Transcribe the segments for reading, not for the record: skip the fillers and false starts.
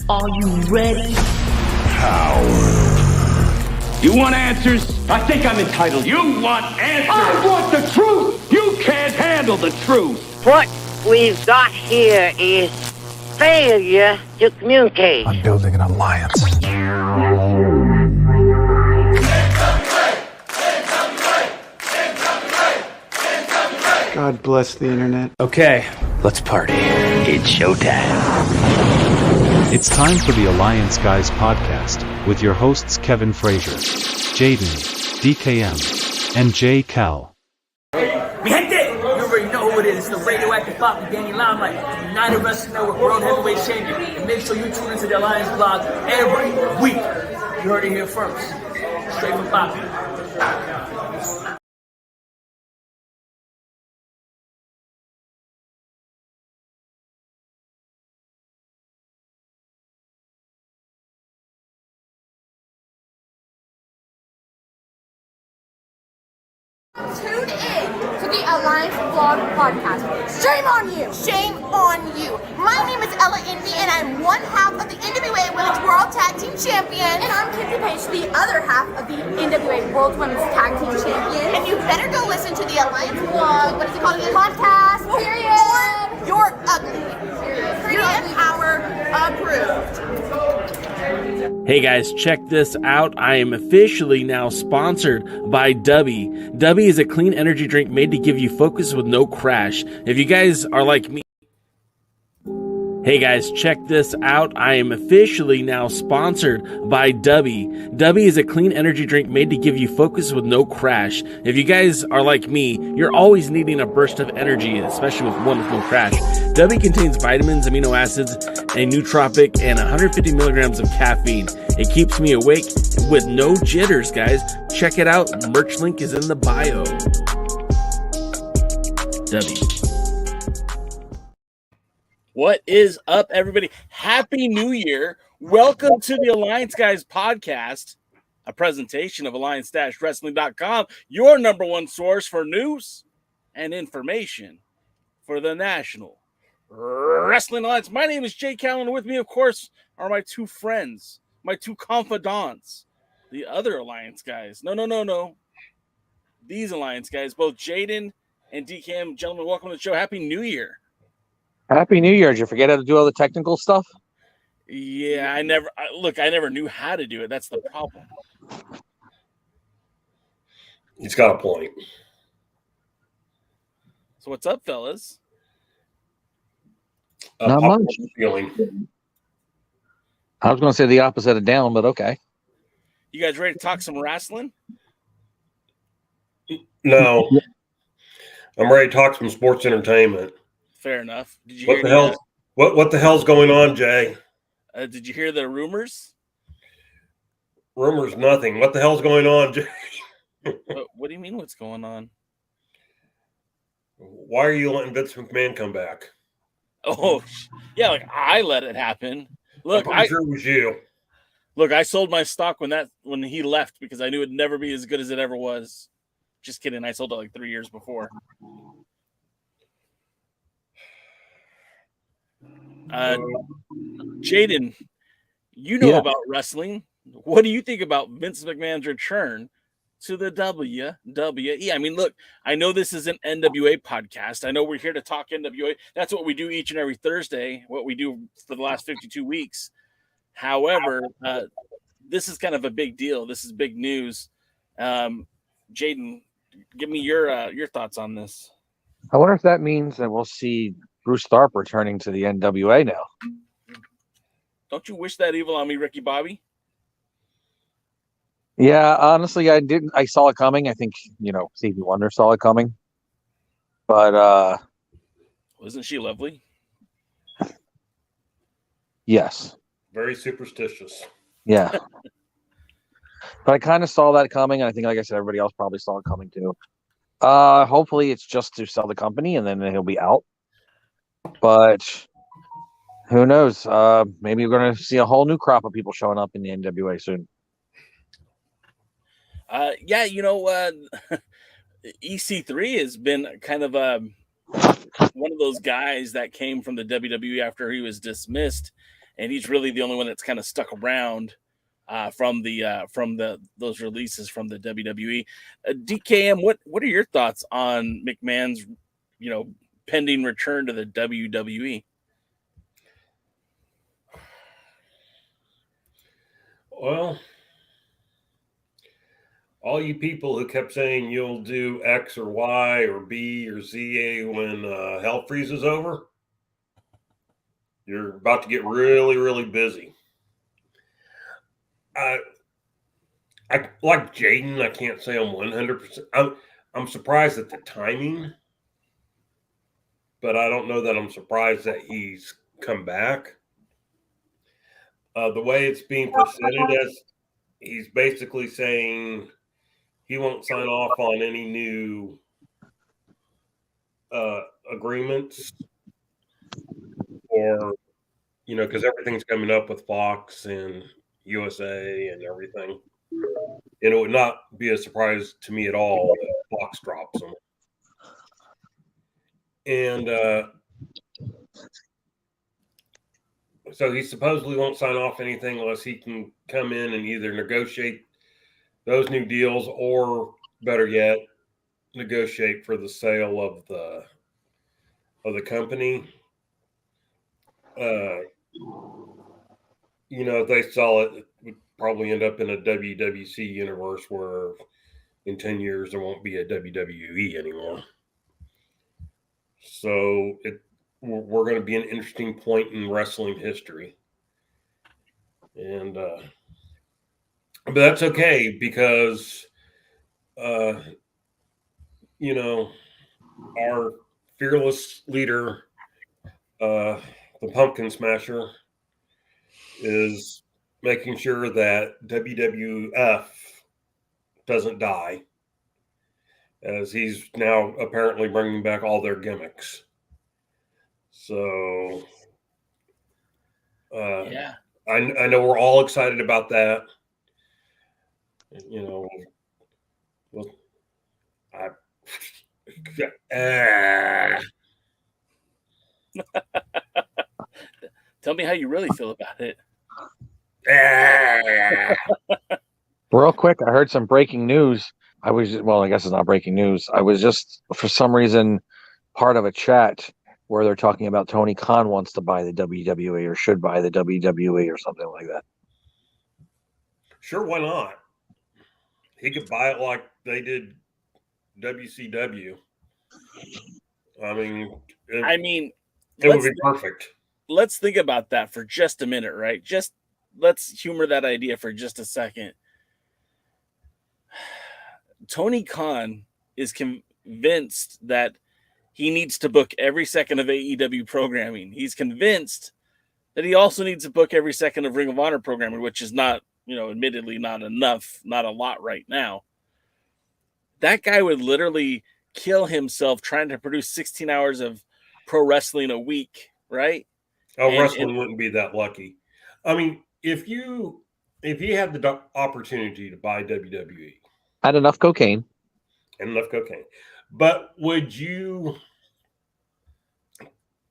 Are you ready? Power. You want answers? I think I'm entitled. You want answers? I want the truth! You can't handle the truth! What we've got here is failure to communicate. I'm building an alliance. God bless the internet. Okay, let's party. It's showtime. It's time for the Alliance Guys podcast with your hosts Kevin Frazier, Jaden, DKM, and J. Cal. Mi gente, you already know who it is. It's the radioactive pop with Danny Limelight, United Wrestling Network World Heavyweight Champion. And make sure you tune into the Alliance blog every week. You heard it here first. Straight from Poppy. Tune in to the Alliance Vlog Podcast. Shame on you! Shame on you! My name is Ella Indy, and I'm one half of the NWA Women's World Tag Team Champion. And I'm Kinsey Page, the other half of the NWA World Women's Tag Team Champion. And you better go listen to the Alliance Vlog, what is it called again? Podcast, period. Or you're ugly. Period. Pretty Empower approved. Hey guys, check this out. I am officially now sponsored by Dubby. Dubby is a clean energy drink made to give you focus with no crash. If you guys are like me, hey guys, check this out. I am officially now sponsored by Dubby. Dubby is a clean energy drink made to give you focus with no crash. If you guys are like me, you're always needing a burst of energy, especially with one with no crash. Dubby contains vitamins, amino acids, a nootropic, and 150 milligrams of caffeine. It keeps me awake with no jitters, guys. Check it out. Merch link is in the bio. Dubby. What is up, everybody? Happy New Year. Welcome to the Alliance Guys podcast, a presentation of alliance-wrestling.com, your number one source for news and information for the National Wrestling Alliance. My name is Jay Callen. With me, of course, are my two friends, my two confidants, the other Alliance Guys. No. These Alliance Guys, both Jaden and DKM. Gentlemen, welcome to the show. Happy New Year. Happy New Year. Did you forget how to do all the technical stuff? Yeah, I never knew how to do it. That's the problem. He's got a point. So what's up, fellas? Not much. Feeling. I was going to say the opposite of down, but okay. You guys ready to talk some wrestling? No. I'm ready to talk some sports entertainment. Fair enough. Did you what hear the hell? What the hell's going on, Jay? Did you hear the rumors? Rumors, nothing. What the hell's going on, Jay? What do you mean? What's going on? Why are you letting Vince McMahon come back? Oh, yeah, like I let it happen. Look, I'm sure it was you. Look, I sold my stock when he left because I knew it'd never be as good as it ever was. Just kidding. I sold it like 3 years before. Jaden, you know about wrestling. What do you think about Vince McMahon's return to the WWE? I mean, look, I know this is an NWA podcast. I know we're here to talk NWA. That's what we do each and every Thursday, what we do for the last 52 weeks. However, this is kind of a big deal. This is big news. Jaden, give me your thoughts on this. I wonder if that means that we'll see Bruce Tharp returning to the NWA now. Don't you wish that evil on me, Ricky Bobby? Yeah, honestly, I didn't. I saw it coming. I think, Stevie Wonder saw it coming. But wasn't she lovely? Yes. Very superstitious. Yeah. But I kind of saw that coming, and I think, like I said, everybody else probably saw it coming too. Hopefully it's just to sell the company and then he'll be out. But who knows? Maybe we're going to see a whole new crop of people showing up in the NWA soon. Yeah, EC3 has been kind of one of those guys that came from the WWE after he was dismissed and he's really the only one that's kind of stuck around from those releases from the WWE. DKM, what are your thoughts on McMahon's, pending return to the WWE? Well, all you people who kept saying you'll do X or Y or B or Z when hell freezes over, you're about to get really, really busy. I like Jaden. I can't say I'm 100%. I'm surprised at the timing, but I don't know that I'm surprised that he's come back. The way it's being presented as he's basically saying he won't sign off on any new agreements, or because everything's coming up with Fox and USA and everything, and it would not be a surprise to me at all that Fox drops them. And so he supposedly won't sign off anything unless he can come in and either negotiate those new deals, or better yet, negotiate for the sale of the company. If they sell it, it would probably end up in a WWC universe where in 10 years there won't be a WWE anymore. So we're going to be an interesting point in wrestling history. And but that's okay, because our fearless leader, the Pumpkin Smasher, is making sure that WWF doesn't die, as he's now apparently bringing back all their gimmicks. So Yeah. I know we're all excited about that. Tell me how you really feel about it. Real quick, I heard some breaking news. I guess it's not breaking news. I was just, for some reason, part of a chat where they're talking about Tony Khan wants to buy the WWE, or should buy the WWE, or something like that. Sure, why not? He could buy it like they did WCW. It would be perfect. Let's think about that for just a minute, right? Just let's humor that idea for just a second. Tony Khan is convinced that he needs to book every second of AEW programming. He's convinced that he also needs to book every second of Ring of Honor programming, which is not, admittedly not enough, not a lot right now. That guy would literally kill himself trying to produce 16 hours of pro wrestling a week, right? Wrestling wouldn't be that lucky. If you had the opportunity to buy WWE, had enough cocaine, but would you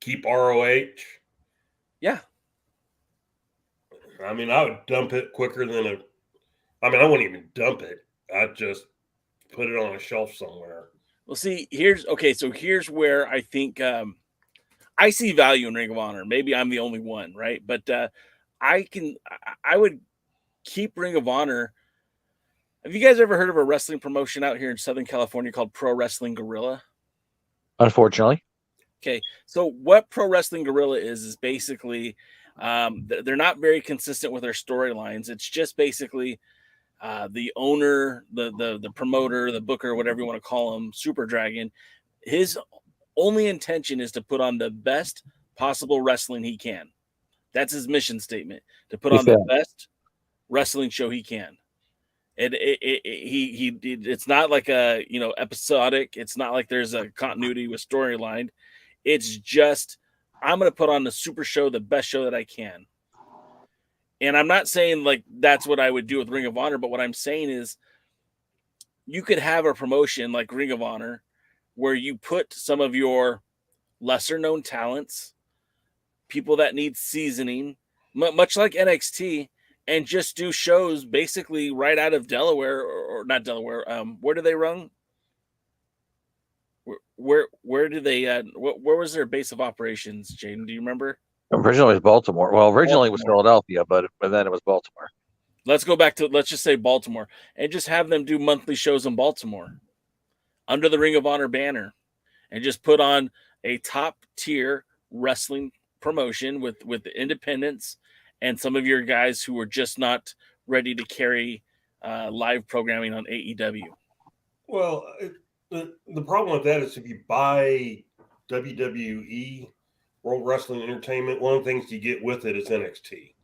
keep ROH? Yeah. I would dump it quicker than I wouldn't even dump it. I'd just put it on a shelf somewhere. Well, see, here's where I think I see value in Ring of Honor. Maybe I'm the only one, right? But I would keep Ring of Honor. Have you guys ever heard of a wrestling promotion out here in Southern California called Pro Wrestling Guerrilla? Unfortunately. Okay, so what Pro Wrestling Guerrilla is basically they're not very consistent with their storylines. It's just basically the owner, the promoter, the booker, whatever you want to call him, Super Dragon, his only intention is to put on the best possible wrestling he can. That's his mission statement, to put on the best wrestling show he can. And it's not like a episodic. It's not like there's a continuity with storyline. It's just, I'm going to put on the super show, the best show that I can. And I'm not saying like that's what I would do with Ring of Honor, but what I'm saying is you could have a promotion like Ring of Honor where you put some of your lesser known talents, people that need seasoning, much like NXT, and just do shows basically right out of Delaware or not Delaware. Where do they run? Where do they? Where was their base of operations, Jaden? Do you remember? Originally it was Baltimore. Well, originally it was Philadelphia, but then it was Baltimore. Let's go back to, let's just say Baltimore, and just have them do monthly shows in Baltimore under the Ring of Honor banner, and just put on a top tier wrestling promotion with the independents and some of your guys who were just not ready to carry live programming on AEW. Well, the problem with that is if you buy WWE World Wrestling Entertainment, one of the things you get with it is NXT.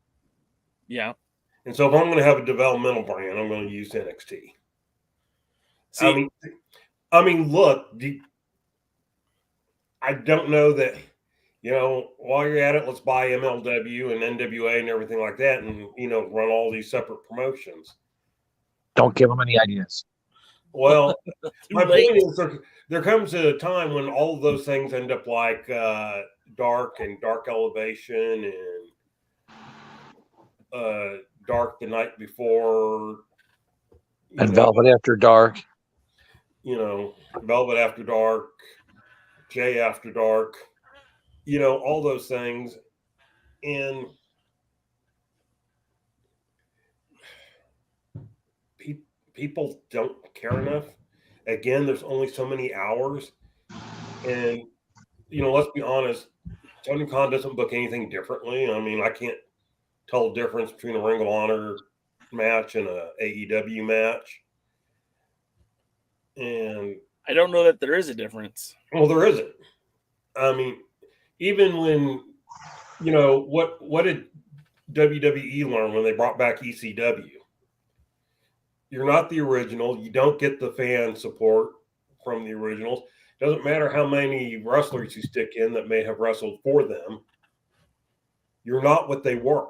Yeah. And so if I'm going to have a developmental brand, I'm going to use NXT. See, I mean, look, I don't know that, while you're at it, let's buy MLW and NWA and everything like that and, run all these separate promotions. Don't give them any ideas. Well, my point is there comes a time when all of those things end up like Dark and Dark Elevation and Dark the Night Before. And Velvet After Dark. Velvet After Dark, Jay After Dark, all those things. And people don't care enough. Again, there's only so many hours. And, let's be honest, Tony Khan doesn't book anything differently. I mean, I can't tell the difference between a Ring of Honor match and a AEW match. And I don't know that there is a difference. Well, there isn't. I mean, even when, what did WWE learn when they brought back ECW? You're not the original. You don't get the fan support from the originals. Doesn't matter how many wrestlers you stick in that may have wrestled for them. You're not what they were.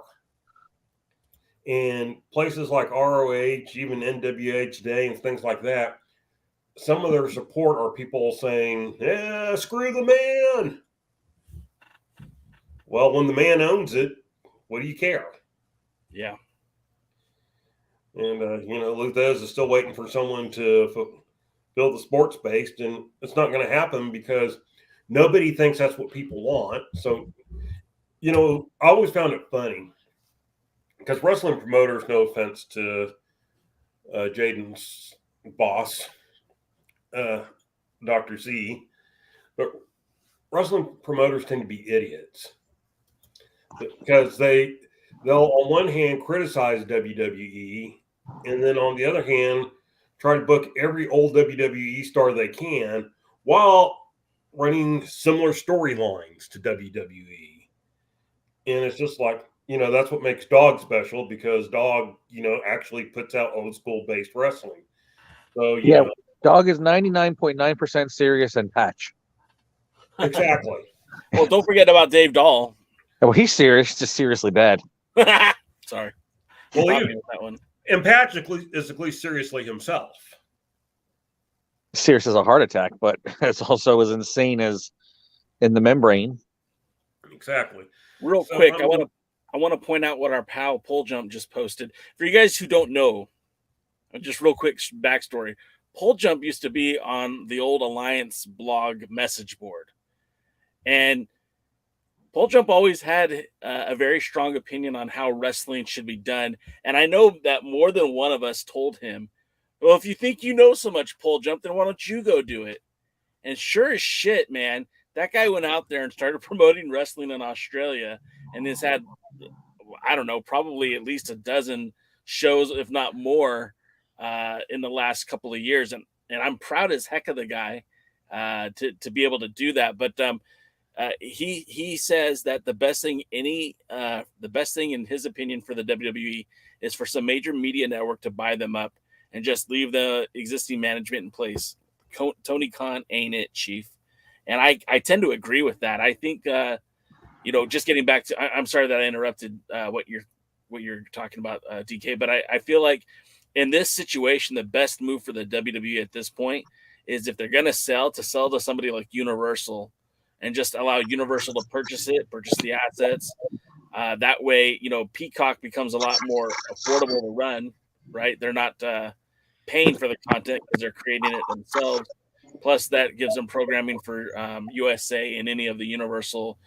And places like ROH, even NWA today and things like that, some of their support are people saying, yeah, screw the man. Well, when the man owns it, what do you care? Yeah. And, Luthez is still waiting for someone to fill the sports base, and it's not going to happen because nobody thinks that's what people want. So, I always found it funny because wrestling promoters, no offense to Jaden's boss, Dr. Z, but wrestling promoters tend to be idiots because they'll on one hand criticize WWE and then on the other hand try to book every old WWE star they can while running similar storylines to WWE. And it's just like, that's what makes Dog special because Dog, actually puts out old school based wrestling. So, yeah. Dog is 99.9% serious and patch. Exactly. Well, don't forget about Dave Dahl. Well, he's serious, just seriously bad. Sorry. Well, that one. And Patch is at least seriously himself. Serious as a heart attack, but it's also as insane as in the membrane. Exactly. Real quick, I want to point out what our pal Pole Jump just posted. For you guys who don't know, just real quick backstory. Pole Jump used to be on the old Alliance blog message board. And Pole Jump always had a very strong opinion on how wrestling should be done. And I know that more than one of us told him, well, if you think you know so much, Pole Jump, then why don't you go do it? And sure as shit, man, that guy went out there and started promoting wrestling in Australia and has had, I don't know, probably at least a dozen shows, if not more, in the last couple of years. And I'm proud as heck of the guy to be able to do that. But he says that the best thing in his opinion for the WWE is for some major media network to buy them up and just leave the existing management in place. Tony Khan ain't it, Chief. And I tend to agree with that. I think, just getting back to, I'm sorry that I interrupted what you're talking about, DK, but I feel like in this situation, the best move for the WWE at this point is if they're going to sell to somebody like Universal and just allow Universal to purchase the assets, That way, Peacock becomes a lot more affordable to run, right? They're not paying for the content because they're creating it themselves. Plus, that gives them programming for USA and any of the Universal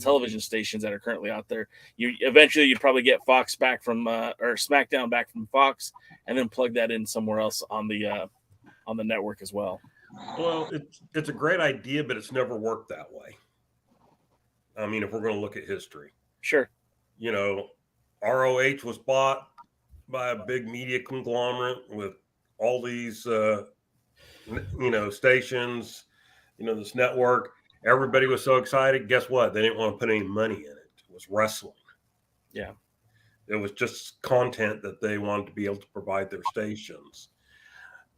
television stations that are currently out there. You'd probably get Fox back from or SmackDown back from Fox, and then plug that in somewhere else on the network as well. Well, it's a great idea, but it's never worked that way. I mean, if we're going to look at history, sure. ROH was bought by a big media conglomerate with all these stations, this network. Everybody was so excited. Guess what? They didn't want to put any money in it. It was wrestling. Yeah. It was just content that they wanted to be able to provide their stations.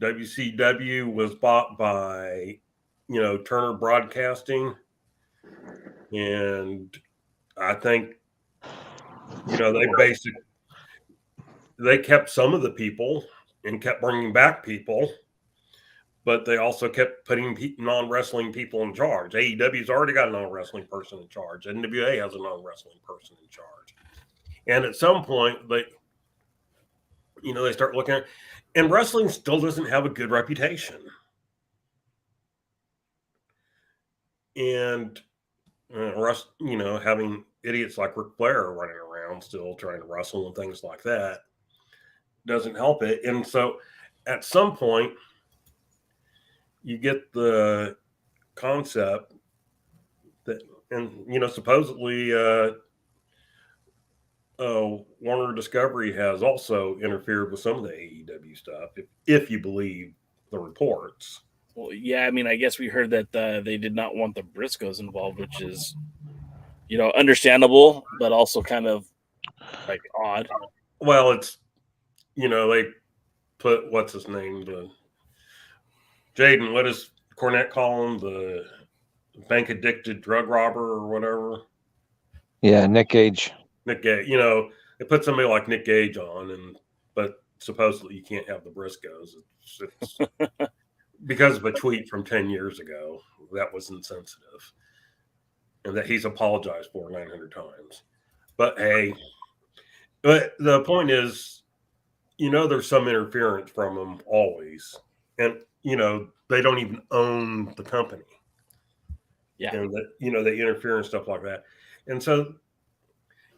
WCW was bought by, Turner Broadcasting. And I think, they kept some of the people and kept bringing back people, but they also kept putting non-wrestling people in charge. AEW's already got a non-wrestling person in charge. NWA has a non-wrestling person in charge. And at some point, they start looking at, and wrestling still doesn't have a good reputation. And, having idiots like Ric Flair running around still trying to wrestle and things like that doesn't help it. And so at some point, you get the concept that, and supposedly Warner Discovery has also interfered with some of the AEW stuff, if you believe the reports. Well, yeah, I mean, I guess we heard that they did not want the Briscoes involved, which is, understandable, but also kind of like odd. Well, it's, they put, what's his name? Jaden, what does Cornette call him? The bank addicted drug robber or whatever. Yeah, Nick Gage. Nick Gage, they put somebody like Nick Gage on, but supposedly you can't have the Briscoes. It's because of a tweet from 10 years ago that was insensitive, and that he's apologized for 900 times. But hey, but the point is, there's some interference from them always, and they don't even own the company. Yeah, and that they interfere and stuff like that, and so.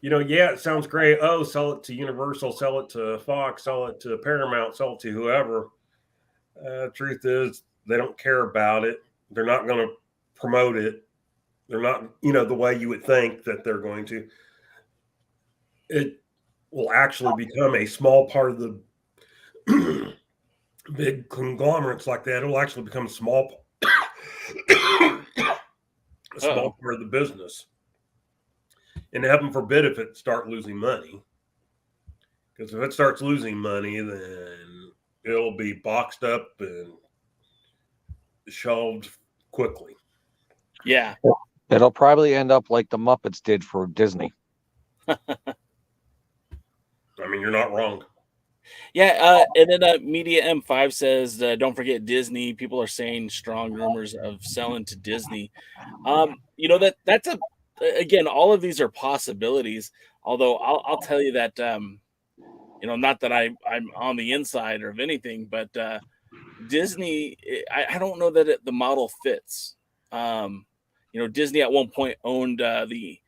It sounds great. Oh, sell it to Universal, sell it to Fox, sell it to Paramount, sell it to whoever. Truth is, they don't care about it. They're not going to promote it. They're not, the way you would think that they're going to. It will actually become a small part of the big conglomerates like that. It will actually become a small part of the business. And heaven forbid if it start losing money. Because if it starts losing money, then it'll be boxed up and shelved quickly. Yeah. It'll probably end up like the Muppets did for Disney. I mean, you're not wrong. Yeah, and then Media M5 says, don't forget Disney. People are saying strong rumors of selling to Disney. That's again, all of these are possibilities. Although I'll tell you that, not that I'm on the inside of anything, but Disney, I don't know that the model fits. Disney at one point owned the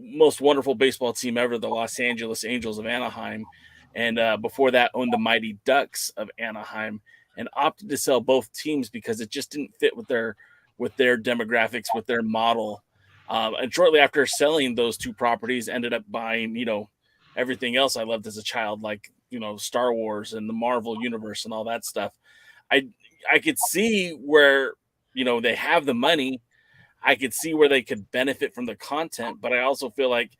most wonderful baseball team ever, the Los Angeles Angels of Anaheim. And before that, owned the Mighty Ducks of Anaheim, and opted to sell both teams because it just didn't fit with their demographics, with their model. And shortly after selling those two properties, ended up buying, everything else I loved as a child, like, Star Wars and the Marvel universe and all that stuff. I could see where, they have the money. I could see where they could benefit from the content, but I also feel like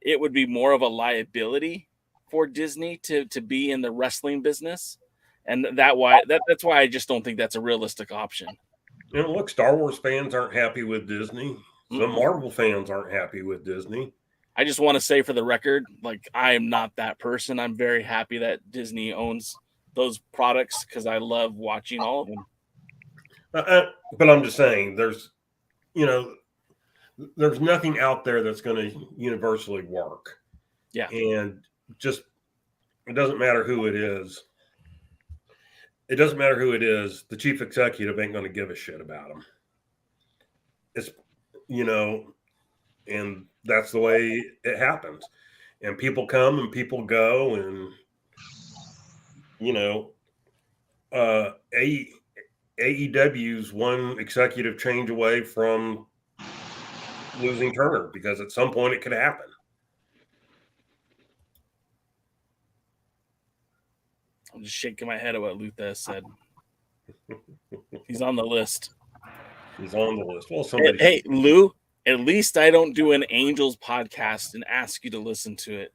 it would be more of a liability for Disney to be in the wrestling business. And that's why I just don't think that's a realistic option. Look, Star Wars fans aren't happy with Disney. The Marvel fans aren't happy with Disney. I just want to say for the record, like, I am not that person. I'm very happy that Disney owns those products because I love watching all of them. But I'm just saying, there's, there's nothing out there that's going to universally work. Yeah. And just, it doesn't matter who it is. It doesn't matter who it is. The chief executive ain't going to give a shit about him. It's, and that's the way it happens. And people come and people go, and, AEW's one executive change away from losing Turner, because at some point it could happen. I'm just shaking my head at what Luther said. He's on the list. He's on the list. Well, somebody. Hey, Lou, at least I don't do an Angels podcast and ask you to listen to it.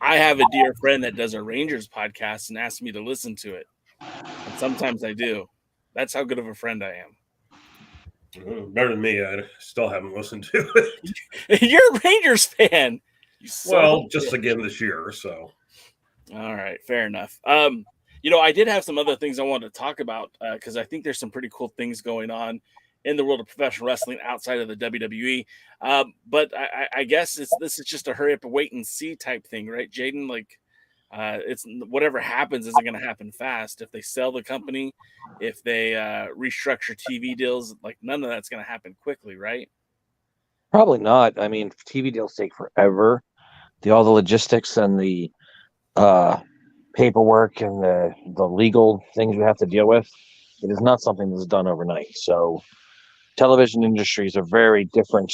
I have a dear friend that does a Rangers podcast and asks me to listen to it. And sometimes I do. That's how good of a friend I am. Better than me. I still haven't listened to it. You're a Rangers fan. Well, just again this year. So. All right. Fair enough. I did have some other things I wanted to talk about because I think there's some pretty cool things going on in the world of professional wrestling outside of the WWE. But I guess this is just a hurry up and wait and see type thing, right, Jaden? Like, it's whatever happens isn't going to happen fast. If they sell the company, if they restructure TV deals, like none of that's going to happen quickly, right? Probably not. I mean, TV deals take forever. All the logistics and the paperwork and the legal things you have to deal with, it is not something that's done overnight. So television industry is a very different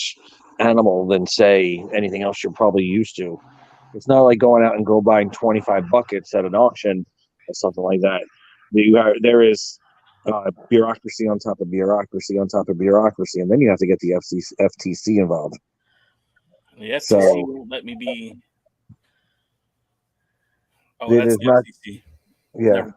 animal than, say, anything else you're probably used to. It's not like going out and buying 25 buckets at an auction or something like that. There is bureaucracy on top of bureaucracy on top of bureaucracy, and then you have to get the FTC involved. The FTC won't let me be. Oh, it that's is the not. FTC. Yeah.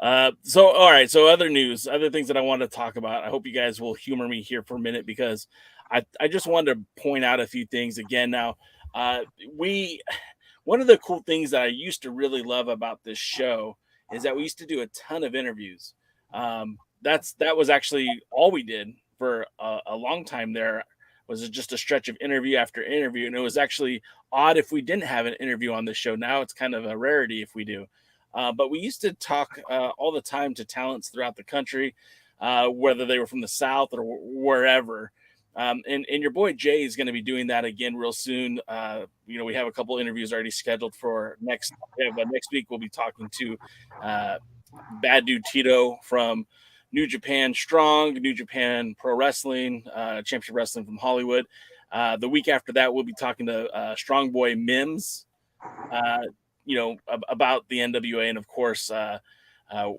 All right. So other news, other things that I want to talk about. I hope you guys will humor me here for a minute because I just wanted to point out a few things again. Now, one of the cool things that I used to really love about this show is that we used to do a ton of interviews. That was actually all we did for a long time. There was just a stretch of interview after interview, and it was actually odd if we didn't have an interview on the show. Now it's kind of a rarity if we do. But we used to talk all the time to talents throughout the country, whether they were from the South or wherever. And your boy Jay is going to be doing that again real soon. We have a couple interviews already scheduled for next week. We'll be talking to Bad Dude Tito from New Japan Strong, New Japan Pro Wrestling, Championship Wrestling from Hollywood. The week after that, we'll be talking to Strong Boy Mims, about the NWA and, of course,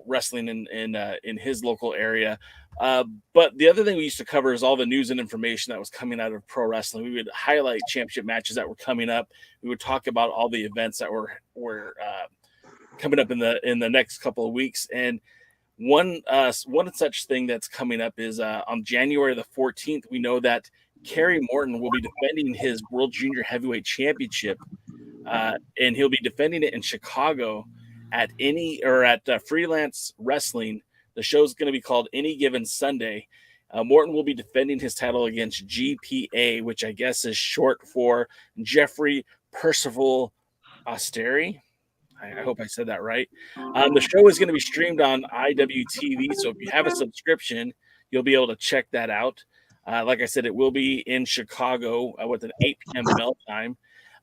wrestling in his local area. But the other thing we used to cover is all the news and information that was coming out of pro wrestling. We would highlight championship matches that were coming up. We would talk about all the events that were coming up in the next couple of weeks. And one such thing that's coming up is on January the 14th, we know that Kerry Morton will be defending his World Junior Heavyweight Championship, and he'll be defending it in Chicago at Freelance Wrestling. The show's going to be called Any Given Sunday. Morton will be defending his title against GPA, which I guess is short for Jeffrey Percival Osteri. I hope I said that right. The show is going to be streamed on IWTV, so if you have a subscription, you'll be able to check that out. Like I said, it will be in Chicago with an 8 p.m. bell time.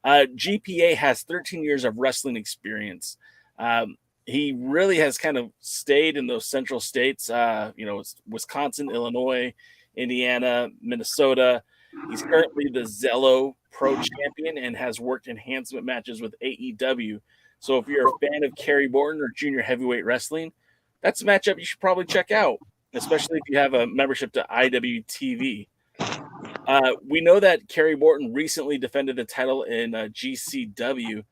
GPA has 13 years of wrestling experience. He really has kind of stayed in those central states, Wisconsin, Illinois, Indiana, Minnesota. He's currently the Zello Pro Champion and has worked enhancement matches with AEW. So if you're a fan of Kerry Morton or junior heavyweight wrestling, that's a matchup you should probably check out, especially if you have a membership to IWTV. We know that Kerry Morton recently defended the title in GCW.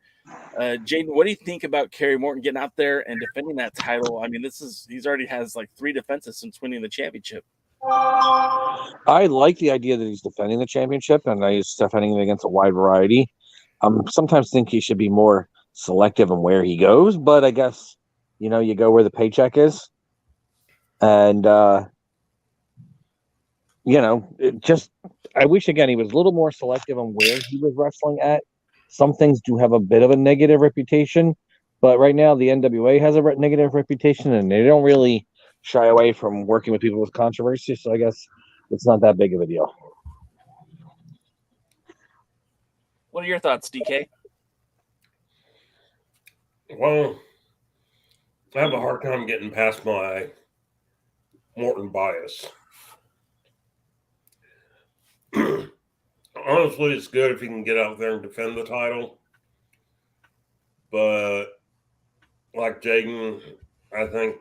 Jaden, what do you think about Kerry Morton getting out there and defending that title? I mean, he's already has like 3 defenses since winning the championship. I like the idea that he's defending the championship, and he's defending it against a wide variety. Sometimes think he should be more selective in where he goes, but I guess, you go where the paycheck is. And, I wish again he was a little more selective on where he was wrestling at. Some things do have a bit of a negative reputation, but right now the NWA has a negative reputation, and they don't really shy away from working with people with controversy. So I guess it's not that big of a deal. What are your thoughts, DK? Well, I have a hard time getting past my Morton bias. Honestly, it's good if he can get out there and defend the title. But like Jaden, I think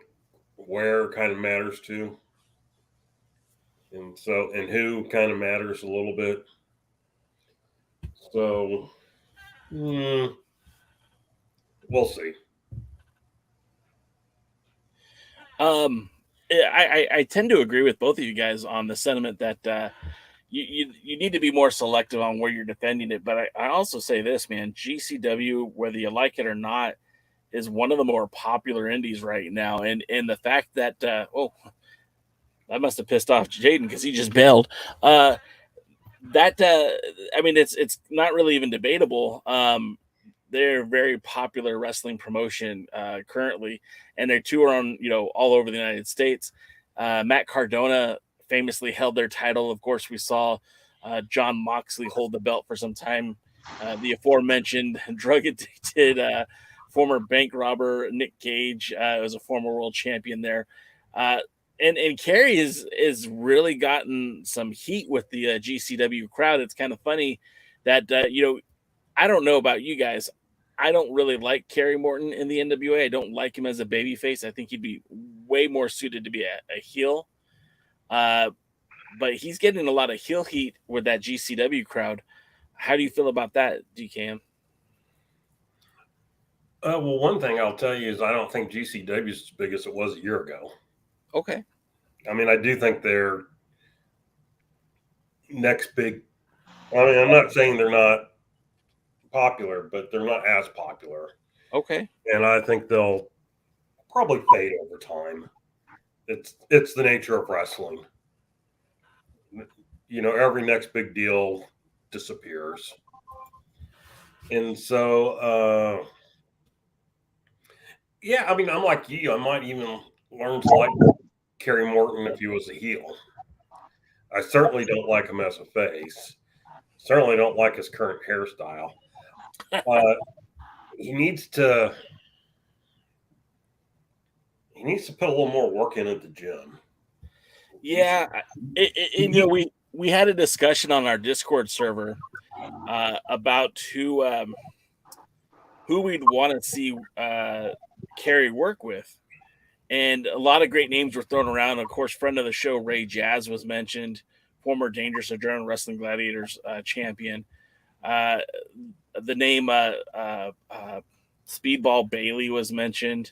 where kind of matters too. And who kind of matters a little bit. So, we'll see. I tend to agree with both of you guys on the sentiment that you need to be more selective on where you're defending it. But I also say this, man, GCW, whether you like it or not, is one of the more popular indies right now. And the fact that, that must have pissed off Jaden because he just bailed. I mean, it's not really even debatable. They're a very popular wrestling promotion currently, and their tour on all over the United States. Matt Cardona famously held their title. Of course, we saw John Moxley hold the belt for some time. The aforementioned drug addicted former bank robber Nick Gage was a former world champion there. And Kerry is really gotten some heat with the GCW crowd. It's kind of funny that I don't know about you guys. I don't really like Kerry Morton in the NWA. I don't like him as a babyface. I think he'd be way more suited to be a heel. But he's getting a lot of heel heat with that GCW crowd. How do you feel about that, DKM? Well, one thing I'll tell you is I don't think GCW is as big as it was a year ago. Okay. I mean, I do think they're next big. I mean, I'm not saying they're not popular, but they're not as popular. Okay. And I think they'll probably fade over time. It's the nature of wrestling. Every next big deal disappears. And so, I mean, I'm like you. I might even learn to like Kerry Morton if he was a heel. I certainly don't like him as a face. Certainly don't like his current hairstyle. He needs to put a little more work in at the gym. Yeah, we had a discussion on our Discord server about who we'd want to see Kerry work with, and a lot of great names were thrown around. Of course, friend of the show Ray Jazz was mentioned, former Dangerous Adrenaline Wrestling Gladiators champion. The name Speedball Bailey was mentioned,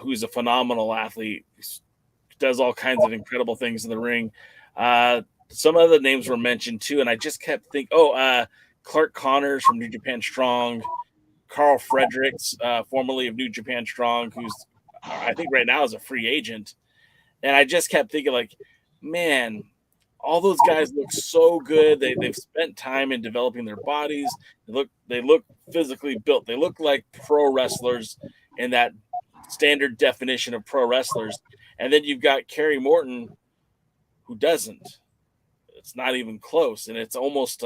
who's a phenomenal athlete, does all kinds of incredible things in the ring. Some other names were mentioned too, and I just kept thinking, Clark Connors from New Japan Strong, Carl Fredericks, formerly of New Japan Strong, who's I think right now is a free agent. And I just kept thinking, like, man, all those guys look so good. They've spent time in developing their bodies. They look physically built. They look like pro wrestlers in that standard definition of pro wrestlers. And then you've got Kerry Morton, who doesn't. It's not even close. And it's almost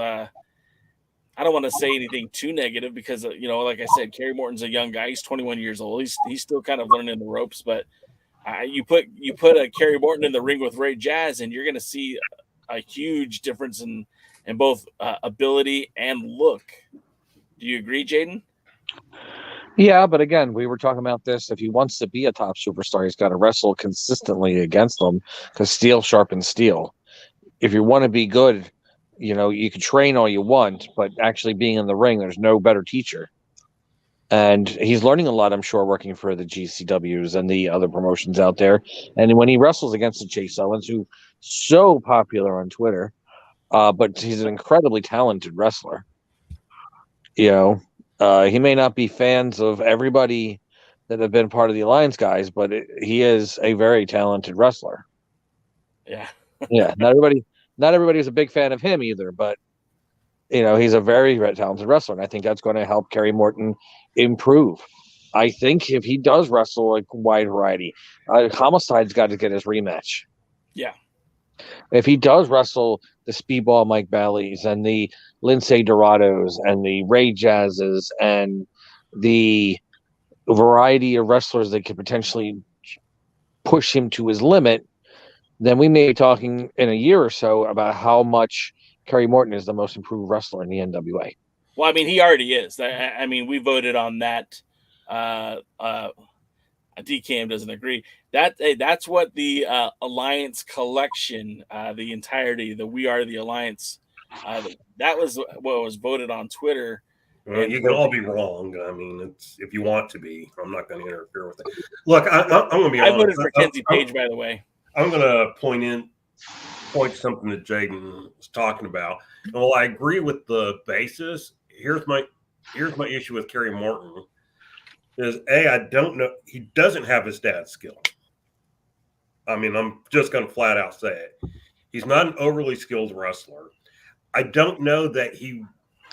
I don't want to say anything too negative because, like I said, Kerry Morton's a young guy. He's 21 years old. He's still kind of learning the ropes. But you put a Kerry Morton in the ring with Ray Jazz, and you're going to see a huge difference in both ability and look. Do you agree, Jaden? Yeah, but again, we were talking about this. If he wants to be a top superstar, he's got to wrestle consistently against them because steel sharpens steel. If you want to be good, you can train all you want, but actually being in the ring, there's no better teacher. And he's learning a lot, I'm sure, working for the GCWs and the other promotions out there. And when he wrestles against the Chase Owens, who's so popular on Twitter, but he's an incredibly talented wrestler. He may not be fans of everybody that have been part of the Alliance guys, but he is a very talented wrestler. Yeah. Yeah. Not everybody was a big fan of him either, but he's a very, very talented wrestler, and I think that's going to help Kerry Morton improve. I think if he does wrestle a wide variety, Homicide's got to get his rematch. Yeah. If he does wrestle the Speedball Mike Balleys and the Lindsay Dorados and the Ray Jazzes and the variety of wrestlers that could potentially push him to his limit, then we may be talking in a year or so about how much Kerry Morton is the most improved wrestler in the NWA. Well, I mean, he already is. I mean, we voted on that. DKM doesn't agree. That's what the Alliance collection, the entirety, the We Are the Alliance, that was what was voted on Twitter. Well, you can all be wrong. I mean, it's if you want to be. I'm not going to interfere with it. Look, I'm going to be honest. I voted for Kenzie Page, by the way. I'm going to point something that Jaden was talking about. And while I agree with the basis, here's my issue with Kerry Morton. Is I don't know. He doesn't have his dad's skill. I mean, I'm just going to flat out say it. He's not an overly skilled wrestler. I don't know that he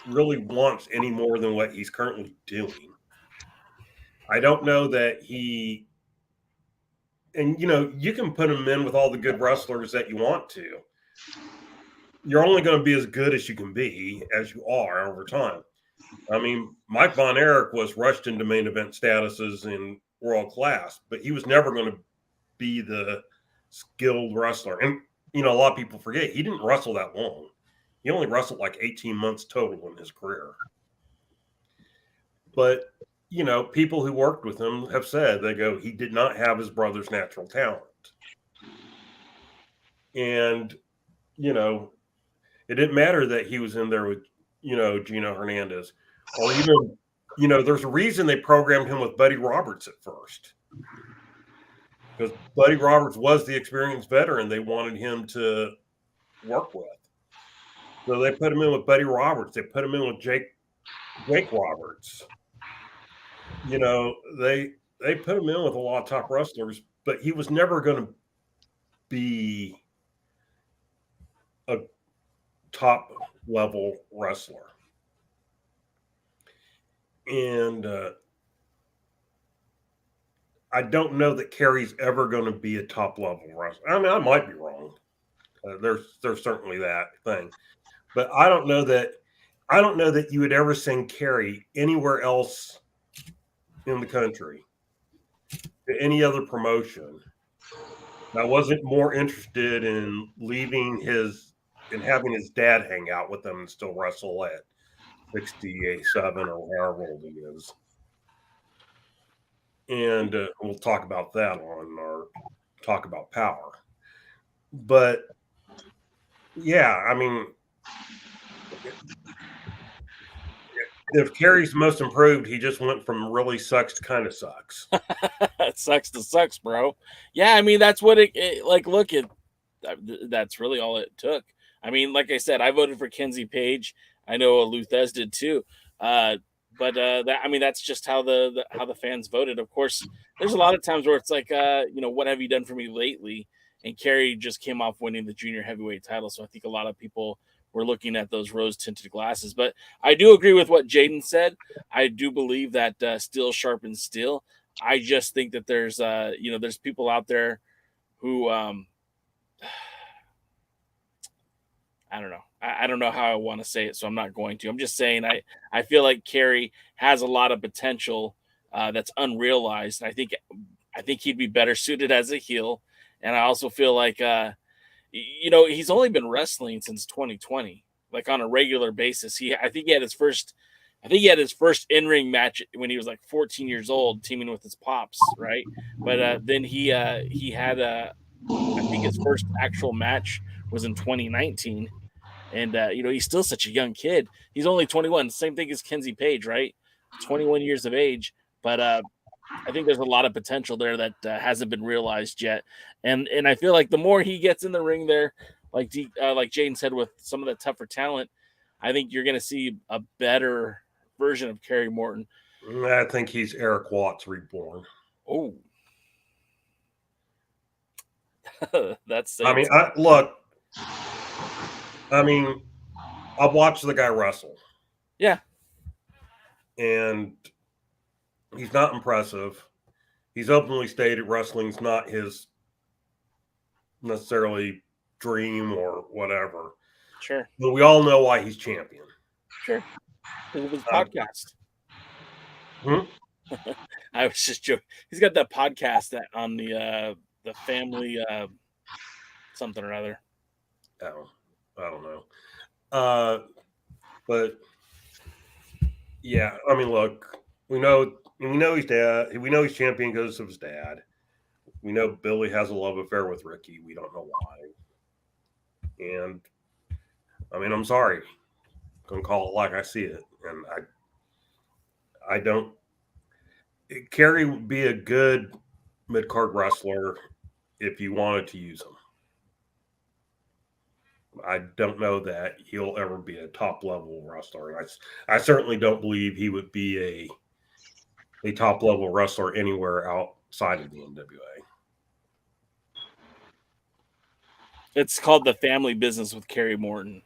really wants any more than what he's currently doing. I don't know that he, and you can put him in with all the good wrestlers that you want to. You're only going to be as good as you can be, as you are over time. I mean, Mike Von Erich was rushed into main event statuses in world class, but he was never going to be the skilled wrestler. And, a lot of people forget he didn't wrestle that long. He only wrestled like 18 months total in his career. But, people who worked with him have said, they go, he did not have his brother's natural talent. And, it didn't matter that he was in there with, Gino Hernandez. Or even, there's a reason they programmed him with Buddy Roberts at first. Because Buddy Roberts was the experienced veteran they wanted him to work with. So they put him in with Buddy Roberts. They put him in with Jake Roberts. They put him in with a lot of top wrestlers, but he was never going to be a top level wrestler. And I don't know that Kerry's ever going to be a top level wrestler. I mean, I might be wrong. There's certainly that thing, but I don't know that you would ever send Kerry anywhere else in the country to any other promotion that wasn't more interested in leaving and having his dad hang out with them and still wrestle at 68, 7, or however old he is. And we'll talk about that on our talk about power. But yeah, I mean, if Kerry's most improved, he just went from really sucks to kind of sucks. It sucks to sucks, bro. Yeah, I mean, that's what that's really all it took. I mean, like I said, I voted for Kenzie Page. I know Luthez did too. That's just how the fans voted. Of course, there's a lot of times where it's like, what have you done for me lately? And Kerry just came off winning the junior heavyweight title. So I think a lot of people were looking at those rose-tinted glasses. But I do agree with what Jaden said. I do believe that steel sharpens steel. I just think that there's people out there who I don't know. I don't know how I want to say it, so I'm not going to. I'm just saying I feel like Kerry has a lot of potential that's unrealized. I think he'd be better suited as a heel. And I also feel like, he's only been wrestling since 2020, like on a regular basis. I think he had his first in-ring match when he was like 14 years old, teaming with his pops, right? But then he had I think his first actual match was in 2019. And, he's still such a young kid. He's only 21. Same thing as Kenzie Page, right? 21 years of age. But I think there's a lot of potential there that hasn't been realized yet. And I feel like the more he gets in the ring there, like Jaden said, with some of the tougher talent, I think you're going to see a better version of Kerry Morton. I think he's Eric Watts reborn. Oh. That's look. I mean, I've watched the guy wrestle. Yeah. And he's not impressive. He's openly stated wrestling's not his necessarily dream or whatever. Sure. But we all know why he's champion. Sure. Because of his podcast. I was just joking. He's got that podcast that on the family something or other. Oh, I don't know. But yeah, I mean, look, we know he's dad. We know he's champion because of his dad. We know Billy has a love affair with Ricky. We don't know why. And I mean, I'm sorry. I'm gonna call it like I see it. And I don't. Kerry would be a good mid-card wrestler if you wanted to use him. I don't know that he'll ever be a top-level wrestler. I certainly don't believe he would be a top-level wrestler anywhere outside of the NWA. It's called The Family Business with Kerry Morton.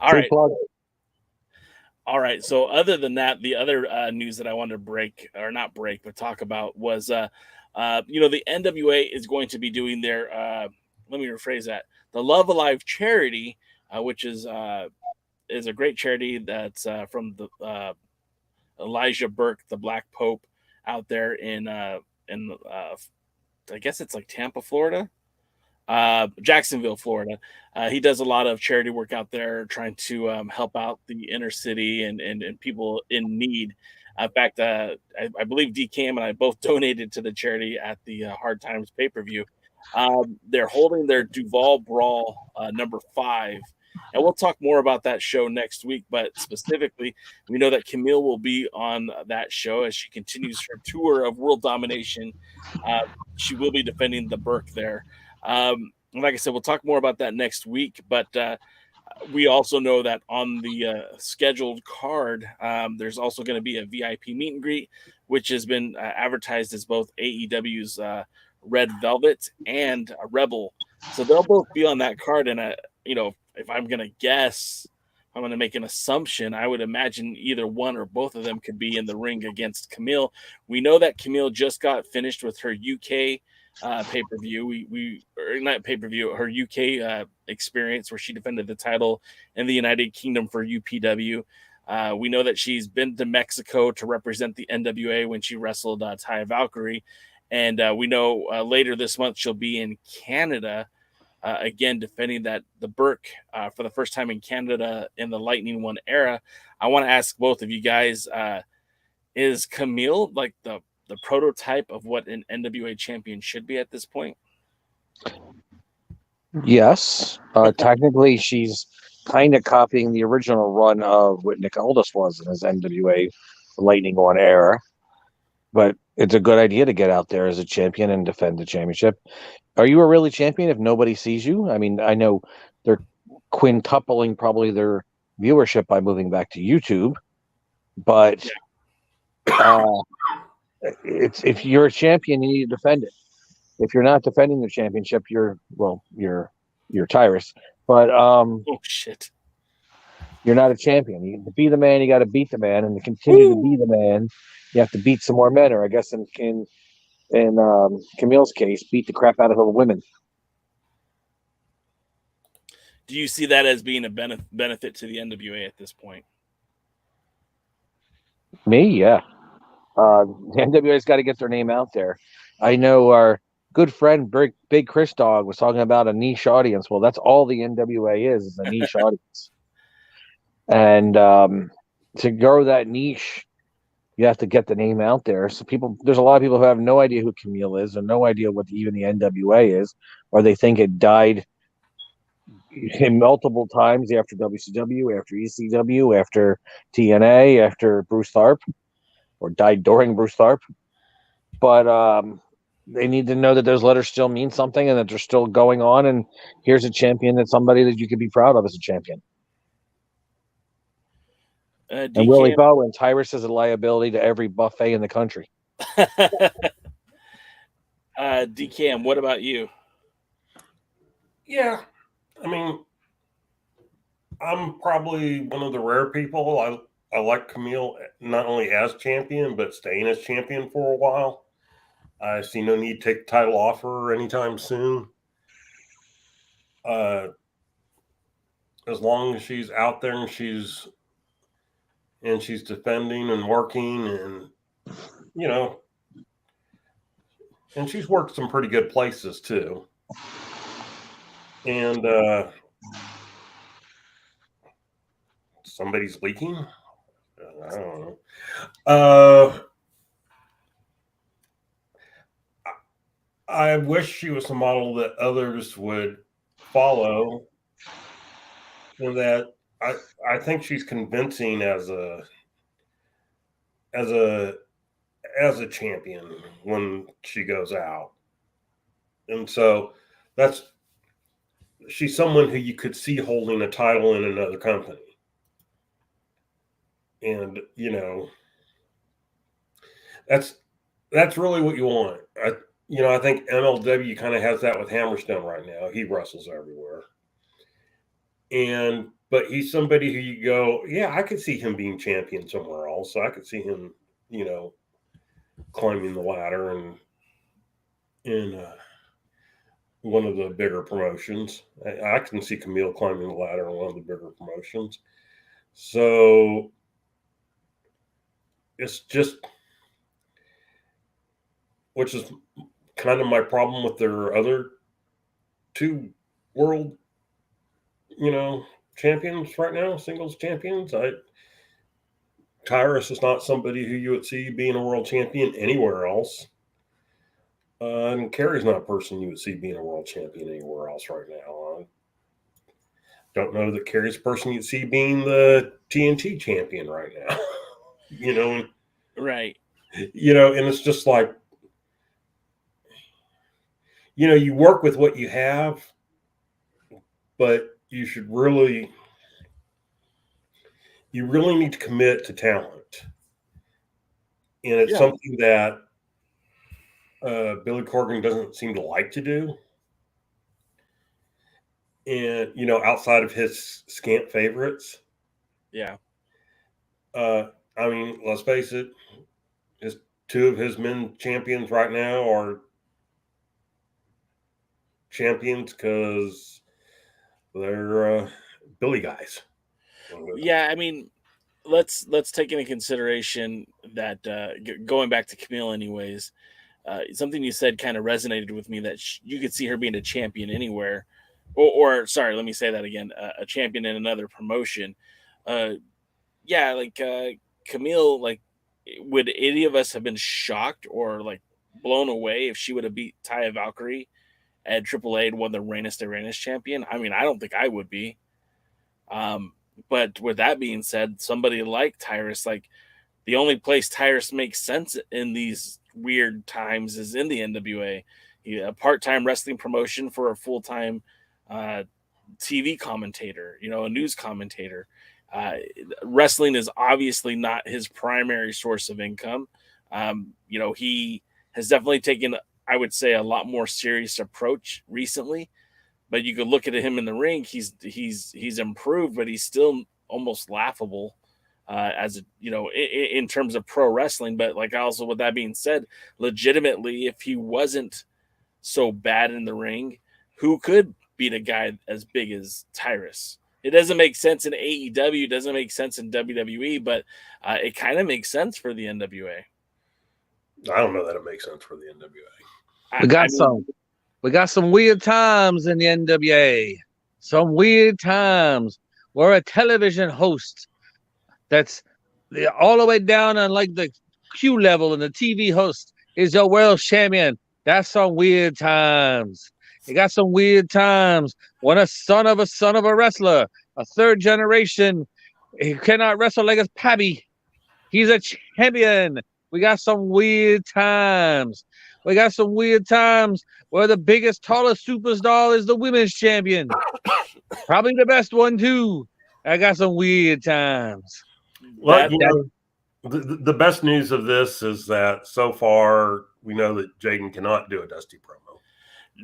All right. All right. So other than that, the other news that I wanted to but talk about was, the NWA is going to be doing their, let me rephrase that, the Love Alive charity, which is a great charity that's from the Elijah Burke, the Black Pope, out there in I guess it's like Tampa, Florida. Jacksonville, Florida. He does a lot of charity work out there, trying to help out the inner city and people in need. In fact, I believe DKM and I both donated to the charity at the Hard Times pay-per-view. They're holding their Duval Brawl number 5. And we'll talk more about that show next week. But specifically, we know that Kamille will be on that show as she continues her tour of world domination. She will be defending the Burke there. Like I said, we'll talk more about that next week, but we also know that on the scheduled card, there's also going to be a VIP meet and greet, which has been advertised as both AEW's Red Velvet and Rebel. So they'll both be on that card. And, if I'm going to guess, I'm going to make an assumption, I would imagine either one or both of them could be in the ring against Kamille. We know that Kamille just got finished with her UK pay-per-view. Not pay-per-view, her UK experience where she defended the title in the United Kingdom for UPW. We know that she's been to Mexico to represent the NWA when she wrestled Taya Valkyrie. And we know later this month she'll be in Canada again defending the Burke for the first time in Canada in the Lightning One era. I want to ask both of you guys, is Kamille like the prototype of what an NWA champion should be at this point? Yes. Technically, she's kind of copying the original run of what Nick Aldis was in his NWA Lightning One era. But it's a good idea to get out there as a champion and defend the championship. Are you a really champion if nobody sees you? I mean, I know they're quintupling probably their viewership by moving back to YouTube, but if you're a champion, you need to defend it. If you're not defending the championship, you're Tyrus. But oh shit, you're not a champion. To be the man, you got to beat the man, and to continue to be the man, you have to beat some more men, or I guess in Kamille's case, beat the crap out of the women. Do you see that as being a benefit to the NWA at this point? Me, yeah. The NWA's got to get their name out there. I know our good friend Big Chris Dog was talking about a niche audience. Well, that's all the NWA is a niche audience. And to grow that niche, you have to get the name out there. So there's a lot of people who have no idea who Kamille is, or no idea what even the NWA is, or they think it died in multiple times after WCW, after ECW, after TNA, after Bruce Tharpe, or died during Bruce Tharpe. But they need to know that those letters still mean something and that they're still going on. And here's a champion, that's somebody that you could be proud of as a champion. And Willie Bowen, Tyrus is a liability to every buffet in the country. DKM, what about you? Yeah, I mean, I'm probably one of the rare people. I like Kamille not only as champion, but staying as champion for a while. I see no need to take the title off her anytime soon. As long as she's out there and she's defending and working, and and she's worked some pretty good places too. And somebody's leaking. I don't know. I wish she was a model that others would follow, and that I think she's convincing as a champion when she goes out. And so she's someone who you could see holding a title in another company. And, that's really what you want. I think MLW kind of has that with Hammerstone right now. He wrestles everywhere. But he's somebody who you go, yeah, I could see him being champion somewhere else. So I could see him, climbing the ladder and in one of the bigger promotions. I can see Kamille climbing the ladder in one of the bigger promotions. So it's just, which is kind of my problem with their other two world, champions right now, singles champions. Tyrus is not somebody who you would see being a world champion anywhere else. And Kerry's not a person you would see being a world champion anywhere else right now. I don't know that Kerry's a person you'd see being the TNT champion right now. Right. And it's just like, you work with what you have, but you really need to commit to talent. And it's something that Billy Corgan doesn't seem to like to do. And, outside of his scant favorites. Yeah. I mean, let's face it, two of his men champions right now are champions because they're Billy guys. Yeah, I mean, let's take into consideration that going back to Kamille anyways, something you said kind of resonated with me, that you could see her being a champion anywhere, or sorry, let me say that again, a champion in another promotion. Yeah, like Kamille, like, would any of us have been shocked or like blown away if she would have beat Taya Valkyrie at AAA and won the Reinas de Reinas champion? I mean, I don't think I would be. But with that being said, somebody like Tyrus, like, the only place Tyrus makes sense in these weird times is in the NWA. A part-time wrestling promotion for a full-time TV commentator, a news commentator. Wrestling is obviously not his primary source of income. He has definitely taken, I would say, a lot more serious approach recently. But you could look at him in the ring; he's improved, but he's still almost laughable in terms of pro wrestling. But like, also, with that being said, legitimately, if he wasn't so bad in the ring, who could beat a guy as big as Tyrus? It doesn't make sense in AEW, doesn't make sense in WWE, but it kind of makes sense for the NWA. I don't know that it makes sense for the NWA. We got some weird times in the NWA. Some weird times where a television host that's all the way down on like the Q level, and the TV host is your world champion. That's some weird times. You got some weird times when a son of a wrestler, a third generation, he cannot wrestle like his pappy. He's a champion. We got some weird times. We got some weird times where the biggest, tallest superstar is the women's champion. Probably the best one, too. I got some weird times. Well, The best news of this is that so far we know that Jaden cannot do a Dusty promo.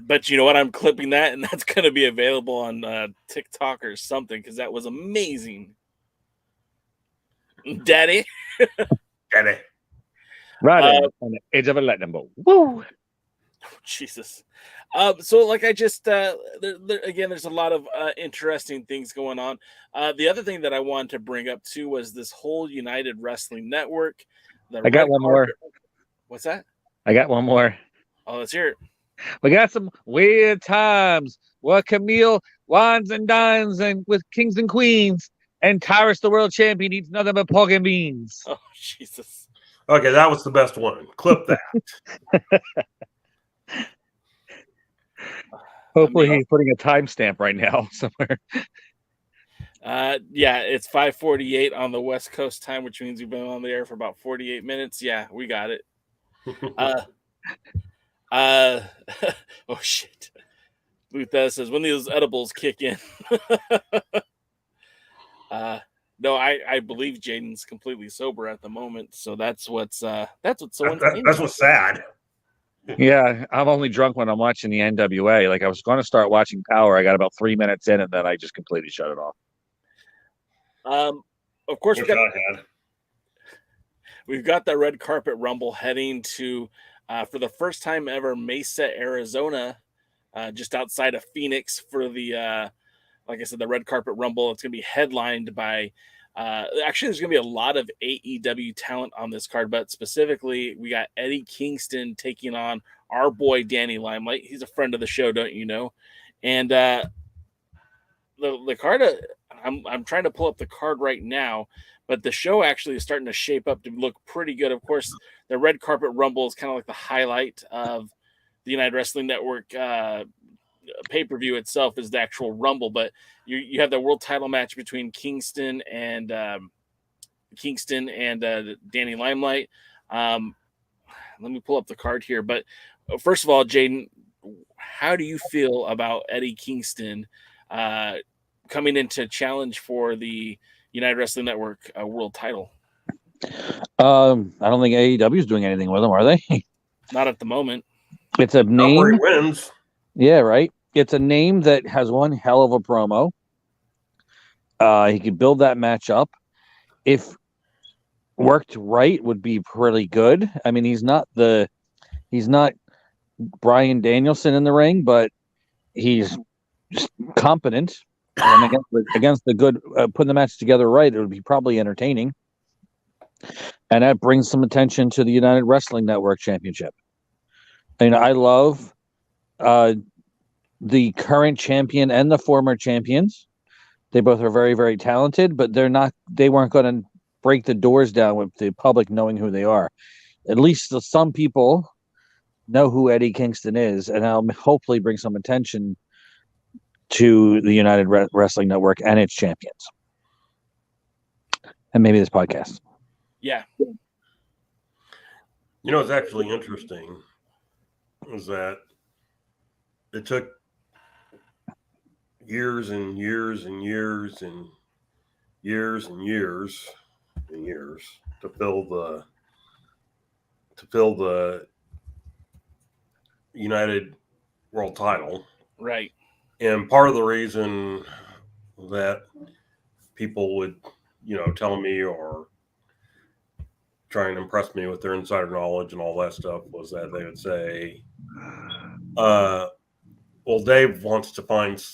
But you know what? I'm clipping that, and that's going to be available on TikTok or something because that was amazing. Daddy. Daddy. Right on the edge of a lightning bolt. Woo! Jesus. So like I just again, there's a lot of interesting things going on. The other thing that I wanted to bring up too was this whole United Wrestling Network. I got one more. What's that? I got one more. Oh, let's hear it. We got some weird times where Kamille wines and dines and with kings and queens, and Tyrus, the world champion, eats nothing but pork and beans. Oh, Jesus. Okay, that was the best one. Clip that. Hopefully he's putting a timestamp right now somewhere. Yeah, it's 5:48 on the West Coast time, which means we've been on the air for about 48 minutes. Yeah, we got it. Oh shit. Luther says when those edibles kick in. No, I believe Jaden's completely sober at the moment, so that's what's so that's what's sad. Yeah, I'm only drunk when I'm watching the NWA. Like I was going to start watching Power. I got about 3 minutes in, and then I just completely shut it off. Of course, we've got the red carpet rumble heading to, for the first time ever, Mesa, Arizona, just outside of Phoenix for the, like I said, the red carpet rumble. It's going to be headlined by, actually, there's going to be a lot of AEW talent on this card, but specifically, we got Eddie Kingston taking on our boy Danny Limelight. He's a friend of the show, don't you know? And the card, I'm trying to pull up the card right now, but the show actually is starting to shape up to look pretty good. Of course, the red carpet rumble is kind of like the highlight of the United Wrestling Network pay-per-view itself is the actual rumble, but you have the world title match between Kingston and Danny Limelight. Let me pull up the card here, but first of all, Jaden, how do you feel about Eddie Kingston coming into challenge for the United Wrestling Network world title? I don't think AEW is doing anything with him, are they? Not at the moment. It's a name. Where he wins. Yeah, right. It's a name that has one hell of a promo. He could build that match up. If worked right, would be pretty good. I mean, he's not Bryan Danielson in the ring, but he's just competent. And against the good, putting the match together right, it would be probably entertaining. And that brings some attention to the United Wrestling Network Championship. And I love the current champion and the former champions. They both are very, very talented, but they weren't going to break the doors down with the public knowing who they are. At least some people know who Eddie Kingston is, and I'll hopefully bring some attention to the United Wrestling Network and its champions. And maybe this podcast. Yeah. You know, it's actually interesting is that it took years and years and years and years and years and years to fill the United World title. Right. And part of the reason that people would, tell me or try and impress me with their insider knowledge and all that stuff was that they would say, well, Dave wants to find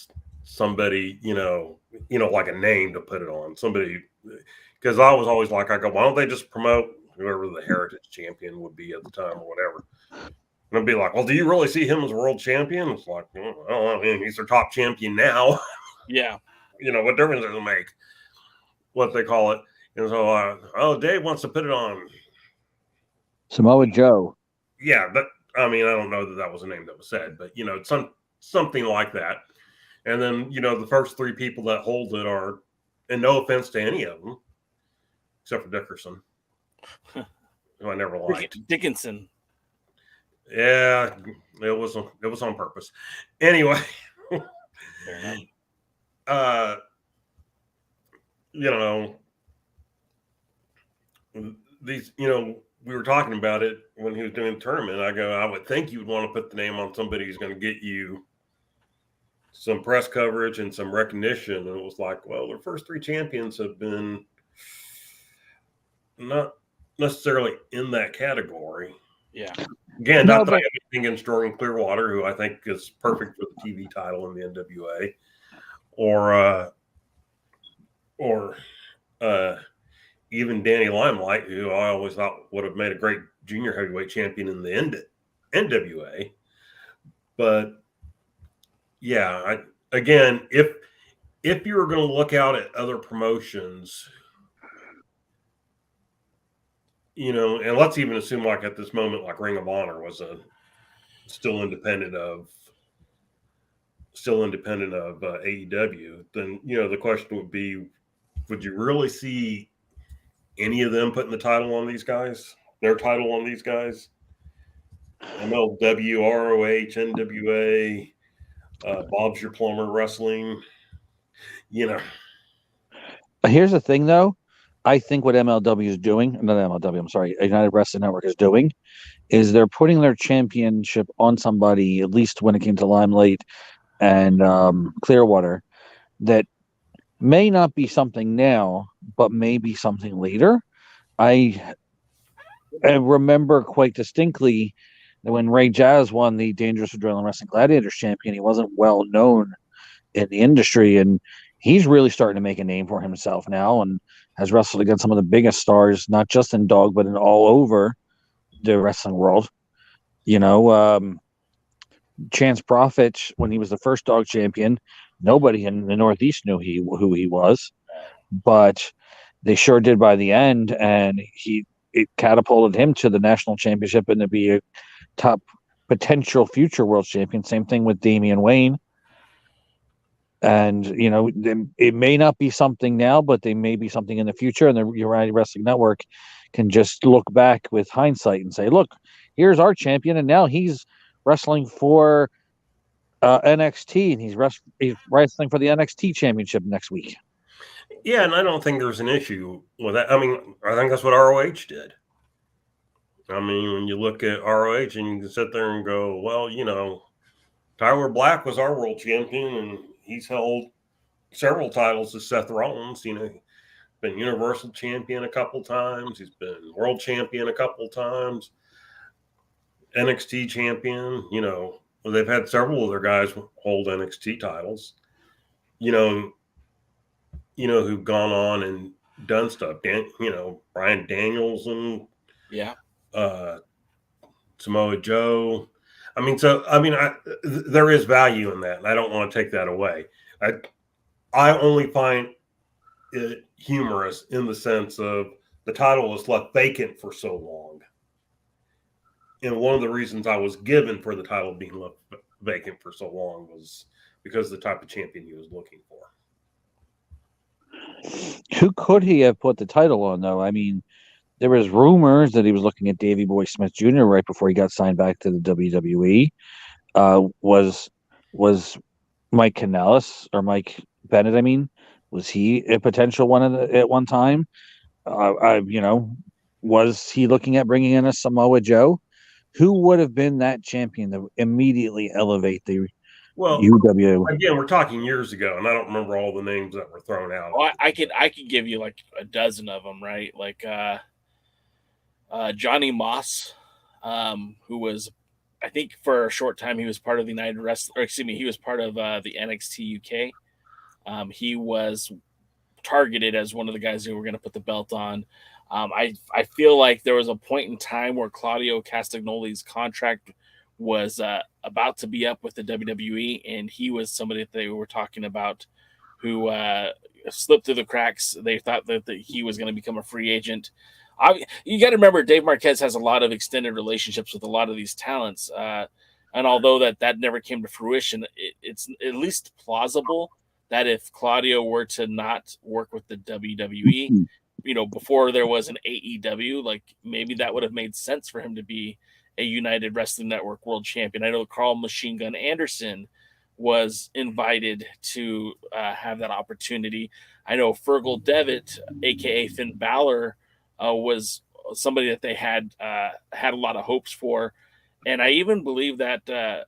somebody, like a name to put it on. Somebody, because I was always like, I go, why don't they just promote whoever the heritage champion would be at the time or whatever? And I'd be like, well, do you really see him as world champion? It's like, well, I mean, he's their top champion now. Yeah. What difference does it make what they call it? And so, Dave wants to put it on Samoa Joe. Yeah, but I mean, I don't know that was a name that was said, but something like that. And then the first three people that hold it are, and no offense to any of them, except for Dickerson, who I never liked. Dickinson. Yeah, it was on purpose. Anyway, fair enough. these, we were talking about it when he was doing the tournament. I go, I would think you would want to put the name on somebody who's going to get you some press coverage and some recognition. And it was like, well, their first 3 champions have been not necessarily in that category. Yeah. Again, not that I have anything against Jordan Clearwater, who I think is perfect for the TV title in the NWA, or even Danny Limelight, who I always thought would have made a great junior heavyweight champion in the NWA. But yeah, again, if you were going to look out at other promotions, and let's even assume like at this moment, like Ring of Honor was still independent of AEW, then the question would be, would you really see any of them putting the title on these guys? Their title on these guys? MLW, ROH, NWA, Bob's Your Plumber Wrestling. Here's the thing, though. I think what MLW is doing, not MLW, I'm sorry, United Wrestling Network is doing, is they're putting their championship on somebody, at least when it came to Limelight and Clearwater, that may not be something now, but may be something later. I remember quite distinctly that when Ray Jazz won the Dangerous Adrenaline Wrestling Gladiators champion, he wasn't well known in the industry, and he's really starting to make a name for himself now and has wrestled against some of the biggest stars, not just in dog, but in all over the wrestling world. Chance Prophet, when he was the first dog champion, nobody in the Northeast knew who he was, but they sure did by the end, and it catapulted him to the national championship and to be a top potential future world champion. Same thing with Damian Wayne. And, it may not be something now, but they may be something in the future. And the United Wrestling Network can just look back with hindsight and say, look, here's our champion. And now he's wrestling for NXT, and he's wrestling for the NXT championship next week. Yeah, and I don't think there's an issue with that. I mean, I think that's what ROH did. I mean, when you look at ROH and you can sit there and go, well, Tyler Black was our world champion, and he's held several titles as Seth Rollins. Been Universal Champion a couple times. He's been World Champion a couple times. NXT Champion. They've had several of their guys hold NXT titles. Who've gone on and done stuff. Brian Danielson. Yeah. Samoa Joe. There is value in that, and I don't want to take that away. I only find it humorous in the sense of the title was left vacant for so long. And one of the reasons I was given for the title being left vacant for so long was because of the type of champion he was looking for. Who could he have put the title on, though? I mean, there was rumors that he was looking at Davey Boy Smith Jr. right before he got signed back to the WWE. Was Mike Kanellis or Mike Bennett? I mean, was he a potential one at one time? Was he looking at bringing in a Samoa Joe? Who would have been that champion to immediately elevate the UW? Again, we're talking years ago, and I don't remember all the names that were thrown out. Well, I could give you like a dozen of them, right? Like Johnny Moss, who was, I think for a short time, he was part of the United Wrestling, or excuse me, he was part of the NXT UK. He was targeted as one of the guys who were going to put the belt on. I feel like there was a point in time where Claudio Castagnoli's contract was about to be up with the WWE, and he was somebody that they were talking about who slipped through the cracks. They thought that he was going to become a free agent. You got to remember, Dave Marquez has a lot of extended relationships with a lot of these talents, and although that never came to fruition, it's at least plausible that if Claudio were to not work with the WWE, before there was an AEW, like maybe that would have made sense for him to be a United Wrestling Network world champion. I know Carl Machine Gun Anderson was invited to have that opportunity. I know Fergal Devitt, aka Finn Balor, was somebody that they had a lot of hopes for. And I even believe that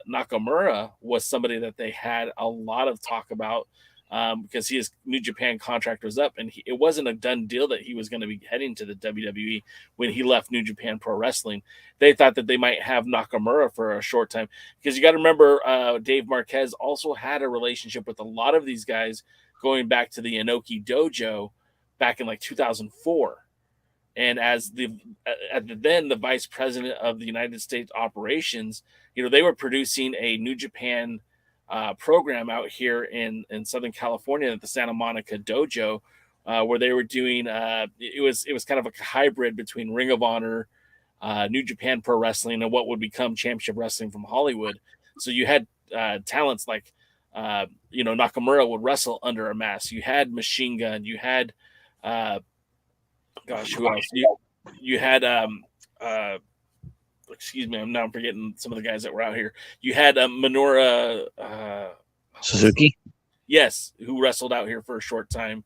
Nakamura was somebody that they had a lot of talk about because his New Japan contract was up, and it wasn't a done deal that he was going to be heading to the WWE when he left New Japan Pro Wrestling. They thought that they might have Nakamura for a short time because you got to remember Dave Marquez also had a relationship with a lot of these guys going back to the Inoki Dojo back in like 2004. And as then the vice president of the United States operations, they were producing a New Japan program out here in Southern California at the Santa Monica Dojo, where they were doing it was kind of a hybrid between Ring of Honor, New Japan Pro Wrestling, and what would become Championship Wrestling from Hollywood. So you had talents like Nakamura would wrestle under a mask. You had Machine Gun. You had who else? You had excuse me, I'm now forgetting some of the guys that were out here. You had Minoru Suzuki. Yes, who wrestled out here for a short time.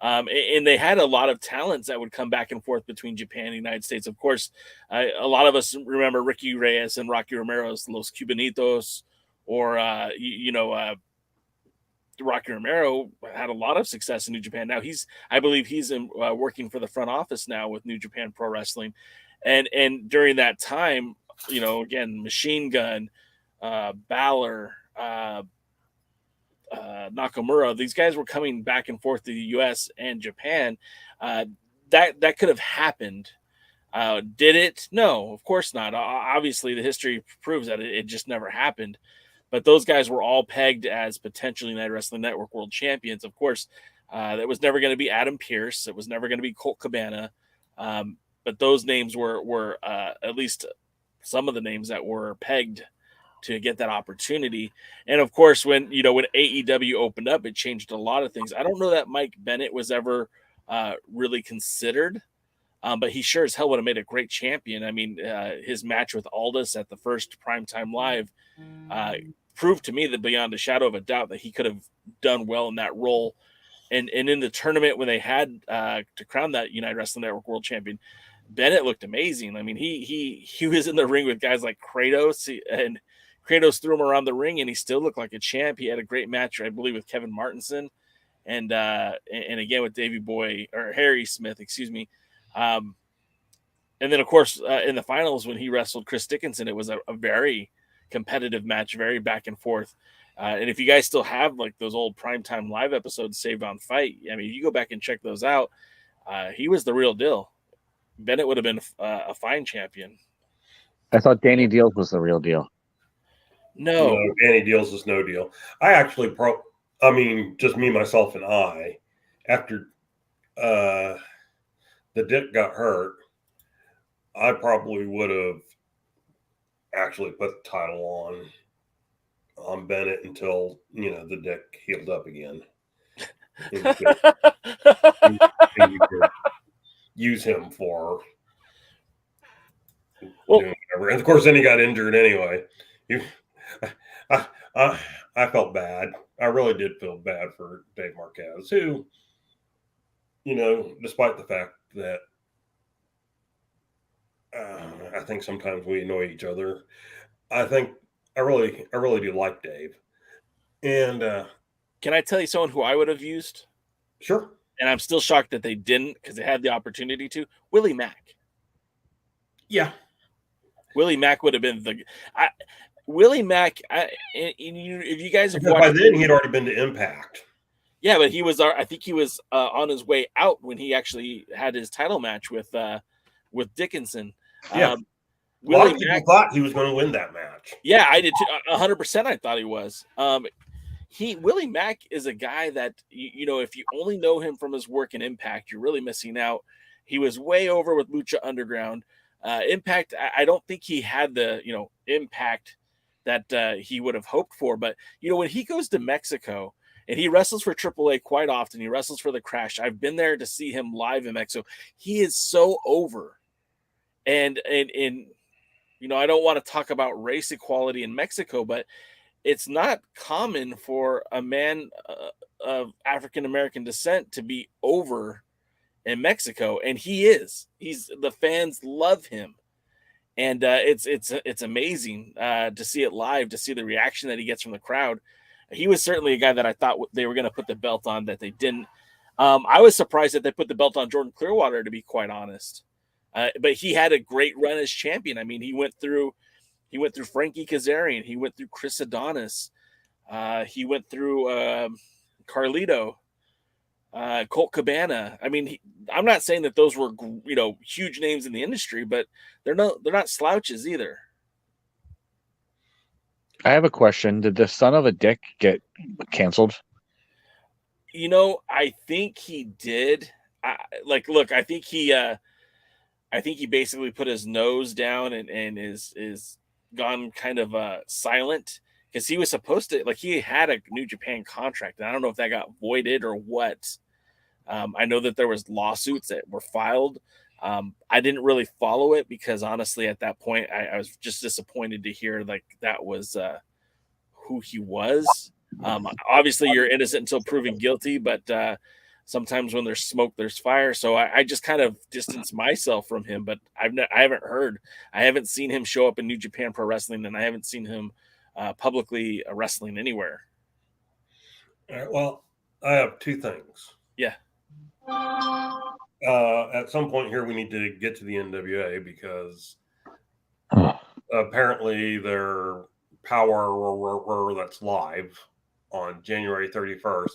And they had a lot of talents that would come back and forth between Japan and the United States. Of course, a lot of us remember Ricky Reyes and Rocky Romero's Los Cubanitos, or Rocky Romero had a lot of success in New Japan. Now I believe he's working for the front office now with New Japan Pro Wrestling. And during that time, again, Machine Gun, Balor, Nakamura, these guys were coming back and forth to the U.S. and Japan. That could have happened. Did it? No, of course not. Obviously, the history proves that it just never happened. But those guys were all pegged as potentially United Wrestling Network world champions. Of course, that was never going to be Adam Pearce. It was never going to be Colt Cabana. But those names were at least some of the names that were pegged to get that opportunity. And of course, when AEW opened up, it changed a lot of things. I don't know that Mike Bennett was ever really considered, but he sure as hell would have made a great champion. I mean, his match with Aldis at the first Primetime Live proved to me that beyond a shadow of a doubt that he could have done well in that role. And in the tournament when they had to crown that United Wrestling Network world champion, Bennett looked amazing. I mean, he was in the ring with guys like Kratos, and Kratos threw him around the ring, and he still looked like a champ. He had a great match, I believe, with Kevin Martinson, and again with Davey Boy or Harry Smith, excuse me. And then of course in the finals when he wrestled Chris Dickinson, it was a very competitive match, very back and forth. And if you guys still have like those old Primetime Live episodes saved on Fight, I mean, you go back and check those out. He was the real deal. Bennett would have been a fine champion. I thought Danny Deals was the real deal. No, Danny Deals is no deal. I actually, just me, myself, and I, after the Dick got hurt, I probably would have actually put the title on Bennett until the Dick healed up again. And you could use him for doing whatever. And of course, then he got injured anyway. I felt bad. I really did feel bad for Dave Marquez, who, despite the fact that I think sometimes we annoy each other, I really do like Dave. And can I tell you someone who I would have used? Sure. And I'm still shocked that they didn't because they had the opportunity to. Willie Mack. Yeah. Willie Mack would have been Willie Mack. If you guys have watched, by then he'd already been to Impact. Yeah, but I think he was on his way out when he actually had his title match with Dickinson. Yeah. A lot of people thought he was going to win that match. Yeah, I did too. 100%. I thought he was. Willie Mack is a guy that if you only know him from his work in Impact, you're really missing out. He was way over with Lucha Underground. Impact, I don't think he had the impact that he would have hoped for. But when he goes to Mexico and he wrestles for AAA quite often, he wrestles for the Crash. I've been there to see him live in Mexico. He is so over, and I don't want to talk about race equality in Mexico, but it's not common for a man of African-American descent to be over in Mexico, and he's the fans love him, and it's amazing to see it live, to see the reaction that he gets from the crowd. He was certainly a guy that I thought they were going to put the belt on, that they didn't. I was surprised that they put the belt on Jordan Clearwater, to be quite honest. But he had a great run as champion. I mean, he went through Frankie Kazarian, he went through Chris Adonis, he went through Carlito, Colt Cabana. I mean, I'm not saying that those were huge names in the industry, but they're not slouches either. I have a question. Did the Son of a Dick get canceled? I think he did. I think he basically put his nose down and is gone kind of silent, because he was supposed to, he had a New Japan contract, and I don't know if that got voided or what. I know that there was lawsuits that were filed. I didn't really follow it, because honestly, at that point, I was just disappointed to hear that was who he was. Obviously, you're innocent until proven guilty, but sometimes when there's smoke, there's fire. So I just kind of distanced myself from him. But I haven't seen him show up in New Japan Pro Wrestling, and I haven't seen him publicly wrestling anywhere. All right, well, I have two things. Yeah. At some point here, we need to get to the NWA, because apparently their POWERRR that's live on January 31st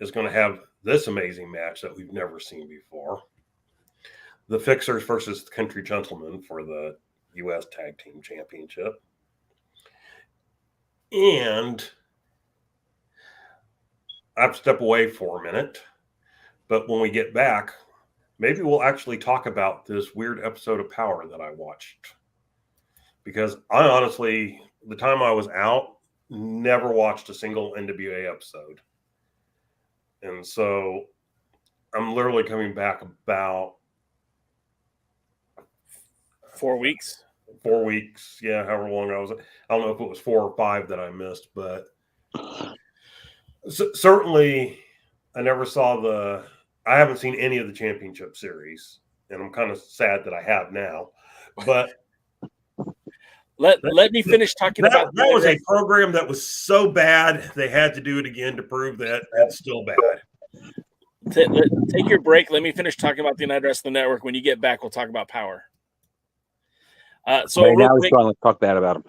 is going to have this amazing match that we've never seen before. The Fixers versus the Country Gentlemen for the U.S. Tag Team Championship. And I have to step away for a minute, but when we get back, maybe we'll actually talk about this weird episode of Power that I watched. Because I honestly, the time I was out, never watched a single NWA episode. And so I'm literally coming back about 4 weeks. 4 weeks. Yeah, however long I was. I don't know if it was 4 or 5 that I missed, but certainly I never saw I haven't seen any of the championship series, and I'm kind of sad that I have now. But let me finish talking about that. Was a program that was so bad they had to do it again to prove that it's still bad. Take your break. Let me finish talking about the United Wrestling Network. When you get back, we'll talk about Power. So right now he's trying to talk bad about him.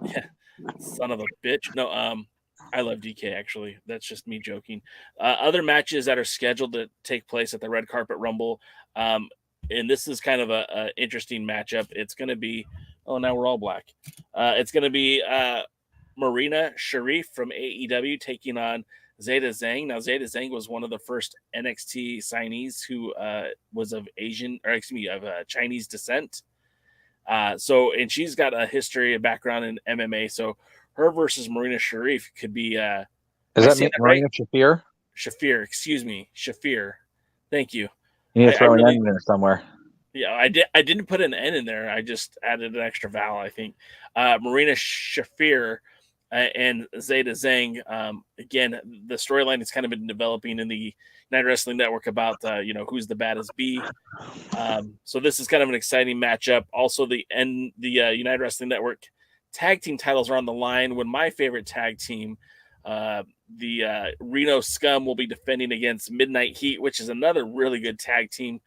Yeah, son of a bitch. No, I love DK, actually. That's just me joking. Other matches that are scheduled to take place at the Red Carpet Rumble, and this is kind of a interesting matchup. It's going to be, now we're all black. It's going to be Marina Sharif from AEW taking on Zeta Zhang. Now, Zeta Zhang was one of the first NXT signees who was of Chinese descent. And she's got a history, a background in MMA. So her versus Marina Sharif could be. Is that Marina Shafir? Shafir, excuse me, Shafir. Thank you. You need to throw an N in there somewhere. Yeah, I didn't put an N in there. I just added an extra vowel, I think. Marina Shafir and Zeta Zhang. Again, the storyline has kind of been developing in the United Wrestling Network about who's the baddest bee. So this is kind of an exciting matchup. Also, the United Wrestling Network tag team titles are on the line when my favorite tag team, the Reno Scum, will be defending against Midnight Heat, which is another really good tag team.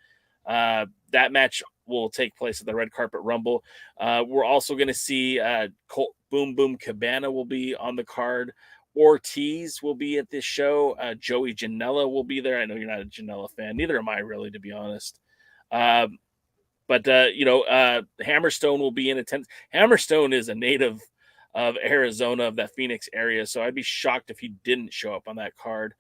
That match will take place at the Red Carpet Rumble. We're also going to see Colt Boom Boom Cabana will be on the card. Ortiz will be at this show. Joey Janela will be there. I know you're not a Janela fan. Neither am I, really, to be honest. But Hammerstone will be in attendance. Hammerstone is a native of Arizona, of that Phoenix area, so I'd be shocked if he didn't show up on that card.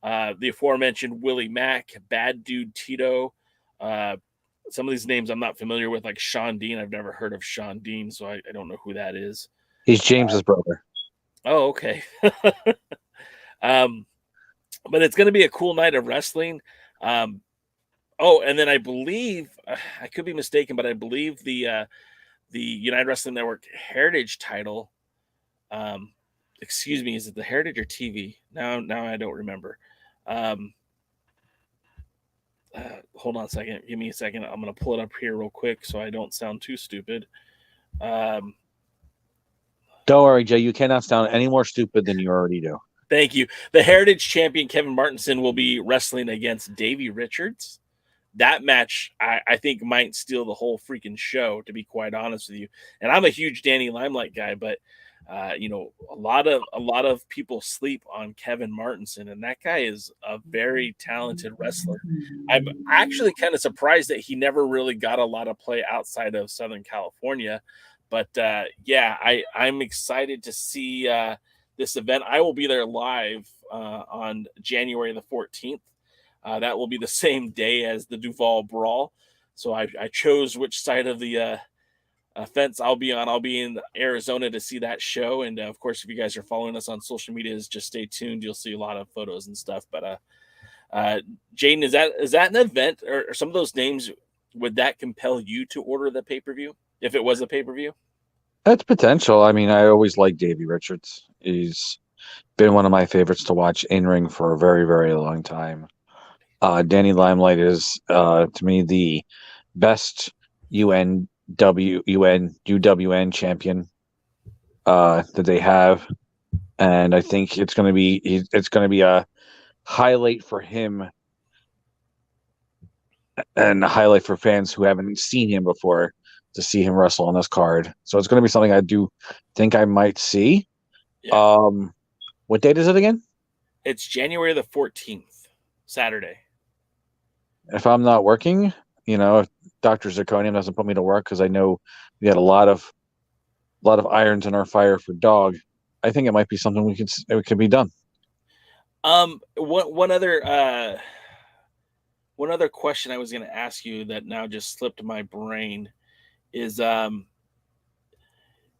The aforementioned Willie Mack, Bad Dude Tito. Some of these names I'm not familiar with, like Sean Dean. I've never heard of Sean Dean, so I don't know who that is. He's James's brother. Oh, okay. But it's going to be a cool night of wrestling. And then I believe, I could be mistaken, but I believe the United Wrestling Network Heritage title, excuse me, is it the Heritage or TV? Now I don't remember. hold on a second. Give me a second. I'm going to pull it up here real quick so I don't sound too stupid. Don't worry, Jay. You cannot sound any more stupid than you already do. Thank you. The Heritage Champion Kevin Martinson will be wrestling against Davey Richards. That match, I think, might steal the whole freaking show, to be quite honest with you. And I'm a huge Danny Limelight guy, but you know, a lot of people sleep on Kevin Martinson, and that guy is a very talented wrestler. I'm actually kind of surprised that he never really got a lot of play outside of Southern California. But yeah, I'm excited to see this event. I will be there live on January the 14th. That will be the same day as the Duval Brawl. So I chose which side of the fence I'll be on. I'll be in Arizona to see that show. And of course, if you guys are following us on social media, just stay tuned. You'll see a lot of photos and stuff. But Jaden, is that an event or some of those names? Would that compel you to order the pay-per-view if it was a pay-per-view? That's potential. I mean, I always liked Davey Richards. He's been one of my favorites to watch in ring for a very, very long time. Danny Limelight is, to me, the best UWN champion that they have, and I think it's going to be a highlight for him and a highlight for fans who haven't seen him before to see him wrestle on this card. So it's going to be something I do think I might see. Yeah. What date is it again? It's January the 14th, Saturday. If I'm not working, you know, if Dr. Zirconium doesn't put me to work, because I know we got a lot of irons in our fire for Dog, I think it might be something it could be done. One other question I was going to ask you that now just slipped my brain is,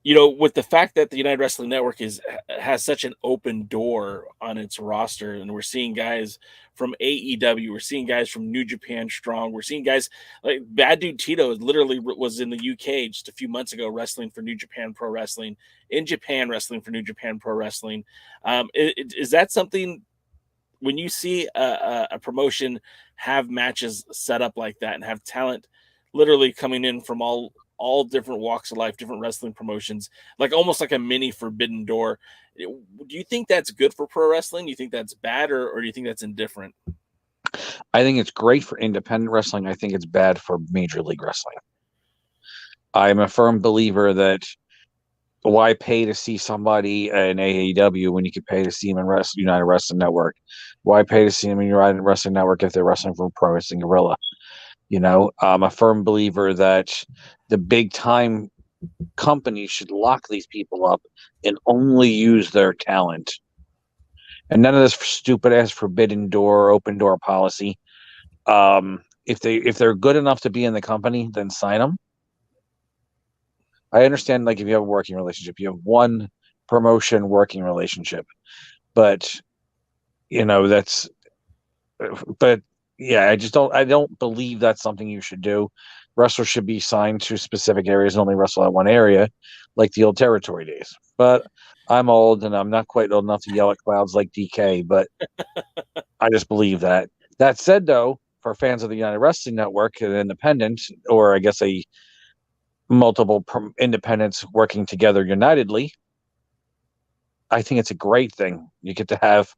you know, with the fact that the United Wrestling Network has such an open door on its roster, and we're seeing guys from AEW, we're seeing guys from New Japan Strong, we're seeing guys like Bad Dude Tito literally was in the UK just a few months ago wrestling for New Japan Pro Wrestling, in Japan wrestling for New Japan Pro Wrestling. Is that something, when you see a promotion have matches set up like that and have talent literally coming in from all different walks of life, different wrestling promotions, like almost like a mini Forbidden Door, do you think that's good for pro wrestling? Do you think that's bad, or do you think that's indifferent? I think it's great for independent wrestling. I think it's bad for Major League Wrestling. I'm a firm believer that why pay to see somebody in AEW when you could pay to see them in United Wrestling Network? Why pay to see them in United Wrestling Network if they're wrestling for Pro Wrestling Guerrilla? You know, I'm a firm believer that the big time companies should lock these people up and only use their talent. And none of this stupid ass forbidden door, open door policy. If they're good enough to be in the company, then sign them. I understand, like, if you have a working relationship, you have one promotion working relationship, but you know, yeah, I don't believe that's something you should do. Wrestlers should be signed to specific areas and only wrestle at one area, like the old territory days. But I'm old, and I'm not quite old enough to yell at clouds like DK, but I just believe that. That said, though, for fans of the United Wrestling Network, an independent, or I guess a multiple independents working together unitedly, I think it's a great thing. You get to have...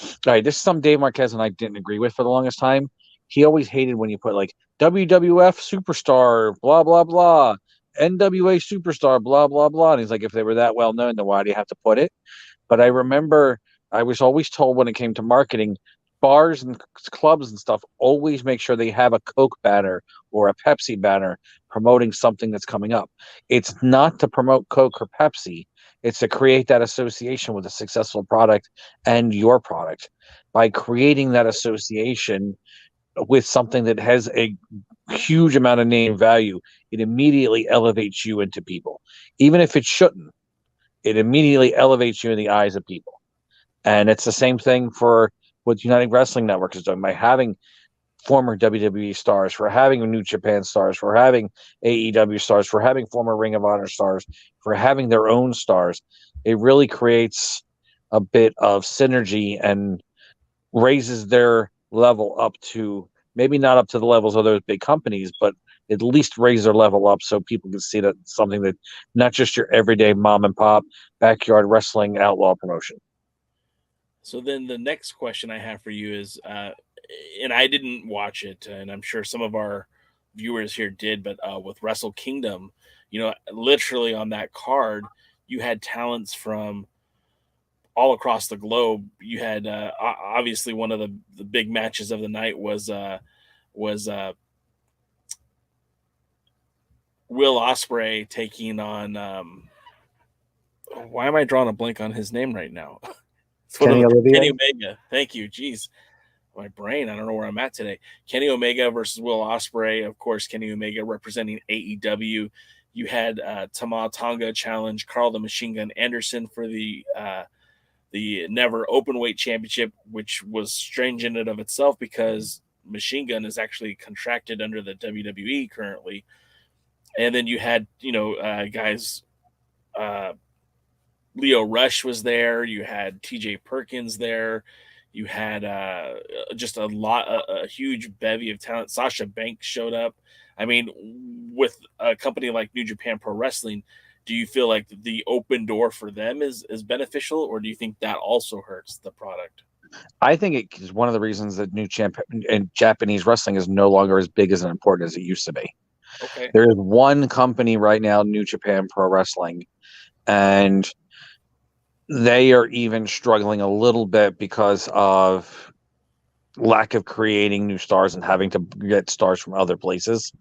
All right, this is something Dave Marquez and I didn't agree with for the longest time. He always hated when you put like WWF superstar, blah, blah, blah, NWA superstar, blah, blah, blah. And he's like, if they were that well known, then why do you have to put it? But I remember I was always told when it came to marketing, bars and clubs and stuff always make sure they have a Coke banner or a Pepsi banner promoting something that's coming up. It's not to promote Coke or Pepsi. It's to create that association with a successful product and your product. By creating that association with something that has a huge amount of name value, it immediately elevates you into people. Even if it shouldn't, it immediately elevates you in the eyes of people. And it's the same thing for what United Wrestling Network is doing by having former WWE stars, for having New Japan stars, for having AEW stars, for having former Ring of Honor stars, for having their own stars. It really creates a bit of synergy and raises their level up to maybe not up to the levels of those big companies, but at least raise their level up so people can see that it's something that not just your everyday mom and pop backyard wrestling outlaw promotion. So then the next question I have for you is, and I didn't watch it, and I'm sure some of our viewers here did, but with Wrestle Kingdom, literally on that card, you had talents from all across the globe. You had obviously one of the big matches of the night was Will Ospreay taking on why am I drawing a blank on his name right now? Kenny Omega. Thank you. Jeez. My brain, I don't know where I'm at today. Kenny Omega versus Will Ospreay. Of course, Kenny Omega representing AEW. You had Tama Tonga challenge Carl the Machine Gun Anderson for the Never Openweight Championship, which was strange in and of itself because Machine Gun is actually contracted under the WWE currently. And then you had, guys, Leo Rush was there. You had TJ Perkins there. You had just a huge bevy of talent. Sasha Banks showed up. I mean, with a company like New Japan Pro Wrestling, do you feel like the open door for them is beneficial, or do you think that also hurts the product? I think it is one of the reasons that Japanese wrestling is no longer as big as and important as it used to be. Okay. There is one company right now, New Japan Pro Wrestling, and they are even struggling a little bit because of lack of creating new stars and having to get stars from other places.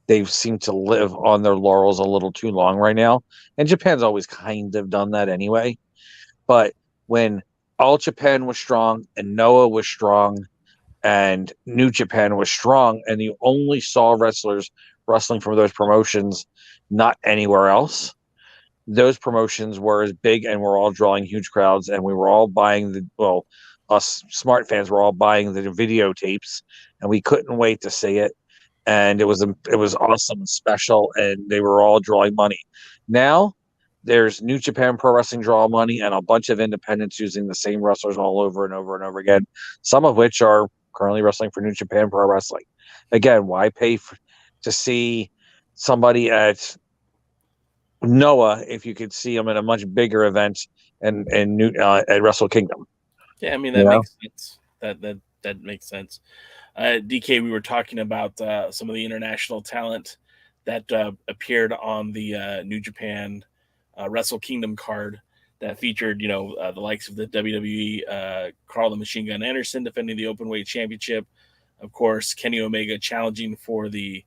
They've seemed to live on their laurels a little too long right now. And Japan's always kind of done that anyway. But when All Japan was strong and Noah was strong and New Japan was strong, and you only saw wrestlers wrestling from those promotions, not anywhere else, those promotions were as big and we're all drawing huge crowds, and we were all buying us smart fans were all buying the videotapes, and we couldn't wait to see it. And it was awesome and special, and they were all drawing money. Now there's New Japan Pro Wrestling draw money and a bunch of independents using the same wrestlers all over and over and over again, some of which are currently wrestling for New Japan Pro Wrestling. Again, why pay to see somebody at Noah if you could see them at a much bigger event and at Wrestle Kingdom? Yeah, I mean that makes sense. That makes sense. DK, we were talking about some of the international talent that appeared on the New Japan Wrestle Kingdom card that featured, the likes of the WWE, Carl the Machine Gun Anderson defending the Openweight Championship. Of course, Kenny Omega challenging for the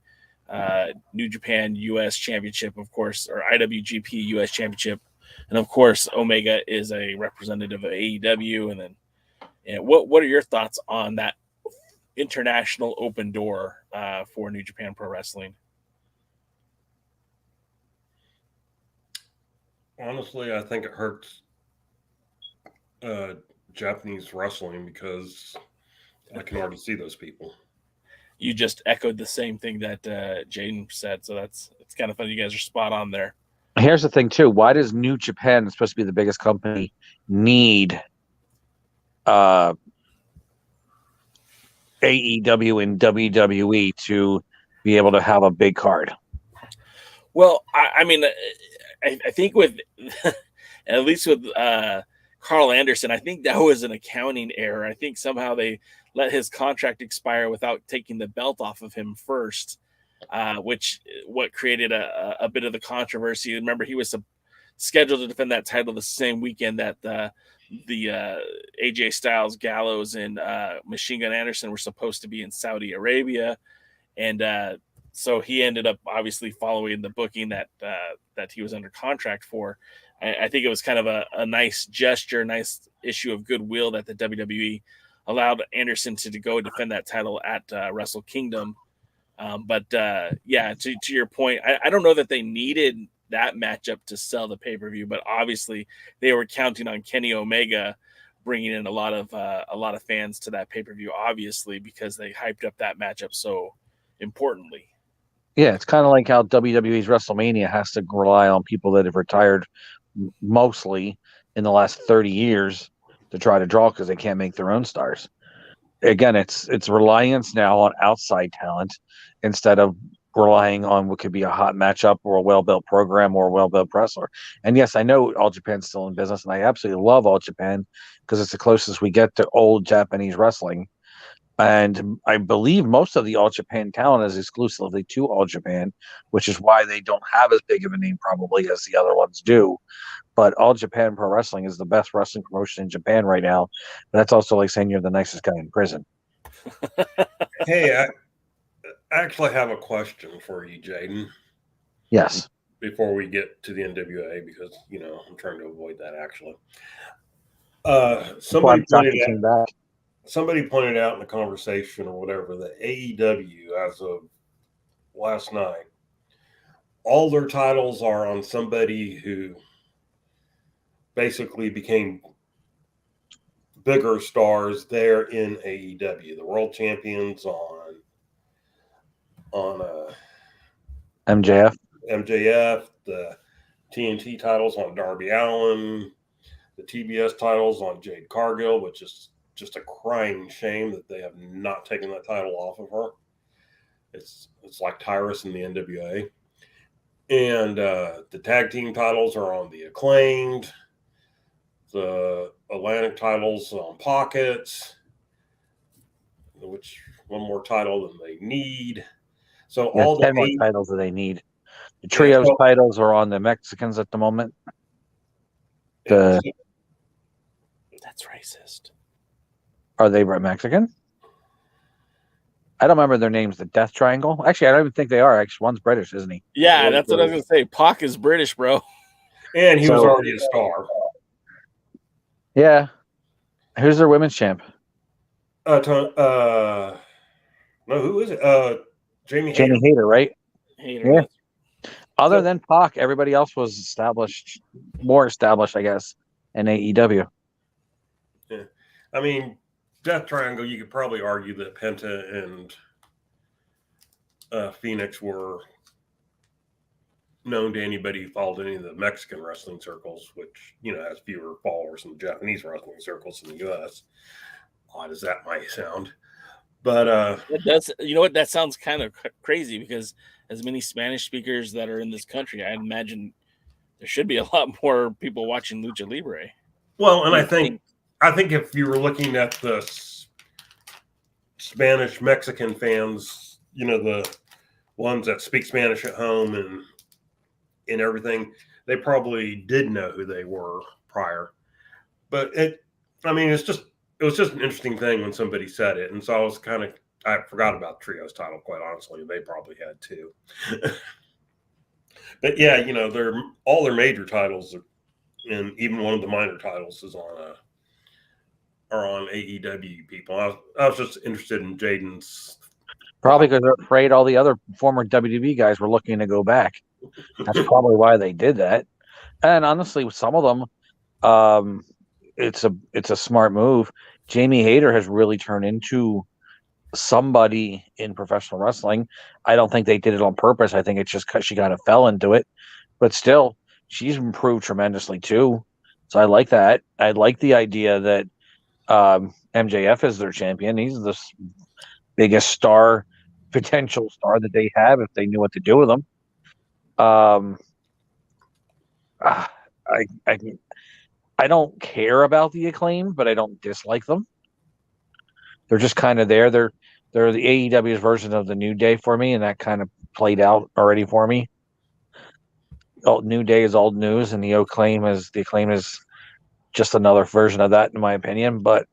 New Japan US Championship, of course, or IWGP US Championship. And of course, Omega is a representative of AEW. And then, what are your thoughts on that international open door for New Japan Pro Wrestling? Honestly, I think it hurts Japanese wrestling because I can already see those people. You just echoed the same thing that Jaden said, so it's kind of funny. You guys are spot on there. Here's the thing, too. Why does New Japan, supposed to be the biggest company, need AEW and WWE to be able to have a big card? Well, I mean, I think with at least with Carl Anderson, I think that was an accounting error. I think somehow they let his contract expire without taking the belt off of him first, what created a bit of the controversy. Remember, he was scheduled to defend that title the same weekend that the AJ Styles, Gallows, and Machine Gun Anderson were supposed to be in Saudi Arabia, and so he ended up obviously following the booking that he was under contract for. I think it was kind of a nice gesture, nice issue of goodwill that the WWE allowed Anderson to go defend that title at Wrestle Kingdom. But to your point, I don't know that they needed that matchup to sell the pay-per-view, but obviously they were counting on Kenny Omega bringing in a lot of fans to that pay-per-view, obviously, because they hyped up that matchup so importantly. Yeah, it's kind of like how WWE's WrestleMania has to rely on people that have retired mostly in the last 30 years to try to draw because they can't make their own stars. again, it's reliance now on outside talent instead of relying on what could be a hot matchup or a well-built program or a well-built wrestler. And yes, I know All Japan's still in business, and I absolutely love All Japan because it's the closest we get to old Japanese wrestling. And I believe most of the All Japan talent is exclusively to All Japan, which is why they don't have as big of a name probably as the other ones do. But All Japan Pro Wrestling is the best wrestling promotion in Japan right now. But that's also like saying you're the nicest guy in prison. Hey, I actually have a question for you, Jaden. Yes. Before we get to the NWA, because, you know, I'm trying to avoid that actually. Somebody pointed out in the conversation or whatever that AEW, as of last night, all their titles are on somebody who basically became bigger stars there in AEW. The world champions on MJF, the TNT titles on Darby Allin, the TBS titles on Jade Cargill, which is just a crying shame that they have not taken that title off of her. It's like Tyrus in the NWA. And the tag team titles are on the Acclaimed. The Atlantic titles on Pockets, which one more title than they need. So all 10 more titles that they need. The trios titles are on the Mexicans at the moment. That's racist. Are they Mexican? I don't remember their names. The Death Triangle. Actually, I don't even think they are. Actually, one's British, isn't he? Yeah, that's what I was gonna say. Pac is British, bro. And he was already a star. Yeah. Who's their women's champ? No, who is it? Jamie Hayter, right? Hayter. Yeah. Other than Pac, everybody else was more established, I guess, in AEW. Yeah. I mean, Death Triangle, you could probably argue that Penta and Phoenix were known to anybody who followed any of the Mexican wrestling circles, which, you know, has fewer followers than the Japanese wrestling circles in the U.S. Odd as that might sound. But that's, you know what, that sounds kind of crazy because as many Spanish speakers that are in this country, I imagine there should be a lot more people watching Lucha Libre. Well, and I think if you were looking at the Spanish Mexican fans, you know, the ones that speak Spanish at home and everything, they probably did know who they were prior. But it was just an interesting thing when somebody said it. And so I forgot about Trio's title, quite honestly. They probably had too. But yeah, you know, all their major titles and even one of the minor titles is are on AEW people. I was just interested in Jaden's. Probably because they're afraid all the other former WWE guys were looking to go back. That's probably why they did that. And honestly, with some of them, it's a smart move. Jamie Hayter has really turned into somebody in professional wrestling. I don't think they did it on purpose. I think it's just because she kind of fell into it. But still, she's improved tremendously too. So I like that. I like the idea that MJF is their champion. He's the biggest potential star that they have if they knew what to do with him. I don't care about the Acclaim, but I don't dislike them. They're just kind of there. They're the AEW's version of the New Day for me, and that kind of played out already for me. New Day is old news, and the Acclaim is just another version of that, in my opinion. But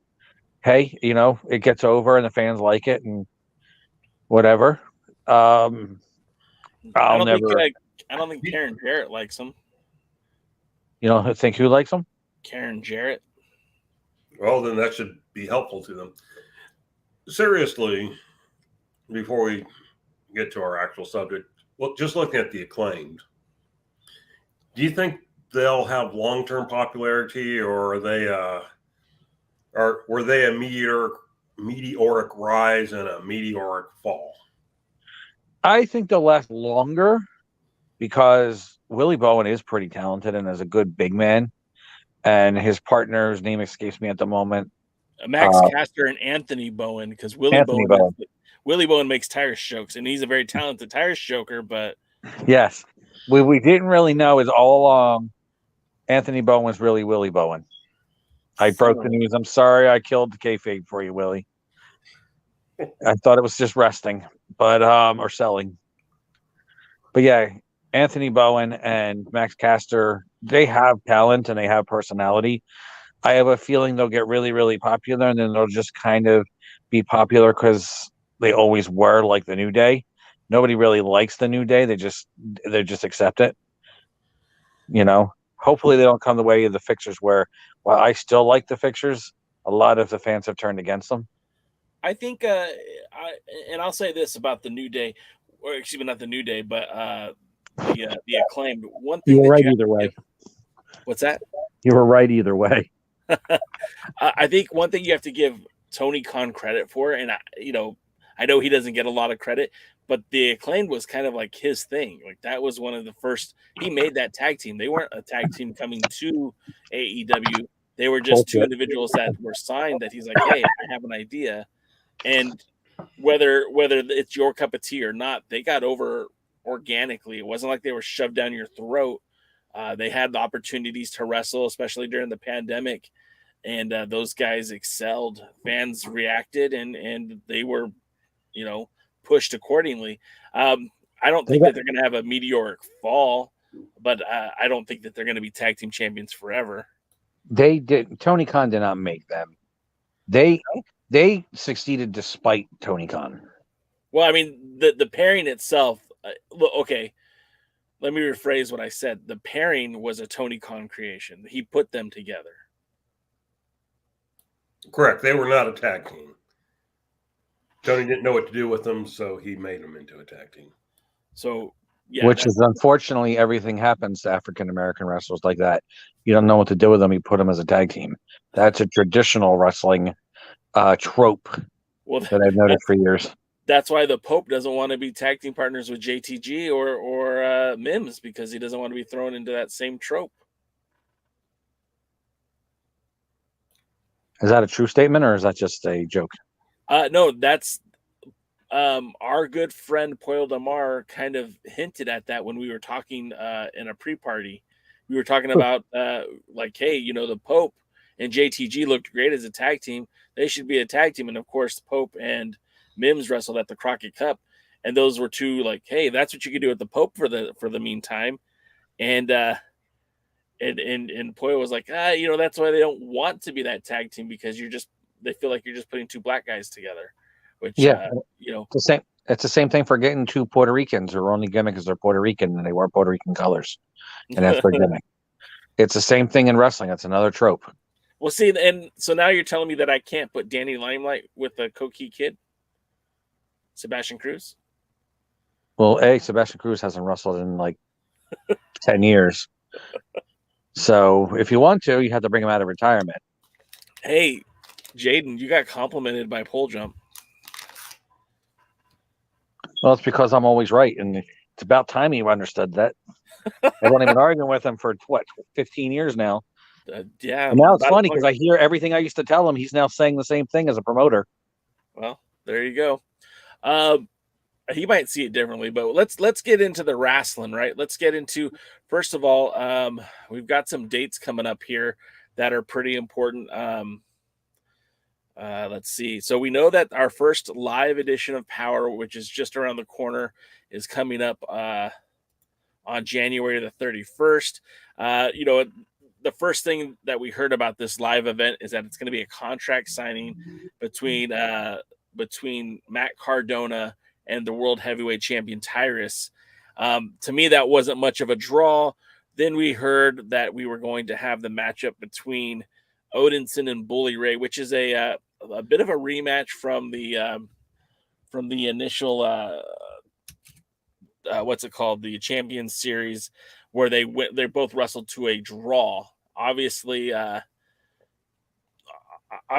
hey, you know, it gets over, and the fans like it, and whatever. I don't think Karen Jarrett likes him. You don't think who likes him? Karen Jarrett. Well, then that should be helpful to them. Seriously, before we get to our actual subject, well, just looking at the Acclaimed, do you think they'll have long-term popularity, or were they a meteoric rise and a meteoric fall? I think they'll last longer because Willie Bowen is pretty talented and is a good big man. And his partner's name escapes me at the moment. Max Caster and Anthony Bowen, because Willie Bowen makes tire strokes, and he's a very talented tire stroker. But yes, we didn't really know is all along. Anthony Bowen was really Willie Bowen. I broke the news. I'm sorry, I killed the kayfabe for you, Willie. I thought it was just resting, but or selling. But yeah, Anthony Bowen and Max Caster, they have talent and they have personality. I have a feeling they'll get really, really popular, and then they'll just kind of be popular because they always were, like the New Day. Nobody really likes the New Day. They just accept it. You know, hopefully they don't come the way of the Fixers, where while I still like the Fixers, a lot of the fans have turned against them. I think, I'll say this about the New Day, or excuse me, not the New Day, but the Acclaimed. One thing you were right either way. What's that? You were right either way. I think one thing you have to give Tony Khan credit for, and I know he doesn't get a lot of credit, but the Acclaimed was kind of like his thing. Like that was one of the first. He made that tag team. They weren't a tag team coming to AEW. They were just two individuals that were signed. That he's like, hey, I have an idea, and whether it's your cup of tea or not, they got over organically. It wasn't like they were shoved down your throat. They had the opportunities to wrestle, especially during the pandemic, and those guys excelled. Fans reacted, and they were, pushed accordingly. I don't think that they're going to have a meteoric fall, but I don't think that they're going to be tag team champions forever. They did. Tony Khan did not make them. They succeeded despite Tony Khan. Well, I mean, the pairing itself. Okay. Let me rephrase what I said. The pairing was a Tony Khan creation. He put them together. Correct. They were not a tag team. Tony didn't know what to do with them, so he made them into a tag team. So, yeah. Which is unfortunately everything happens to African American wrestlers like that. You don't know what to do with them. You put them as a tag team. That's a traditional wrestling trope that I've noted for years. That's why the Pope doesn't want to be tag team partners with JTG or Mims, because he doesn't want to be thrown into that same trope. Is that a true statement, or is that just a joke? No, that's our good friend Poyle Damar kind of hinted at that when we were talking in a pre-party. We were talking about like, hey, the Pope and JTG looked great as a tag team. They should be a tag team. And of course, Pope and Mims wrestled at the Crockett Cup, and those were two like, hey, that's what you could do with the Pope for the meantime. And Poyle was like, that's why they don't want to be that tag team, because they feel like you're just putting two black guys together. Which the same. It's the same thing for getting two Puerto Ricans. Their only gimmick is they're Puerto Rican and they wear Puerto Rican colors, and that's their gimmick. It's the same thing in wrestling. It's another trope. Well, see, and so now you're telling me that I can't put Danny Limelight with the Coquille Kid, Sebastian Cruz? Well, Sebastian Cruz hasn't wrestled in like 10 years. So if you want to, you have to bring him out of retirement. Hey, Jaden, you got complimented by Pole Jump. Well, it's because I'm always right, and it's about time you understood that. I've only been arguing with him for 15 years now. Yeah. And now it's funny because I hear everything I used to tell him. He's now saying the same thing as a promoter. Well, there you go. He might see it differently, but let's get into the wrestling, right? Let's get into, first of all, we've got some dates coming up here that are pretty important. Let's see. So we know that our first live edition of Power, which is just around the corner, is coming up on January the 31st. The first thing that we heard about this live event is that it's going to be a contract signing between Matt Cardona and the World Heavyweight Champion Tyrus. To me, that wasn't much of a draw. Then we heard that we were going to have the matchup between Odinson and Bully Ray, which is a bit of a rematch from the initial what's it called, the Champions Series, where they both wrestled to a draw. Obviously that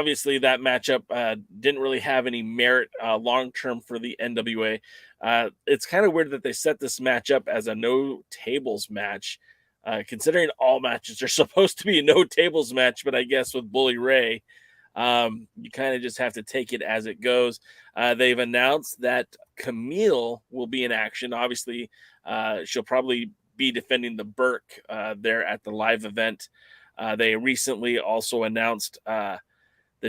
matchup didn't really have any merit long term for the NWA. It's kind of weird that they set this match up as a no tables match, considering all matches are supposed to be a no tables match, but I guess with Bully Ray, You kind of just have to take it as it goes. They've announced that Kamille will be in action. Obviously, she'll probably be defending the Burke there at the live event. They recently also announced the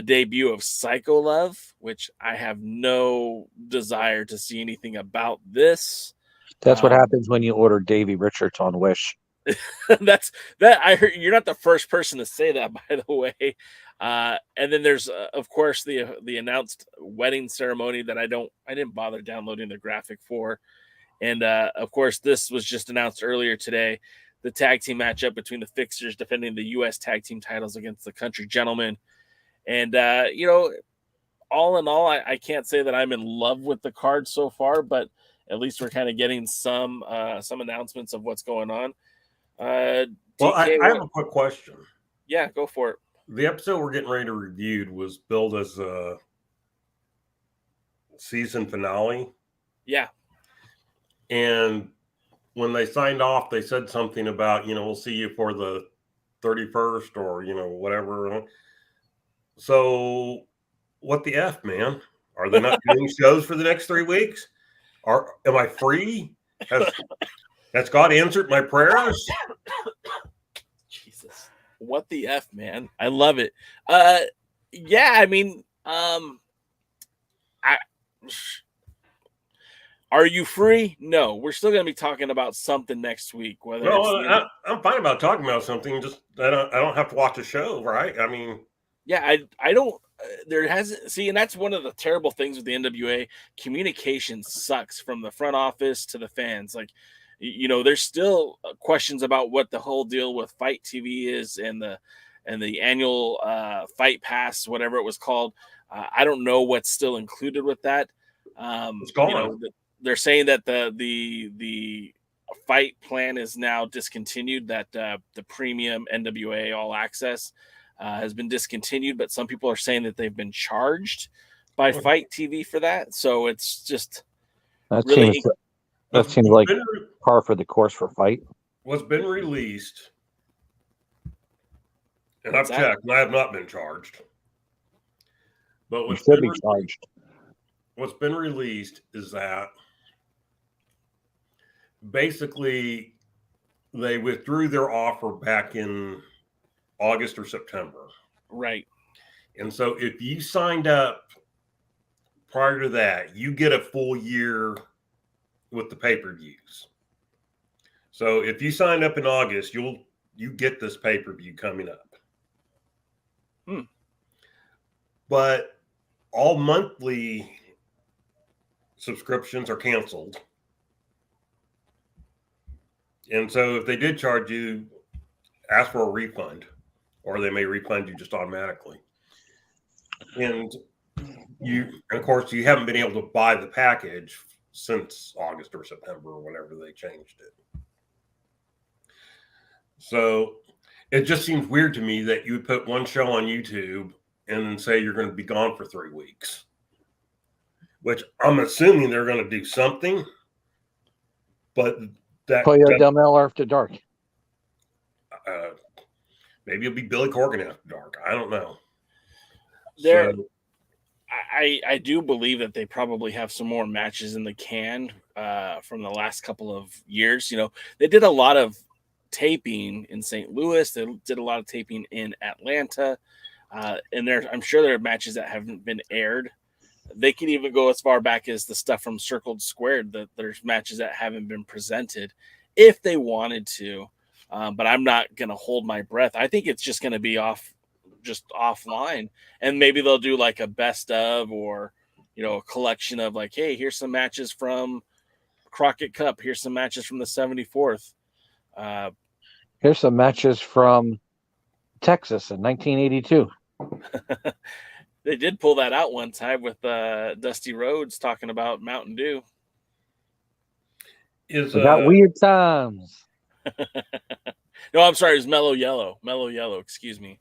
debut of Psycho Love, which I have no desire to see anything about this. That's what happens when you order Davy Richards on Wish. That's that. I heard you're not the first person to say that, by the way. And then there's, of course, the announced wedding ceremony that I didn't bother downloading the graphic for. And of course, this was just announced earlier today. The tag team matchup between the Fixers defending the U.S. tag team titles against the Country Gentlemen. And, all in all, I can't say that I'm in love with the card so far, but at least we're kind of getting some announcements of what's going on. Well, I have a quick question. Yeah, go for it. The episode we're getting ready to review was billed as a season finale. Yeah. And when they signed off, they said something about, we'll see you for the 31st or, whatever. So what the F, man? Are they not doing shows for the next 3 weeks? Am I free? Has God answered my prayers? Jesus. What the F, man? I love it. Yeah, I mean, are you free? No, we're still going to be talking about something next week. I'm fine about talking about something. Just I don't have to watch a show, right? I mean, yeah, I don't. There hasn't. See, and that's one of the terrible things with the NWA. Communication sucks from the front office to the fans. Like, there's still questions about what the whole deal with Fight TV is and the annual Fight Pass, whatever it was called. I don't know what's still included with that. It's gone. They're saying that the Fight plan is now discontinued. That the premium NWA All Access has been discontinued, but some people are saying that they've been charged by Fight TV for that. So it's just that seems like par for the course for Fight. What's been released, and I've checked, and I have not been charged. But what's been released is that basically they withdrew their offer back in August or September. Right. And so if you signed up prior to that, you get a full year with the pay-per-views. So if you signed up in August, you get this pay-per-view coming up. But all monthly subscriptions are canceled. And so if they did charge you, ask for a refund, or they may refund you just automatically. And of course, you haven't been able to buy the package since August or September or whenever they changed it. So it just seems weird to me that you would put one show on YouTube and then say you're going to be gone for 3 weeks, which I'm assuming they're going to do something. But Pollo Del Mel After Dark. Maybe it'll be Billy Corgan After Dark. I don't know. I do believe that they probably have some more matches in the can from the last couple of years. They did a lot of taping in St. Louis. They did a lot of taping in Atlanta. And I'm sure there are matches that haven't been aired. They could even go as far back as the stuff from Circled Squared, that there's matches that haven't been presented if they wanted to. But I'm not going to hold my breath. I think it's just going to be offline, and maybe they'll do like a best of, or, a collection of like, hey, here's some matches from Crockett Cup. Here's some matches from the 74th. Here's some matches from Texas in 1982. They did pull that out one time with Dusty Rhodes talking about Mountain Dew. About weird times. No, I'm sorry. It was Mellow Yellow. Mellow Yellow. Excuse me.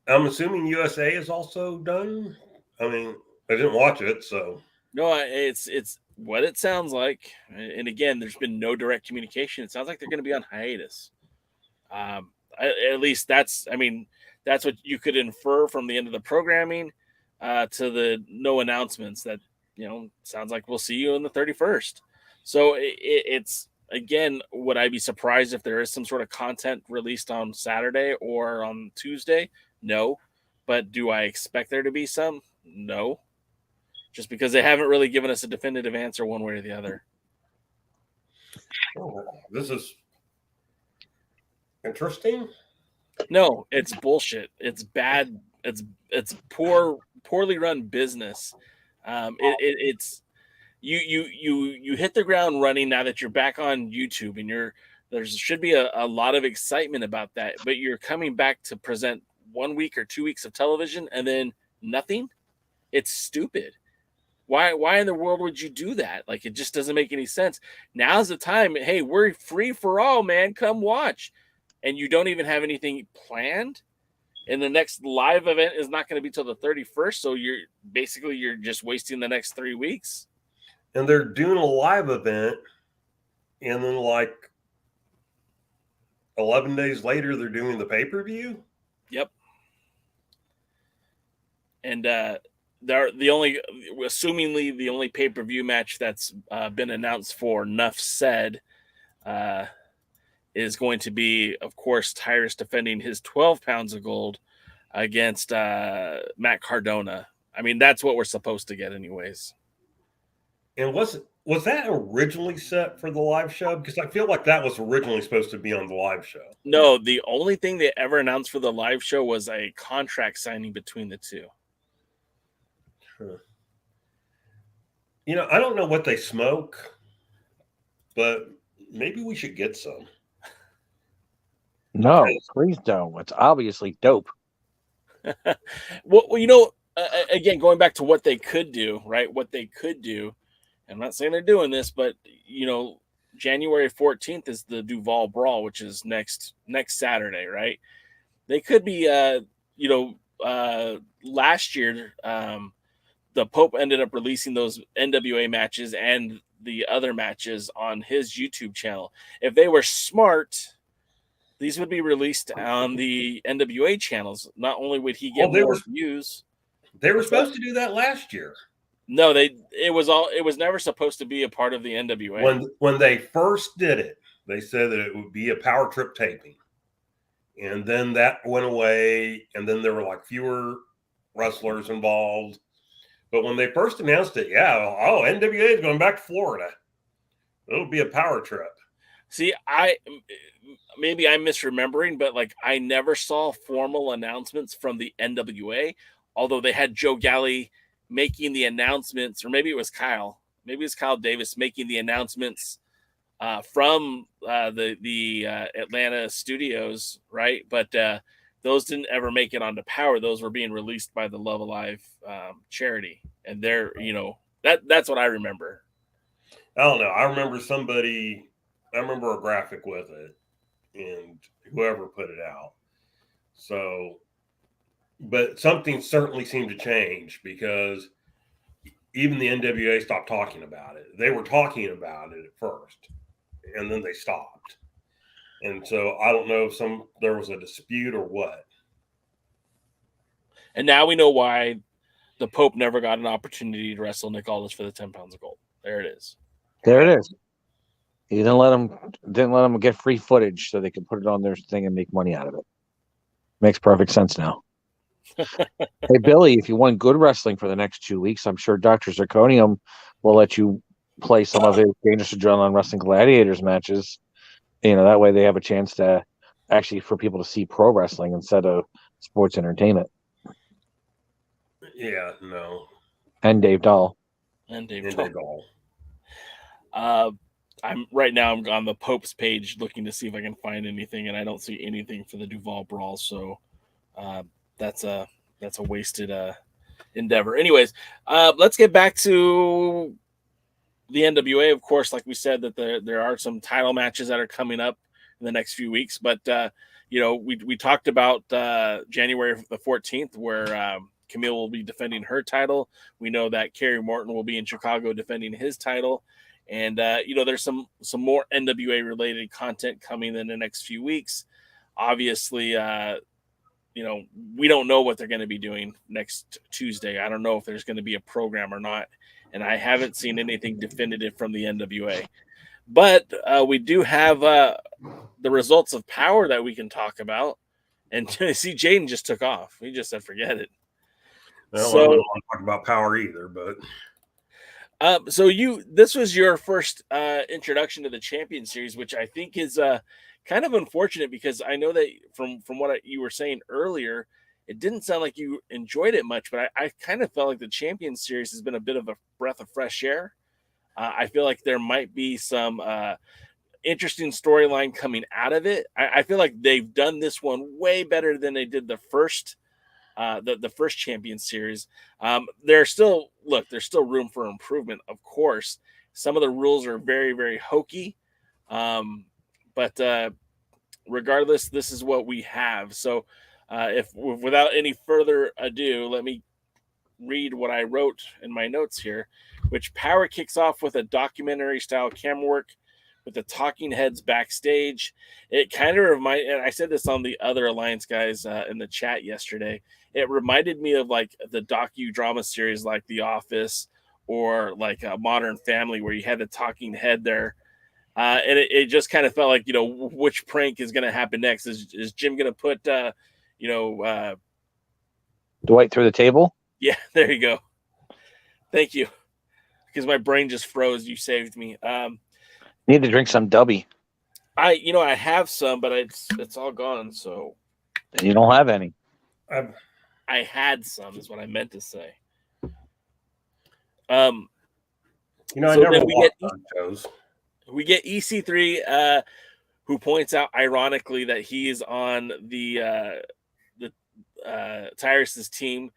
I'm assuming USA is also done. I mean, I didn't watch it, so no. It's what it sounds like. And again, there's been no direct communication. It sounds like they're going to be on hiatus. at least that's what you could infer from the end of the programming to the no announcements. That sounds like we'll see you on the 31st. So it's again, would I be surprised if there is some sort of content released on Saturday or on Tuesday? No. But do I expect there to be some? No. Just because they haven't really given us a definitive answer one way or the other. Oh, this is interesting. No, it's bullshit. It's bad. It's poorly run business. It's you hit the ground running now that you're back on YouTube, and there should be a lot of excitement about that. But you're coming back to present 1 week or 2 weeks of television and then nothing. It's stupid. Why in the world would you do that? Like, it just doesn't make any sense. Now's the time. Hey, we're free for all, man. Come watch. And you don't even have anything planned. And the next live event is not going to be till the 31st. So you're just wasting the next 3 weeks. And they're doing a live event, and then like 11 days later, they're doing the pay-per-view. Yep. And they're assumingly the only pay-per-view match that's been announced for NUFF SAID is going to be, of course, Tyrus defending his 12 pounds of gold against Matt Cardona. I mean, that's what we're supposed to get anyways. And was that originally set for the live show? Because I feel like that was originally supposed to be on the live show. No, the only thing they ever announced for the live show was a contract signing between the two. Huh. I don't know what they smoke, but maybe we should get some. No, please don't. It's obviously dope. Well, again, going back to what they could do, right? What they could do. I'm not saying they're doing this, but January 14th is the Duval Brawl, which is next Saturday, right? They could be, last year, the Pope ended up releasing those NWA matches and the other matches on his YouTube channel. If they were smart, these would be released on the NWA channels. Not only would he get more views, they were supposed to do that last year. No, it was never supposed to be a part of the NWA. When they first did it, they said that it would be a power trip taping. And then that went away, and then there were like fewer wrestlers involved. But when they first announced it, NWA is going back to Florida. It'll be a power trip. See, maybe I'm misremembering, but like I never saw formal announcements from the NWA, although they had Joe Galli making the announcements, or maybe it was Kyle Davis making the announcements from the Atlanta studios, right? But those didn't ever make it onto Power. Those were being released by the Love Alive charity, and that's what I remember. I don't know. I remember a graphic with it, and whoever put it out. So. But something certainly seemed to change, because even the NWA stopped talking about it. They were talking about it at first, and then they stopped. And so I don't know if there was a dispute or what. And now we know why the Pope never got an opportunity to wrestle Nick Aldis for the 10 pounds of gold. There it is. There it is. He didn't let them get free footage so they could put it on their thing and make money out of it. Makes perfect sense now. Hey, Billy, if you want good wrestling for the next 2 weeks, I'm sure Dr. Zirconium will let you play some of his Dangerous Adrenaline Wrestling Gladiators matches. That way they have a chance to actually for people to see pro wrestling instead of sports entertainment. Yeah, no. And Dave Dahl. I'm on the Pope's page looking to see if I can find anything, and I don't see anything for the Duval Brawl. So that's a wasted endeavor. Anyways, let's get back to the NWA. Of course, like we said, that there are some title matches that are coming up in the next few weeks. But we talked about January the 14th, where Kamille will be defending her title. We know that Kerry Morton will be in Chicago defending his title. And there's some more NWA related content coming in the next few weeks. obviously, we don't know what they're going to be doing next Tuesday. I don't know if there's going to be a program or not, and I haven't seen anything definitive from the NWA. But we do have the results of Power that we can talk about. And see, Jaden just took off. He just said, forget it. Well, I don't want to talk about Power either, but this was your first introduction to the Champion Series, which I think is kind of unfortunate, because I know that from what you were saying earlier, it didn't sound like you enjoyed it much, but I kind of felt like the Champion Series has been a bit of a breath of fresh air. I feel like there might be some interesting storyline coming out of it. I feel like they've done this one way better than they did the first Champion Series. There's still room for improvement, of course. Some of the rules are very, very hokey, but regardless, this is what we have. So without any further ado, let me read what I wrote in my notes here, which Power kicks off with a documentary style camera work with the talking heads backstage. It kind of and I said this on the other Alliance guys in the chat yesterday. It reminded me of like the docudrama series like The Office or like Modern Family, where you had the talking head there. And it just kind of felt like, which prank is going to happen next? Is Jim going to put, Dwight through the table? Yeah, there you go. Thank you. Because my brain just froze. You saved me. Need to drink some Dubby. I have some, but it's all gone. So you don't have any. I had some, is what I meant to say. I never watched on shows. We get EC3, who points out ironically that he is on the Tyrus's team,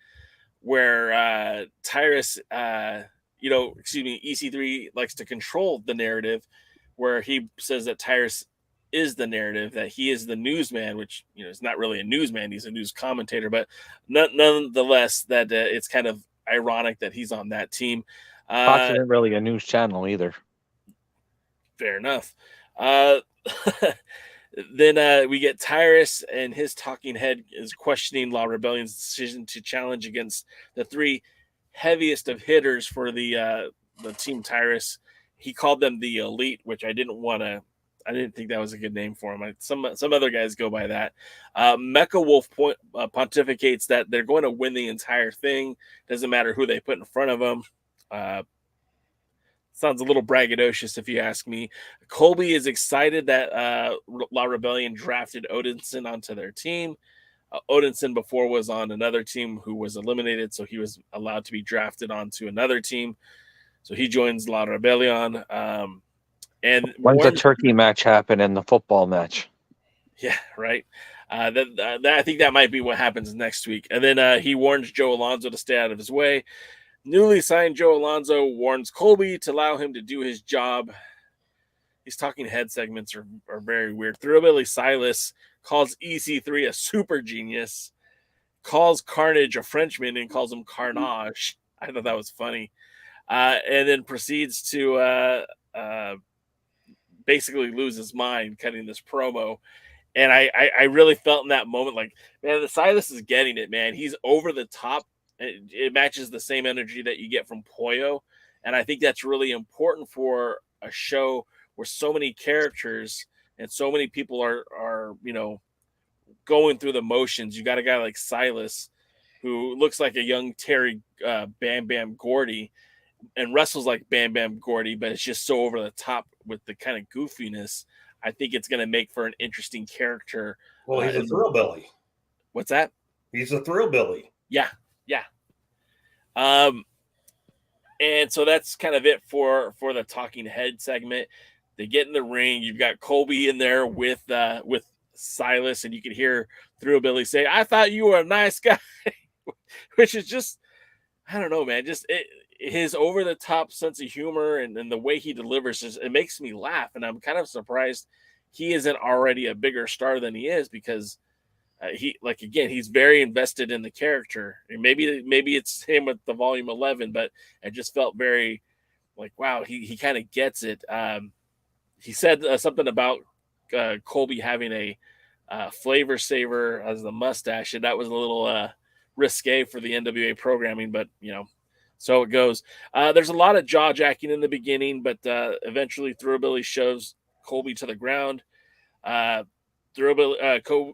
where Tyrus, EC3 likes to control the narrative, where he says that Tyrus is the narrative, that he is the newsman, which is not really a newsman, he's a news commentator, but nonetheless that it's kind of ironic that he's on that team. Fox isn't really a news channel either. Fair enough. Then we get Tyrus, and his talking head is questioning La Rebellion's decision to challenge against the three heaviest of hitters for the team Tyrus. He called them the Elite, which I didn't think that was a good name for him. Some other guys go by that. Mecha Wolf pontificates that they're going to win the entire thing. Doesn't matter who they put in front of them. Sounds a little braggadocious if you ask me. Colby is excited that La Rebellion drafted Odinson onto their team. Odinson before was on another team who was eliminated, so he was allowed to be drafted onto another team. So he joins La Rebellion. And when's the turkey match happen in the football match? Yeah, right. I think that might be what happens next week. And then he warns Joe Alonzo to stay out of his way. Newly signed Joe Alonzo warns Colby to allow him to do his job. These talking head segments are very weird. Thrillbilly Silas calls EC3 a super genius, calls Carnage a Frenchman, and calls him Carnage. I thought that was funny. And then proceeds to basically lose his mind cutting this promo. And I really felt in that moment like, man, the Silas is getting it, man. He's over the top. It matches the same energy that you get from Pollo. And I think that's really important for a show where so many characters and so many people are going through the motions. You got a guy like Silas who looks like a young Terry Bam Bam Gordy and wrestles like Bam Bam Gordy, but it's just so over the top with the kind of goofiness. I think it's going to make for an interesting character. Well, he's a thrillbilly. What's that? He's a thrillbilly. Yeah. And so that's kind of it for the talking head segment. They get in the ring. You've got Colby in there with Silas, and you can hear Thrillbilly say, "I thought you were a nice guy," which is just, I don't know, man. Just his over the top sense of humor and the way he delivers, it makes me laugh. And I'm kind of surprised he isn't already a bigger star than he is, because he's very invested in the character. And maybe it's him with the volume 11, but it just felt very like, wow, he kind of gets it. He said something about Colby having a Flavor Saver as the mustache, and that was a little risque for the NWA programming, but so it goes. There's a lot of jaw jacking in the beginning, but eventually Throwabilly shoves Colby to the ground.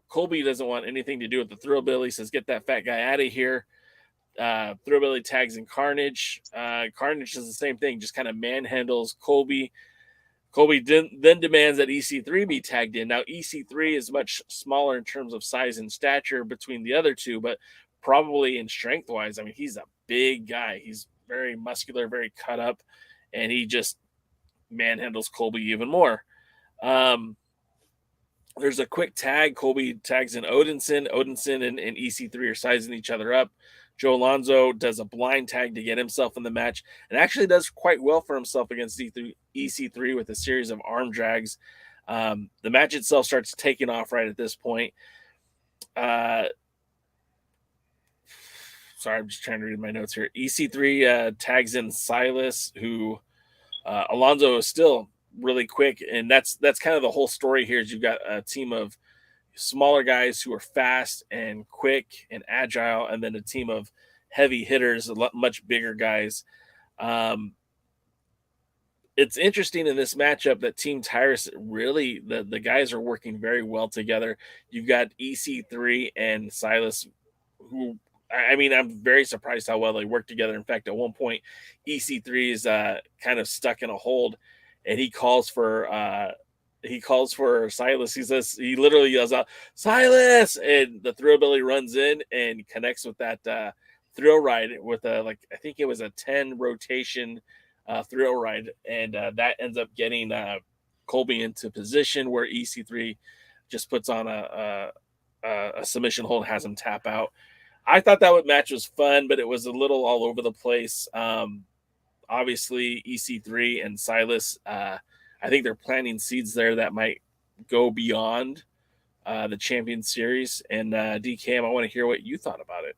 Colby doesn't want anything to do with the Throwabilly, says, "Get that fat guy out of here." Throwabilly tags in Carnage. Carnage does the same thing, just kind of manhandles Colby. Colby then demands that EC3 be tagged in. Now, EC3 is much smaller in terms of size and stature between the other two, but probably in strength-wise, I mean, he's a big guy. He's very muscular, very cut up, and he just manhandles Colby even more. There's a quick tag. Colby tags in Odinson. Odinson and EC3 are sizing each other up. Joe Alonzo does a blind tag to get himself in the match and actually does quite well for himself against EC3 with a series of arm drags. The match itself starts taking off right at this point. Sorry, I'm just trying to read my notes here. EC3 tags in Silas, who Alonzo is still really quick, and that's kind of the whole story here. Is you've got a team of smaller guys who are fast and quick and agile, and then a team of heavy hitters, much bigger guys. It's interesting in this matchup that Team Tyrus really, the guys are working very well together. You've got EC3 and Silas, who, I mean, I'm very surprised how well they work together. In fact, at one point, EC3 is kind of stuck in a hold, and he calls for Silas. He literally yells out, "Silas!" And the Throwabilly runs in and connects with that thrill ride with I think it was a 10 rotation thrill ride, and that ends up getting Colby into position where EC3 just puts on a submission hold, has him tap out. I thought that match was fun, but it was a little all over the place. Obviously, EC3 and Silas, I think they're planting seeds there that might go beyond the Champion Series. And DKM, I want to hear what you thought about it.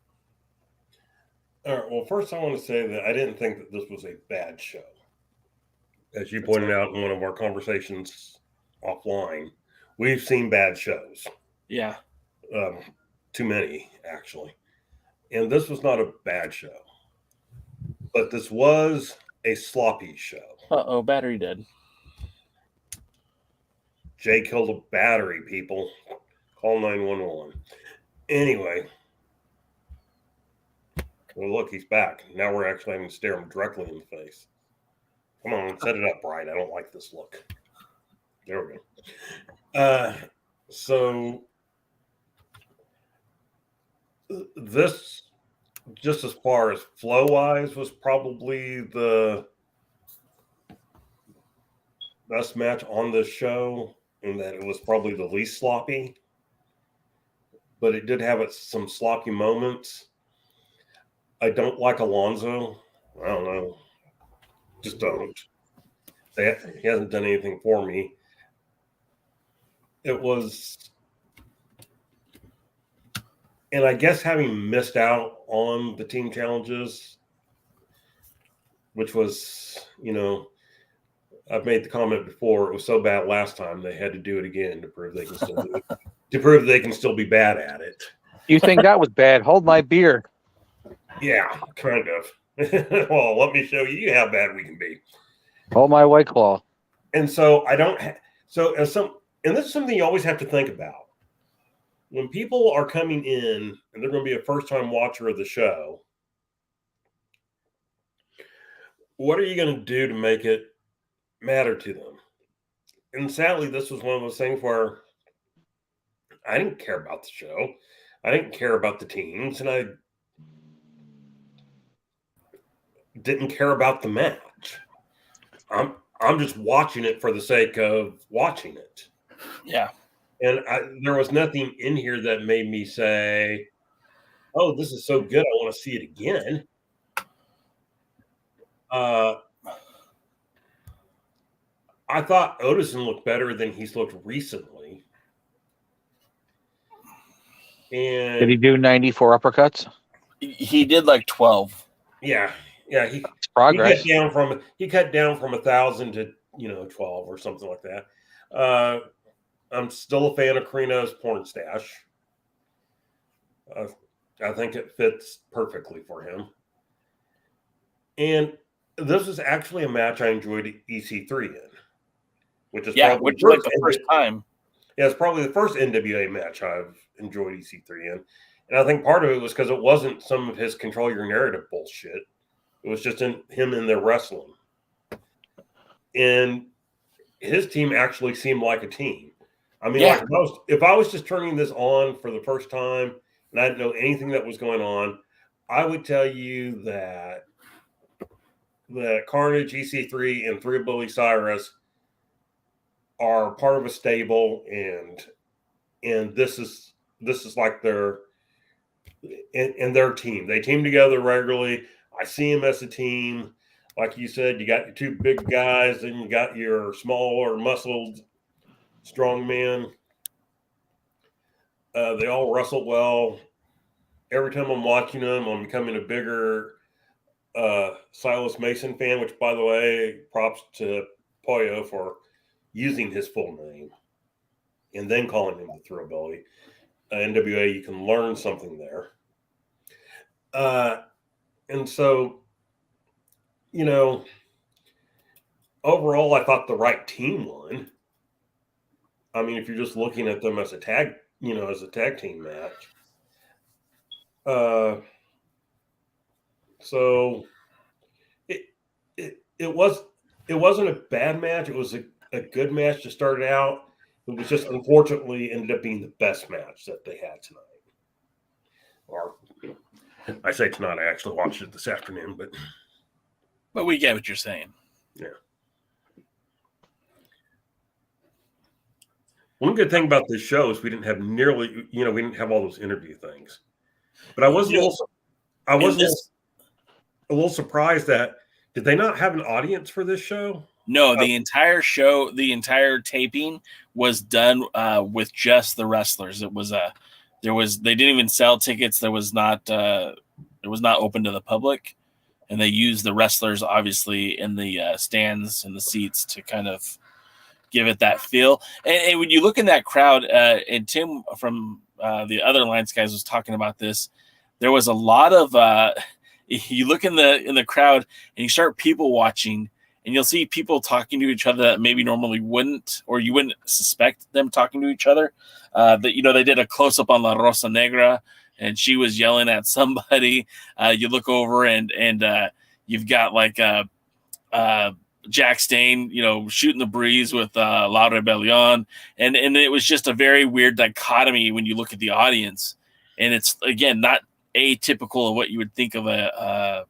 All right. Well, first I want to say that I didn't think that this was a bad show. As you pointed out in one of our conversations offline, we've seen bad shows. Yeah. Too many, actually. And this was not a bad show. But this was a sloppy show. Uh-oh, battery dead. Jay killed a battery, people. Call 911. Anyway. Well, look, he's back. Now we're actually having to stare him directly in the face. Come on, set it up right. I don't like this look. There we go. So this, just as far as flow-wise, was probably the best match on this show, in that it was probably the least sloppy. But it did have some sloppy moments. I don't like Alonzo. I don't know. Just don't. He hasn't done anything for me. It was, and I guess having missed out on the team challenges, which was, I've made the comment before, it was so bad last time they had to do it again to prove they can still do it, to prove they can still be bad at it. You think that was bad? Hold my beer. Yeah, kind of. Well, let me show you how bad we can be. Hold my White Claw. And so I don't. And this is something you always have to think about when people are coming in and they're going to be a first-time watcher of the show. What are you going to do to make it matter to them? And sadly, this was one of those things where I didn't care about the show. I didn't care about the teams, and I didn't care about the match. I'm just watching it for the sake of watching it. Yeah. And there was nothing in here that made me say, "Oh, this is so good, I want to see it again." I thought Odinson looked better than he's looked recently. And did he do 94 uppercuts? He did like 12. Yeah. He progress. He cut down from 1,000 to 12 or something like that. I'm still a fan of Carino's porn stash. I think it fits perfectly for him. And this is actually a match I enjoyed EC3 in, which is probably the first time. Yeah, it's probably the first NWA match I've enjoyed EC3 in. And I think part of it was because it wasn't some of his control your narrative bullshit. It was just him in their wrestling. And his team actually seemed like a team. I mean, like if I was just turning this on for the first time and I didn't know anything that was going on, I would tell you that Carnage, EC3, and 3 Billy Cyrus are part of a stable, and this is like their team. They team together regularly. I see them as a team. Like you said, you got your 2 big guys, and you got your smaller, muscled, strong men. They all wrestle well. Every time I'm watching them, I'm becoming a bigger Silas Mason fan, which, by the way, props to Pollo for using his full name and then calling him the Thrillbilly. NWA, you can learn something there. And so, you know, overall, I thought the right team won. I mean, if you're just looking at them as a tag team match. So it wasn't a bad match. It was a good match to start out. It was just unfortunately ended up being the best match that they had tonight. Or I say tonight, I actually watched it this afternoon, but we get what you're saying. Yeah. One good thing about this show is we didn't have all those interview things. But I was a little surprised that did they not have an audience for this show? No, the entire show, the entire taping was done with just the wrestlers. They didn't even sell tickets. It was not open to the public, and they used the wrestlers obviously in the stands and the seats to kind of give it that feel. And when you look in that crowd, and Tim from the other Alliance guys was talking about this, there was a lot of you look in the crowd and you start people watching, and you'll see people talking to each other that maybe normally wouldn't, or you wouldn't suspect them talking to each other. They did a close up on La Rosa Negra, and she was yelling at somebody. You look over and you've got like Jack Stane, shooting the breeze with La Rebellion, and it was just a very weird dichotomy when you look at the audience, and it's again not atypical of what you would think of the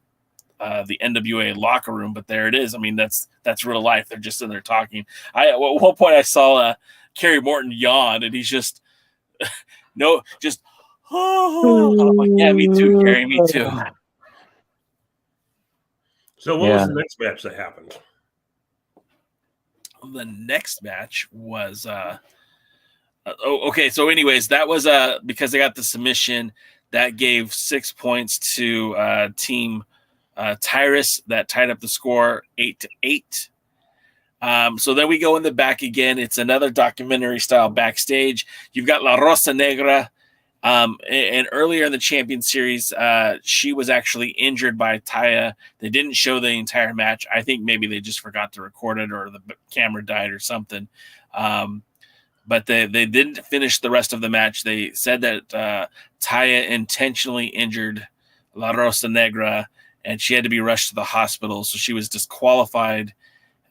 NWA locker room, but there it is. I mean, that's real life. They're just in there talking. At one point I saw Kerry Morton yawn, and he's just I'm like, yeah, me too, Kerry, me too. So what was the next match that happened? The next match was okay. So anyways, that was because they got the submission that gave 6 points to team Tyrus, that tied up the score 8-8. So then we go in the back again. It's another documentary style backstage. You've got La Rosa Negra. And earlier in the Champion Series, she was actually injured by Taya. They didn't show the entire match. I think maybe they just forgot to record it, or the camera died or something. But they didn't finish the rest of the match. They said that Taya intentionally injured La Rosa Negra, and she had to be rushed to the hospital. So she was disqualified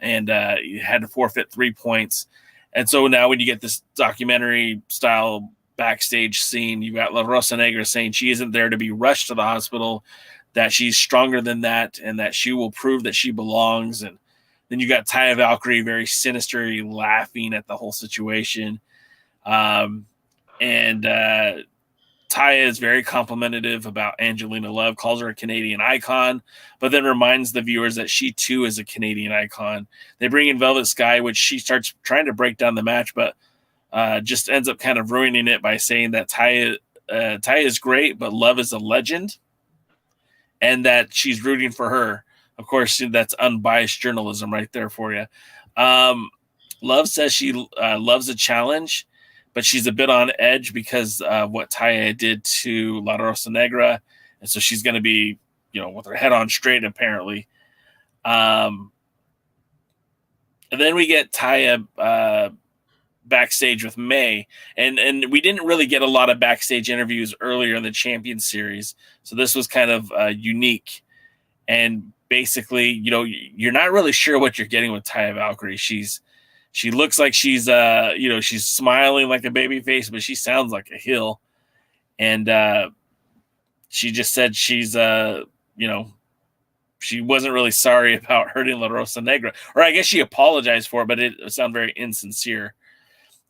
and had to forfeit 3 points. And so now when you get this documentary style backstage scene, you got La Rosa Negra saying she isn't there to be rushed to the hospital, that she's stronger than that, and that she will prove that she belongs. And then you got Taya Valkyrie very sinisterly laughing at the whole situation. And Taya is very complimentary about Angelina Love, calls her a Canadian icon, but then reminds the viewers that she too is a Canadian icon. They bring in Velvet Sky, which she starts trying to break down the match, but just ends up kind of ruining it by saying that Taya is great, but Love is a legend, and that she's rooting for her. Of course, that's unbiased journalism right there for you. Love says she loves a challenge, but she's a bit on edge because of what Taya did to La Rosa Negra. And so she's going to be, with her head on straight, apparently. And then we get Taya backstage with May. And we didn't really get a lot of backstage interviews earlier in the Champion Series. So this was kind of unique. And basically, you're not really sure what you're getting with Taya Valkyrie. She looks like she's she's smiling like a baby face, but she sounds like a heel. And she just said she's she wasn't really sorry about hurting La Rosa Negra. Or I guess she apologized for it, but it sounded very insincere.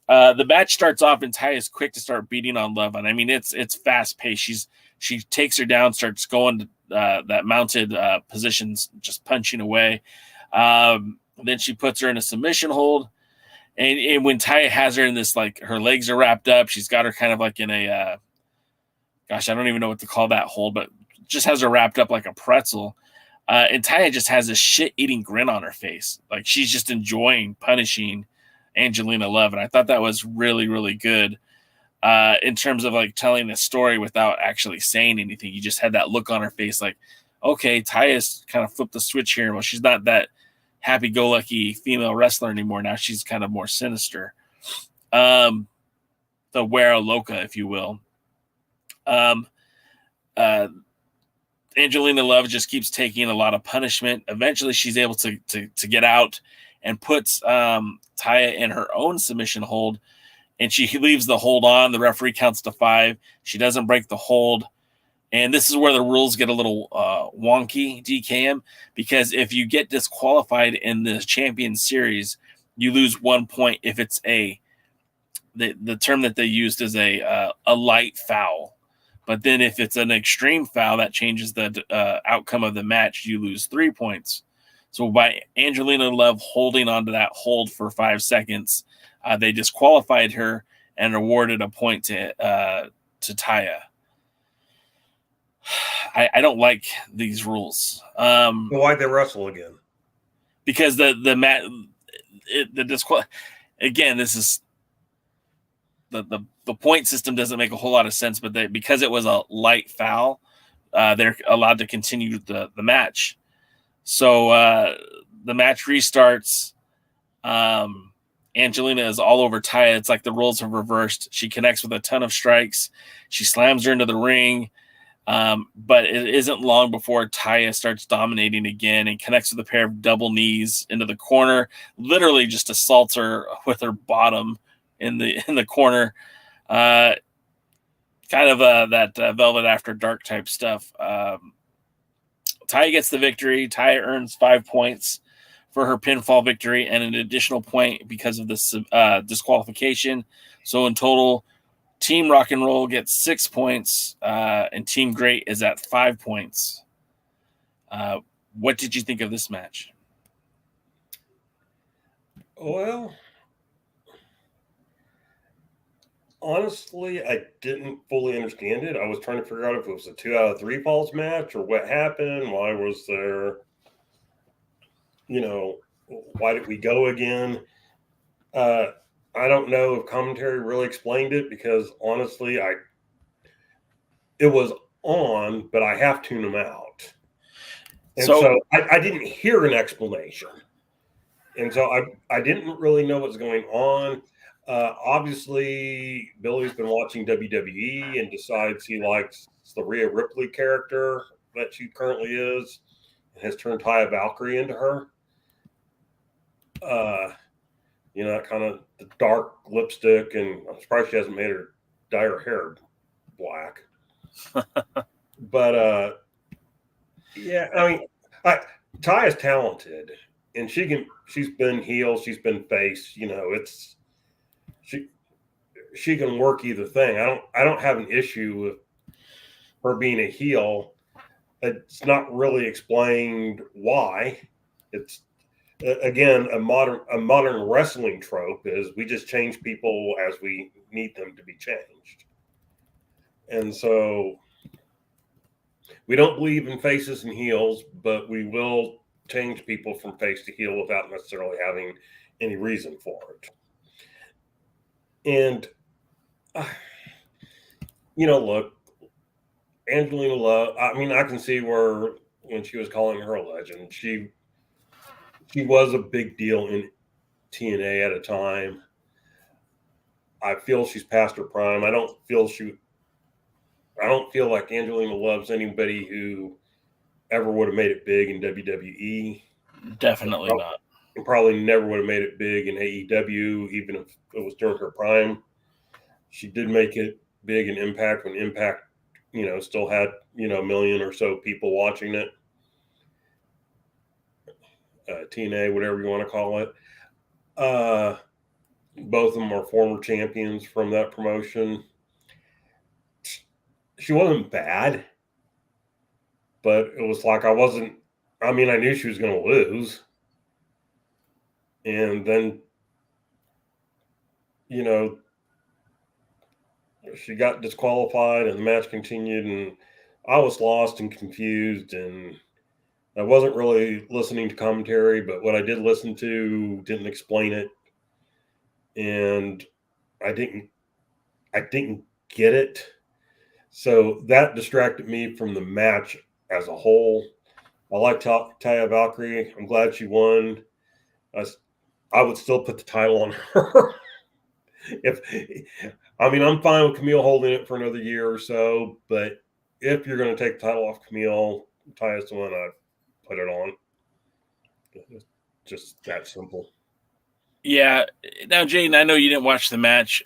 The match starts off and Taya is quick to start beating on Love. And I mean, it's fast paced. She takes her down, starts going to that mounted positions, just punching away. Then she puts her in a submission hold. And when Taya has her in this, like, her legs are wrapped up, she's got her kind of like in a, I don't even know what to call that hold, but just has her wrapped up like a pretzel. And Taya just has this shit-eating grin on her face. Like, she's just enjoying punishing Angelina Love. And I thought that was really, really good in terms of, like, telling the story without actually saying anything. You just had that look on her face like, okay, Taya's kind of flipped the switch here. Well, she's not that happy-go-lucky female wrestler anymore. Now she's kind of more sinister. The Wera Loca, if you will. Angelina Love just keeps taking a lot of punishment. Eventually, she's able to get out and puts Taya in her own submission hold, and she leaves the hold on. The referee counts to 5. She doesn't break the hold. And this is where the rules get a little wonky, DKM, because if you get disqualified in the Champion Series, you lose 1 point if it's the term that they used is a light foul. But then if it's an extreme foul, that changes the outcome of the match. You lose 3 points. So by Angelina Love holding onto that hold for 5 seconds, they disqualified her and awarded a point to Taya. I don't like these rules. Why'd they wrestle again? Because again, this is the point system doesn't make a whole lot of sense, but because it was a light foul, they're allowed to continue the match. So the match restarts. Angelina is all over Taya. It's like the roles have reversed. She connects with a ton of strikes. She slams her into the ring. But it isn't long before Taya starts dominating again and connects with a pair of double knees into the corner, literally just assaults her with her bottom in the corner. Kind of that Velvet After Dark type stuff. Taya gets the victory. Taya earns 5 points for her pinfall victory and an additional point because of this disqualification. So in total, Team Rock and Roll gets 6 points, and Team Great is at 5 points. What did you think of this match? Well, honestly, I didn't fully understand it. I was trying to figure out if it was a 2 out of 3 falls match or what happened. Why was there, why did we go again? I don't know if commentary really explained it because honestly, it was on, but I have tuned them out. And so I didn't hear an explanation. And so I didn't really know what's going on. Obviously, Billy's been watching WWE and decides he likes the Rhea Ripley character that she currently is and has turned Taya Valkyrie into her. That kind of the dark lipstick, and I'm surprised she hasn't made her dye her hair black. But yeah, I mean, Taya's talented, and she's been heel, she's been face. She can work either thing. I don't have an issue with her being a heel. It's not really explained why. It's again, a modern wrestling trope is we just change people as we need them to be changed. And so we don't believe in faces and heels, but we will change people from face to heel without necessarily having any reason for it. And, look, Angelina Love, I mean, I can see where when she was calling her a legend, she was a big deal in TNA at a time. I feel she's past her prime. I don't feel like Angelina Love's anybody who ever would have made it big in WWE. Definitely not. And probably never would have made it big in AEW, even if it was during her prime. She did make it big in Impact when Impact, still had, a million or so people watching it. TNA, whatever you want to call it. Both of them are former champions from that promotion. She wasn't bad, but it was like I knew she was going to lose. And then, she got disqualified and the match continued, and I was lost and confused, and I wasn't really listening to commentary, but what I did listen to didn't explain it. And I didn't get it. So that distracted me from the match as a whole. I like Taya Valkyrie. I'm glad she won. I would still put the title on her. I'm fine with Kamille holding it for another year or so, but if you're going to take the title off Kamille, Taya's the one I'd put it on. Just that simple. Yeah. Now, Jaden, I know you didn't watch the match.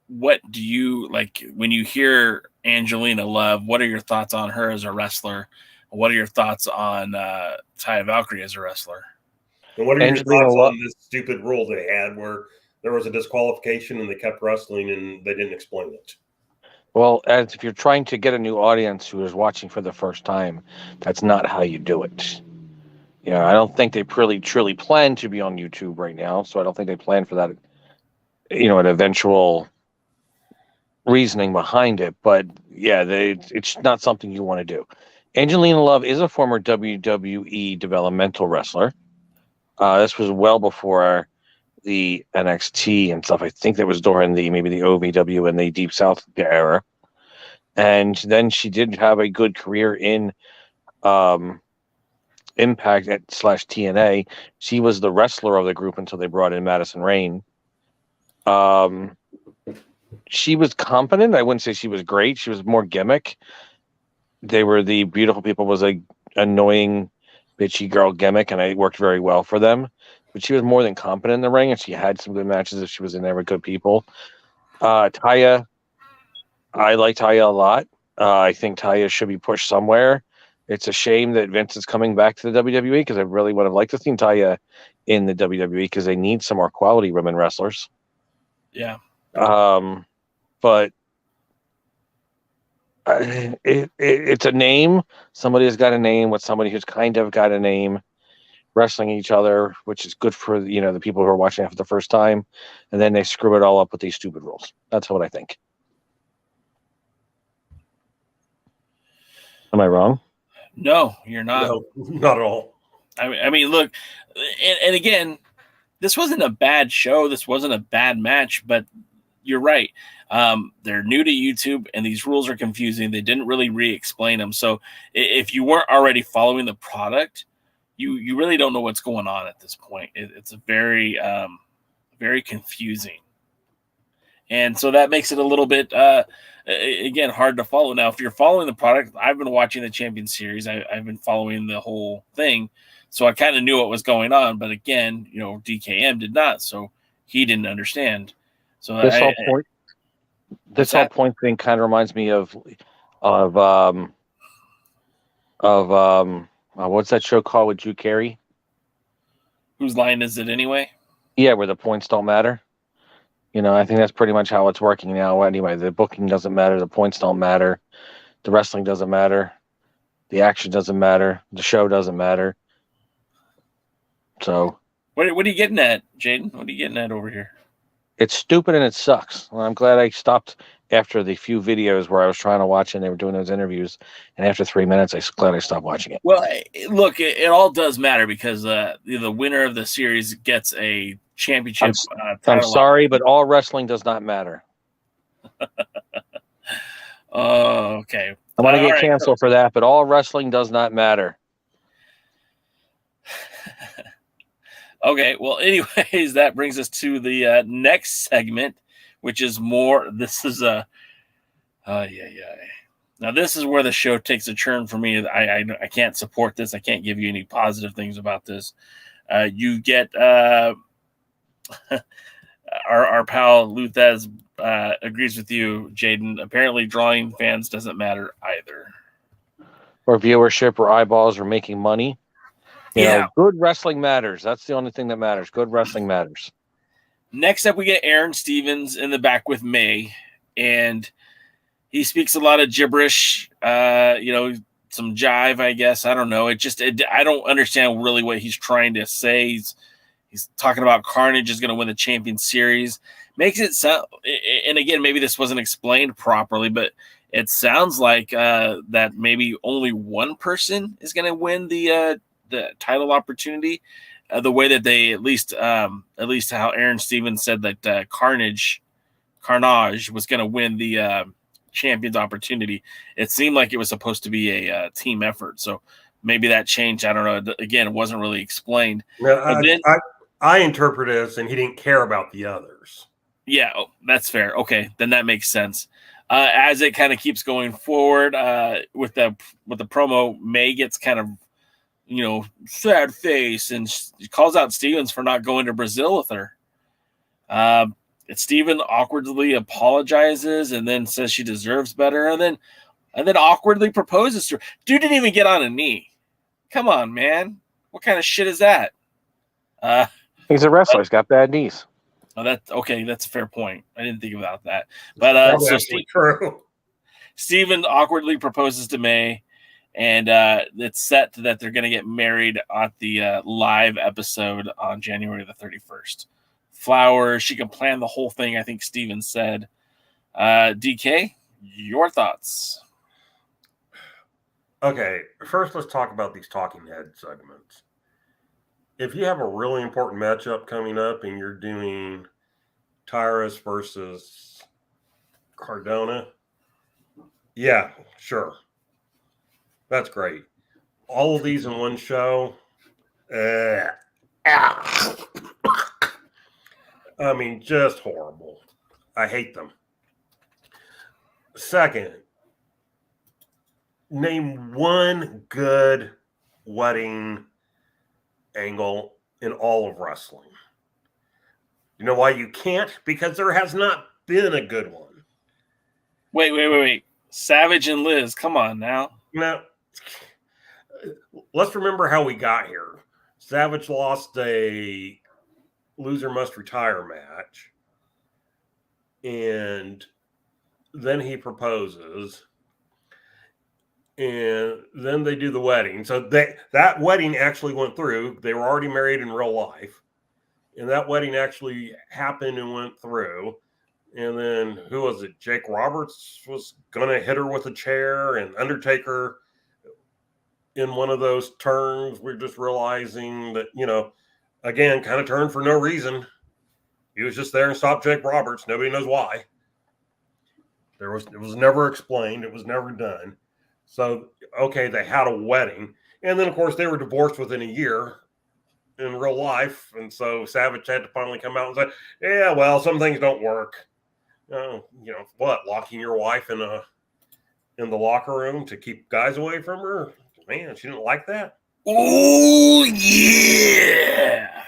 What do you like when you hear Angelina Love? What are your thoughts on her as a wrestler? What are your thoughts on Taya Valkyrie as a wrestler? And what are your thoughts on this stupid rule they had where there was a disqualification and they kept wrestling and they didn't explain it? Well, as if you're trying to get a new audience who is watching for the first time, that's not how you do it. I don't think they truly plan to be on YouTube right now, so I don't think they plan for that, an eventual reasoning behind it. But yeah, it's not something you want to do. Angelina Love is a former WWE developmental wrestler. This was well before the NXT and stuff. I think that was during maybe the OVW and the Deep South era. And then she did have a good career in Impact / TNA. She was the wrestler of the group until they brought in Madison Rayne. She was competent. I wouldn't say she was great. She was more gimmick. The Beautiful People was a annoying, bitchy girl gimmick, and it worked very well for them. But she was more than competent in the ring, and she had some good matches if she was in there with good people. Taya, I like Taya a lot. I think Taya should be pushed somewhere. It's a shame that Vince is coming back to the WWE because I really would have liked to see Taya in the WWE because they need some more quality women wrestlers. Yeah. But it's a name. Somebody has got a name with somebody who's kind of got a name wrestling each other, which is good for the people who are watching it for the first time, and then they screw it all up with these stupid rules. That's what I think. Am I wrong? No, you're not. No, not at all. I mean, look, and again, this wasn't a bad show. This wasn't a bad match, but you're right. They're new to YouTube, and these rules are confusing. They didn't really re-explain them. So if you weren't already following the product, you really don't know what's going on at this point. It's a very, very confusing. And so that makes it a little bit, again, hard to follow. Now, if you're following the product, I've been watching the Champion Series. I've been following the whole thing. So I kind of knew what was going on. But again, DKM did not. So he didn't understand. So this whole point thing kind of reminds me of what's that show called with Drew Carey? Whose line is it anyway? Yeah, where the points don't matter. I think that's pretty much how it's working now. Anyway, the booking doesn't matter. The points don't matter. The wrestling doesn't matter. The action doesn't matter. The show doesn't matter. So, what are you getting at, Jaden? What are you getting at over here? It's stupid and it sucks. Well, I'm glad I stopped after the few videos where I was trying to watch and they were doing those interviews, and after 3 minutes, I glad I stopped watching it. Well, look, it all does matter because the winner of the series gets a championship. I'm sorry, but all wrestling does not matter. Oh, okay. I'm going to get canceled for that, but all wrestling does not matter. Okay, well, anyways, that brings us to the next segment, which is more. This is a, Now this is where the show takes a turn for me. I can't support this. I can't give you any positive things about this. You get our pal Luthez agrees with you, Jaden. Apparently, drawing fans doesn't matter either. Or viewership, or eyeballs, or making money. You know, good wrestling matters. That's the only thing that matters. Good wrestling matters. Next up, we get Aaron Stevens in the back with May, and he speaks a lot of gibberish. Some jive, I guess. I don't know. I don't understand really what he's trying to say. He's talking about Carnage is going to win the Champion Series. Makes it sound, and again, maybe this wasn't explained properly, but it sounds like that maybe only one person is going to win the title opportunity. The way that they at least how Aaron Stevens said that Carnage was going to win the champion's opportunity. It seemed like it was supposed to be a team effort. So maybe that changed. I don't know. Again, it wasn't really explained. No, I interpret it as, and he didn't care about the others. Yeah, that's fair. Okay, then that makes sense. As it kind of keeps going forward with the promo, May gets kind of sad face, and she calls out Stevens for not going to Brazil with her. Steven awkwardly apologizes and then says she deserves better, and then awkwardly proposes to her. Dude didn't even get on a knee. Come on, man. What kind of shit is that? He's a wrestler. He's got bad knees. Oh, that's okay. That's a fair point. I didn't think about that. But so Steven awkwardly proposes to May, and it's set that they're going to get married at the live episode on January the 31st. Flowers, she can plan the whole thing, I think Steven said. DK, your thoughts? Okay, first let's talk about these talking head segments. If you have a really important matchup coming up and you're doing Tyrus versus Cardona, yeah, sure. That's great. All of these in one show. I mean, just horrible. I hate them. Second, name one good wedding angle in all of wrestling. You know why you can't? Because there has not been a good one. Wait. Savage and Liz, come on now. Now, let's remember how we got here. Savage lost a loser must retire match, and then he proposes, and then they do the wedding. So that wedding actually went through. They were already married in real life, and that wedding actually happened and went through. And then who was it? Jake Roberts was going to hit her with a chair, and Undertaker, in one of those turns, we're just realizing that, again, kind of turned for no reason. He was just there and stopped Jake Roberts. Nobody knows why. It was never explained. It was never done. So, okay, they had a wedding. And then, of course, they were divorced within a year in real life. And so Savage had to finally come out and say, yeah, well, some things don't work. What? Locking your wife in the locker room to keep guys away from her? Man, she didn't like that. Oh, yeah.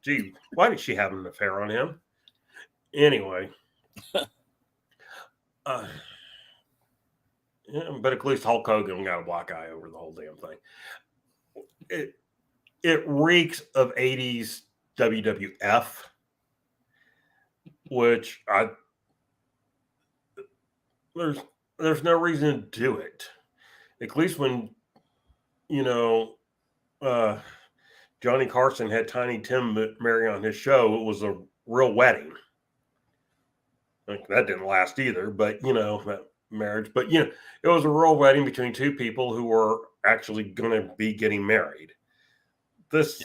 Gee, why did she have an affair on him? Anyway. But at least Hulk Hogan got a black eye over the whole damn thing. It reeks of 80s WWF, which there's no reason to do it. At least when Johnny Carson had Tiny Tim marry on his show, it was a real wedding. Like, that didn't last either, but that marriage. But it was a royal wedding between two people who were actually going to be getting married. This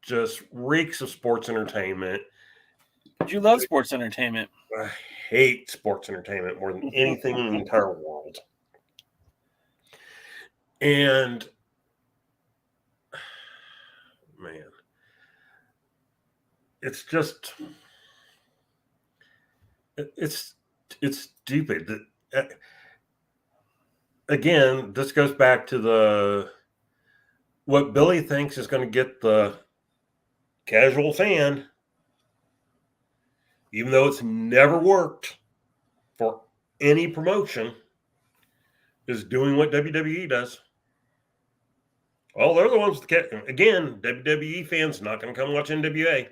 just reeks of sports entertainment. Did you love sports entertainment? I hate sports entertainment more than anything in the entire world. And man, it's just it's stupid. Again, this goes back to what Billy thinks is going to get the casual fan, even though it's never worked for any promotion, is doing what WWE does. Well, they're the ones that again, WWE fans not going to come watch NWA.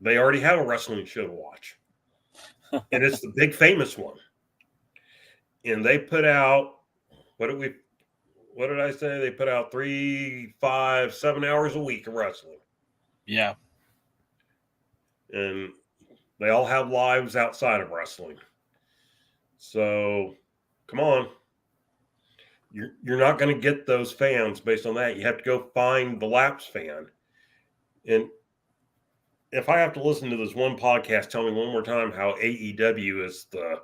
They already have a wrestling show to watch. And it's the big famous one. And they put out, what did I say? They put out 3, 5, 7 hours a week of wrestling. Yeah. And they all have lives outside of wrestling. So, come on. You're not going to get those fans based on that. You have to go find the lapsed fan. And if I have to listen to this one podcast tell me one more time how AEW is the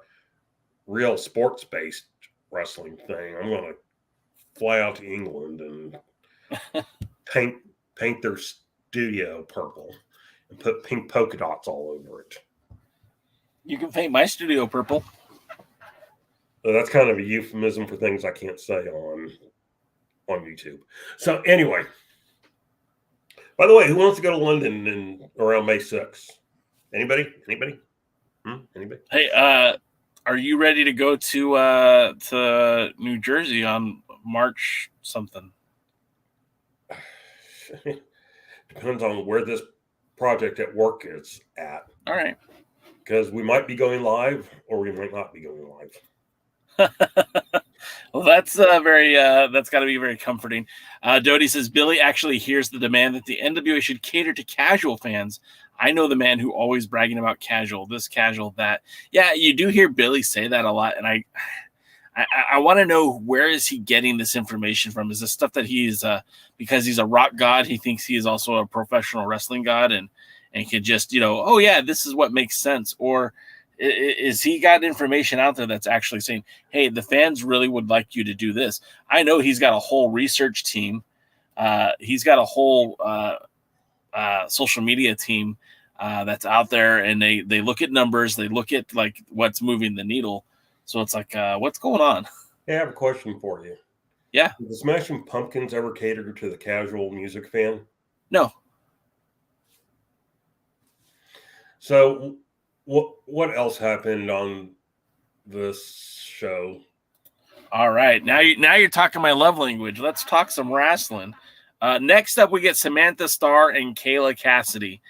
real sports-based wrestling thing, I'm going to fly out to England and paint their studio purple and put pink polka dots all over it. You can paint my studio purple. So that's kind of a euphemism for things I can't say on YouTube. So anyway, by the way, who wants to go to London in around May 6th? Anybody? Anybody? Hey, are you ready to go to New Jersey on March something? Depends on where this project at work is at. All right. Because we might be going live or we might not be going live. Well, that's that's got to be very comforting. Dodie says Billy actually hears the demand that the NWA should cater to casual fans. I know the man who always bragging about casual, this casual, that. Yeah, you do hear Billy say that a lot, and I want to know, where is he getting this information from? Is this stuff that he's because he's a rock god, he thinks he is also a professional wrestling god and could just, oh yeah, this is what makes sense? Or is he got information out there that's actually saying, hey, the fans really would like you to do this? I know he's got a whole research team. He's got a whole social media team that's out there, and they look at numbers. They look at like what's moving the needle. So it's like, what's going on? Hey, I have a question for you. Yeah. Did the Smashing Pumpkins ever cater to the casual music fan? No. So what else happened on this show? All right. Now you're talking my love language. Let's talk some wrestling. Next up, we get Samantha Starr and Kayla Cassidy.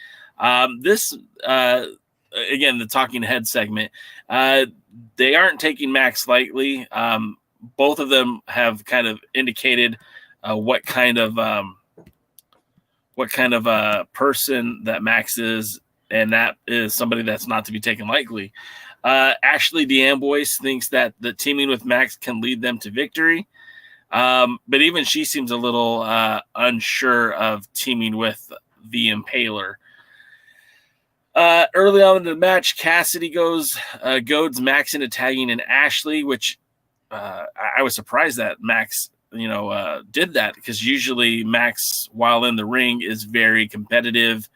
This, again, the talking head segment. They aren't taking Max lightly. Both of them have kind of indicated what kind of person that Max is, and that is somebody that's not to be taken lightly. Ashley D'Amboise thinks that the teaming with Max can lead them to victory. But even she seems a little unsure of teaming with the Impaler. Early on in the match, Cassidy goads Max into tagging in Ashley, which I was surprised that Max, did that, because usually Max, while in the ring, is very competitive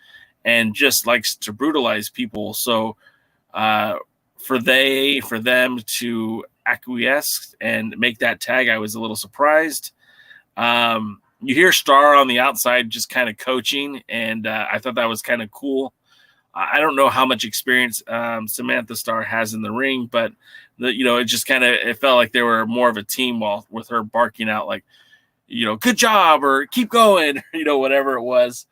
and just likes to brutalize people. So for them to acquiesce and make that tag, I was a little surprised. You hear Starr on the outside just kind of coaching, and I thought that was kind of cool. I don't know how much experience Samantha Starr has in the ring, but it just kind of, it felt like they were more of a team with her barking out like, good job, or keep going, whatever it was.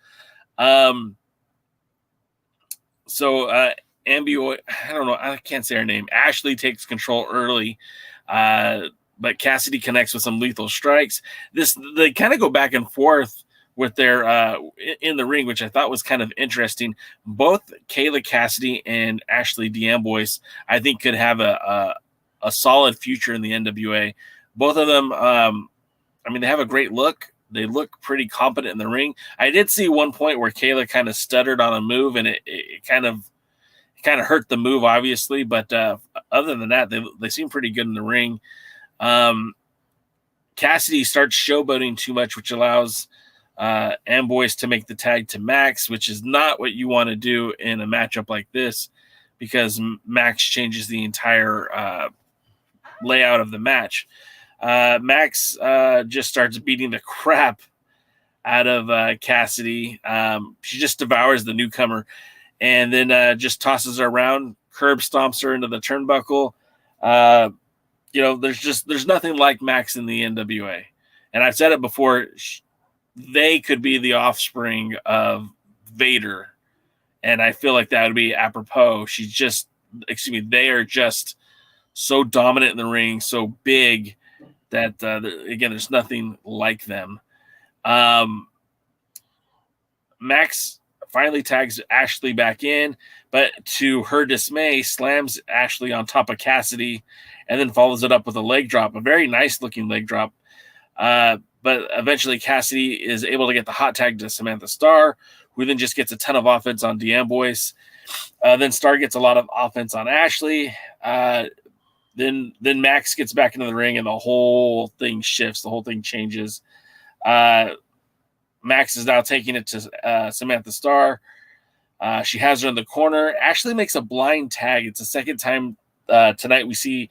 So Ambio, I don't know, I can't say her name. Ashley takes control early, but Cassidy connects with some lethal strikes. They kind of go back and forth with their in the ring, which I thought was kind of interesting. Both Kayla Cassidy and Ashley D'Amboise, I think, could have a solid future in the NWA. Both of them, I mean, they have a great look. They look pretty competent in the ring. I did see one point where Kayla kind of stuttered on a move, and it kind of hurt the move, obviously. But other than that, they seem pretty good in the ring. Cassidy starts showboating too much, which allows Amboise to make the tag to Max, which is not what you want to do in a matchup like this, because Max changes the entire layout of the match. Max just starts beating the crap out of Cassidy. She just devours the newcomer, and then just tosses her around, curb stomps her into the turnbuckle. There's nothing like Max in the NWA, and I've said it before. They could be the offspring of Vader, and I feel like that would be apropos. They are just so dominant in the ring, so big that again, there's nothing like them. Max finally tags Ashley back in, but to her dismay, slams Ashley on top of Cassidy and then follows it up with a leg drop, a very nice looking leg drop. But eventually Cassidy is able to get the hot tag to Samantha Starr, who then just gets a ton of offense on D'Amboise. Then Starr gets a lot of offense on Ashley. Then Max gets back into the ring, and the whole thing shifts. The whole thing changes. Max is now taking it to Samantha Starr. She has her in the corner. Ashley makes a blind tag. It's the second time tonight we see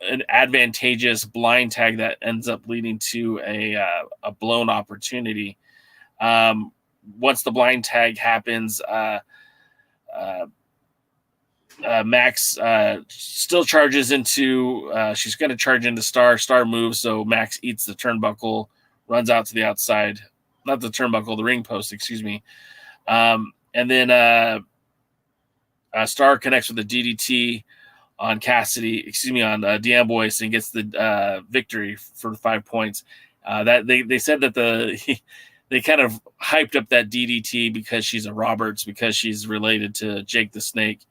an advantageous blind tag that ends up leading to a blown opportunity. Once the blind tag happens, Max still charges into she's going to charge into Starr. Starr moves, so Max eats the turnbuckle, runs out to the outside, not the turnbuckle, the ring post, excuse me. And then Starr connects with a DDT on on D'Amboise, and gets the victory for 5 points. That they said that they kind of hyped up that DDT because she's a Roberts, because she's related to Jake the Snake.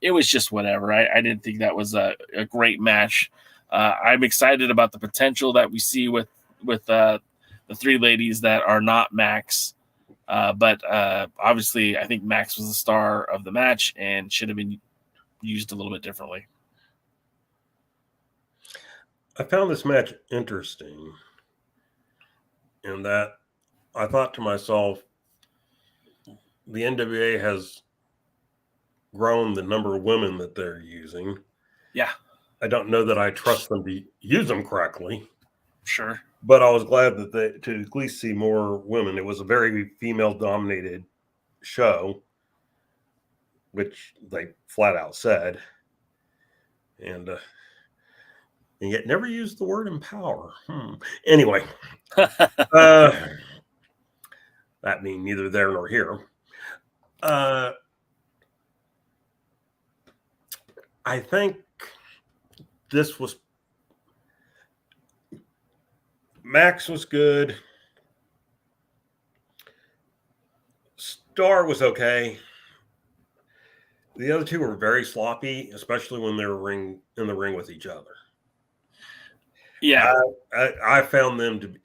It was just whatever. I didn't think that was a great match. I'm excited about the potential that we see with the three ladies that are not Max. But obviously, I think Max was the star of the match and should have been used a little bit differently. I found this match interesting in that I thought to myself, the NWA has grown the number of women that they're using. Yeah. I don't know that I trust them to use them correctly. Sure. But I was glad that to at least see more women. It was a very female-dominated show, which they flat out said. And yet never used the word empower. Anyway. That being neither there nor here. I think this was Max was good. Starr was okay. The other two were very sloppy, especially when they were in the ring with each other. Yeah. I found them to be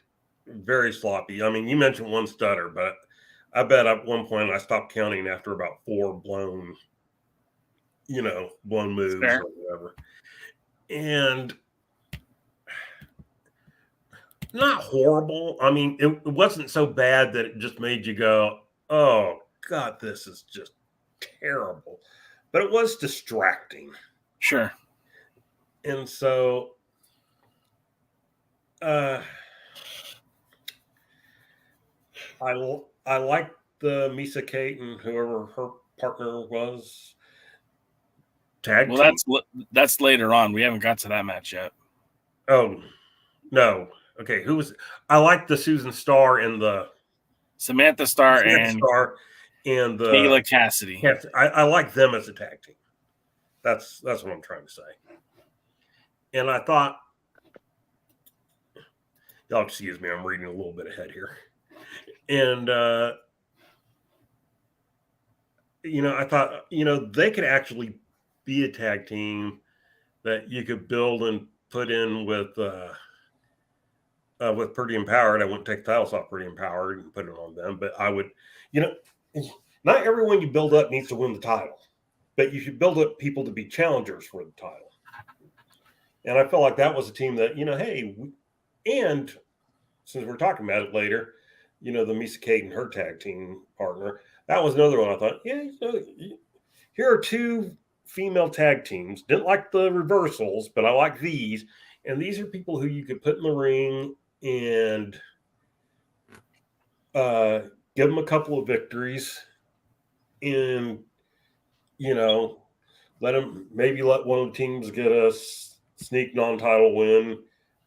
very sloppy. I mean, you mentioned one stutter, but I bet at one point I stopped counting after about 4 blown moves or whatever. And not horrible. I mean, it wasn't so bad that it just made you go, oh, God, this is just terrible. But it was distracting. Sure. And so I liked the Misa Kate and whoever her partner was. Tag team. That's later on. We haven't got to that match yet. Oh, no. Okay, who was? I like the Susan Starr and the Samantha Starr and the Kayla Cassidy. I like them as a tag team. That's what I'm trying to say. And I thought, y'all excuse me, I'm reading a little bit ahead here. And, I thought, they could actually be a tag team that you could build and put in with Pretty Empowered. I wouldn't take the titles off Pretty Empowered and put it on them, but I would, not everyone you build up needs to win the title, but you should build up people to be challengers for the title. And I felt like that was a team that, and since we're talking about it later, the Misa Kate and her tag team partner, that was another one I thought, here are two female tag teams. Didn't like the reversals, but I like these. And these are people who you could put in the ring and give them a couple of victories and, let one of the teams get a sneak non-title win.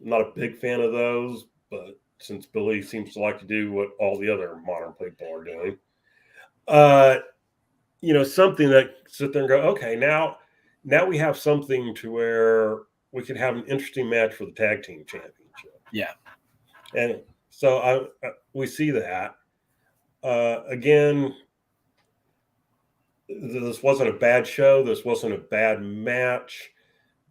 I'm not a big fan of those, but since Billy seems to like to do what all the other modern people are doing, something that sit there and go, okay, now we have something to where we could have an interesting match for the tag team championship. Yeah. And so we see that. Again, this wasn't a bad show. This wasn't a bad match,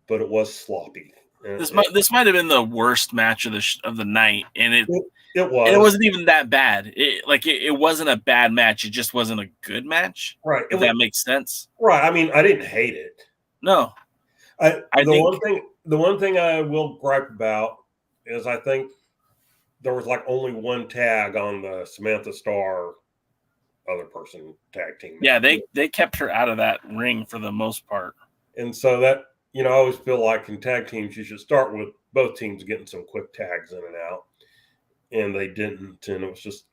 but it was sloppy. This might have been the worst match of the night, and it was. And it wasn't even that bad. It wasn't a bad match. It just wasn't a good match. Right. If that makes sense. Right. I mean, I didn't hate it. No. The one thing I will gripe about is I think there was like only one tag on the Samantha Starr other person tag team. Yeah, they kept her out of that ring for the most part. And so that, I always feel like in tag teams you should start with both teams getting some quick tags in and out. And they didn't, and it was just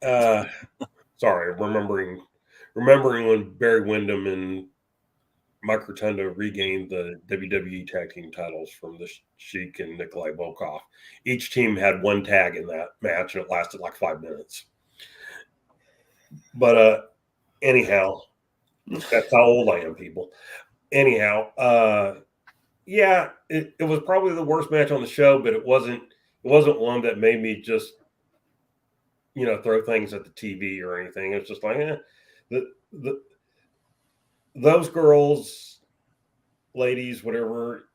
sorry, remembering when Barry Windham and Mike Rotundo regained the WWE tag team titles from the Sheik and Nikolai Volkov. Each team had one tag in that match, and it lasted like 5 minutes. But anyhow, that's how old I am, people. Anyhow, yeah, it was probably the worst match on the show, but it wasn't one that made me just, throw things at the TV or anything. It's just like, those girls, ladies, whatever,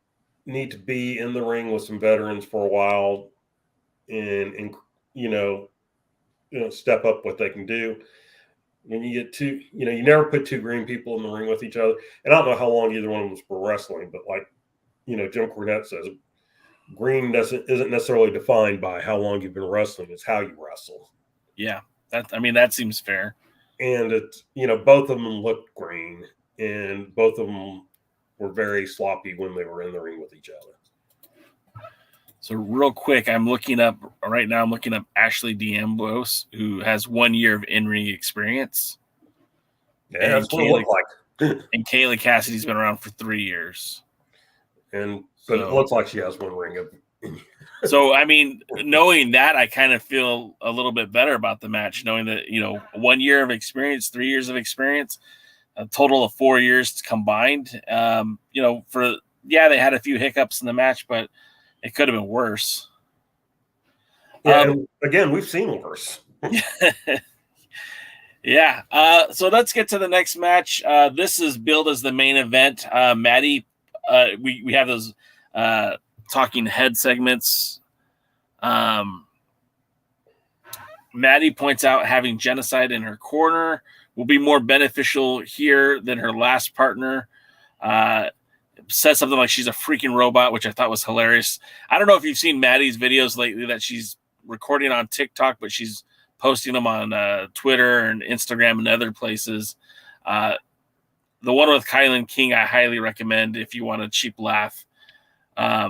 need to be in the ring with some veterans for a while and step up what they can do. When you get two, you never put two green people in the ring with each other. And I don't know how long either one of them was pro wrestling, but like, Jim Cornette says, green isn't necessarily defined by how long you've been wrestling. It's how you wrestle. Yeah. That seems fair. And it's, both of them looked green and both of them were very sloppy when they were in the ring with each other. So real quick, I'm looking up Ashley D'Ambrose, who has 1 year of in-ring experience. Yeah, that's what it looked like. And Kayla Cassidy's been around for 3 years. But it looks like she has one ring up. So, knowing that, I kind of feel a little bit better about the match, knowing that, 1 year of experience, 3 years of experience, a total of 4 years combined. They had a few hiccups in the match, but it could have been worse. Yeah, again, we've seen worse. Yeah. So let's get to the next match. This is billed as the main event. Maddie, we have those talking head segments. Maddie points out having Genocide in her corner will be more beneficial here than her last partner. Says something like she's a freaking robot, which I thought was hilarious. I don't know if you've seen Maddie's videos lately that she's recording on TikTok, but she's posting them on Twitter and Instagram and other places. The one with Kylan King, I highly recommend if you want a cheap laugh. But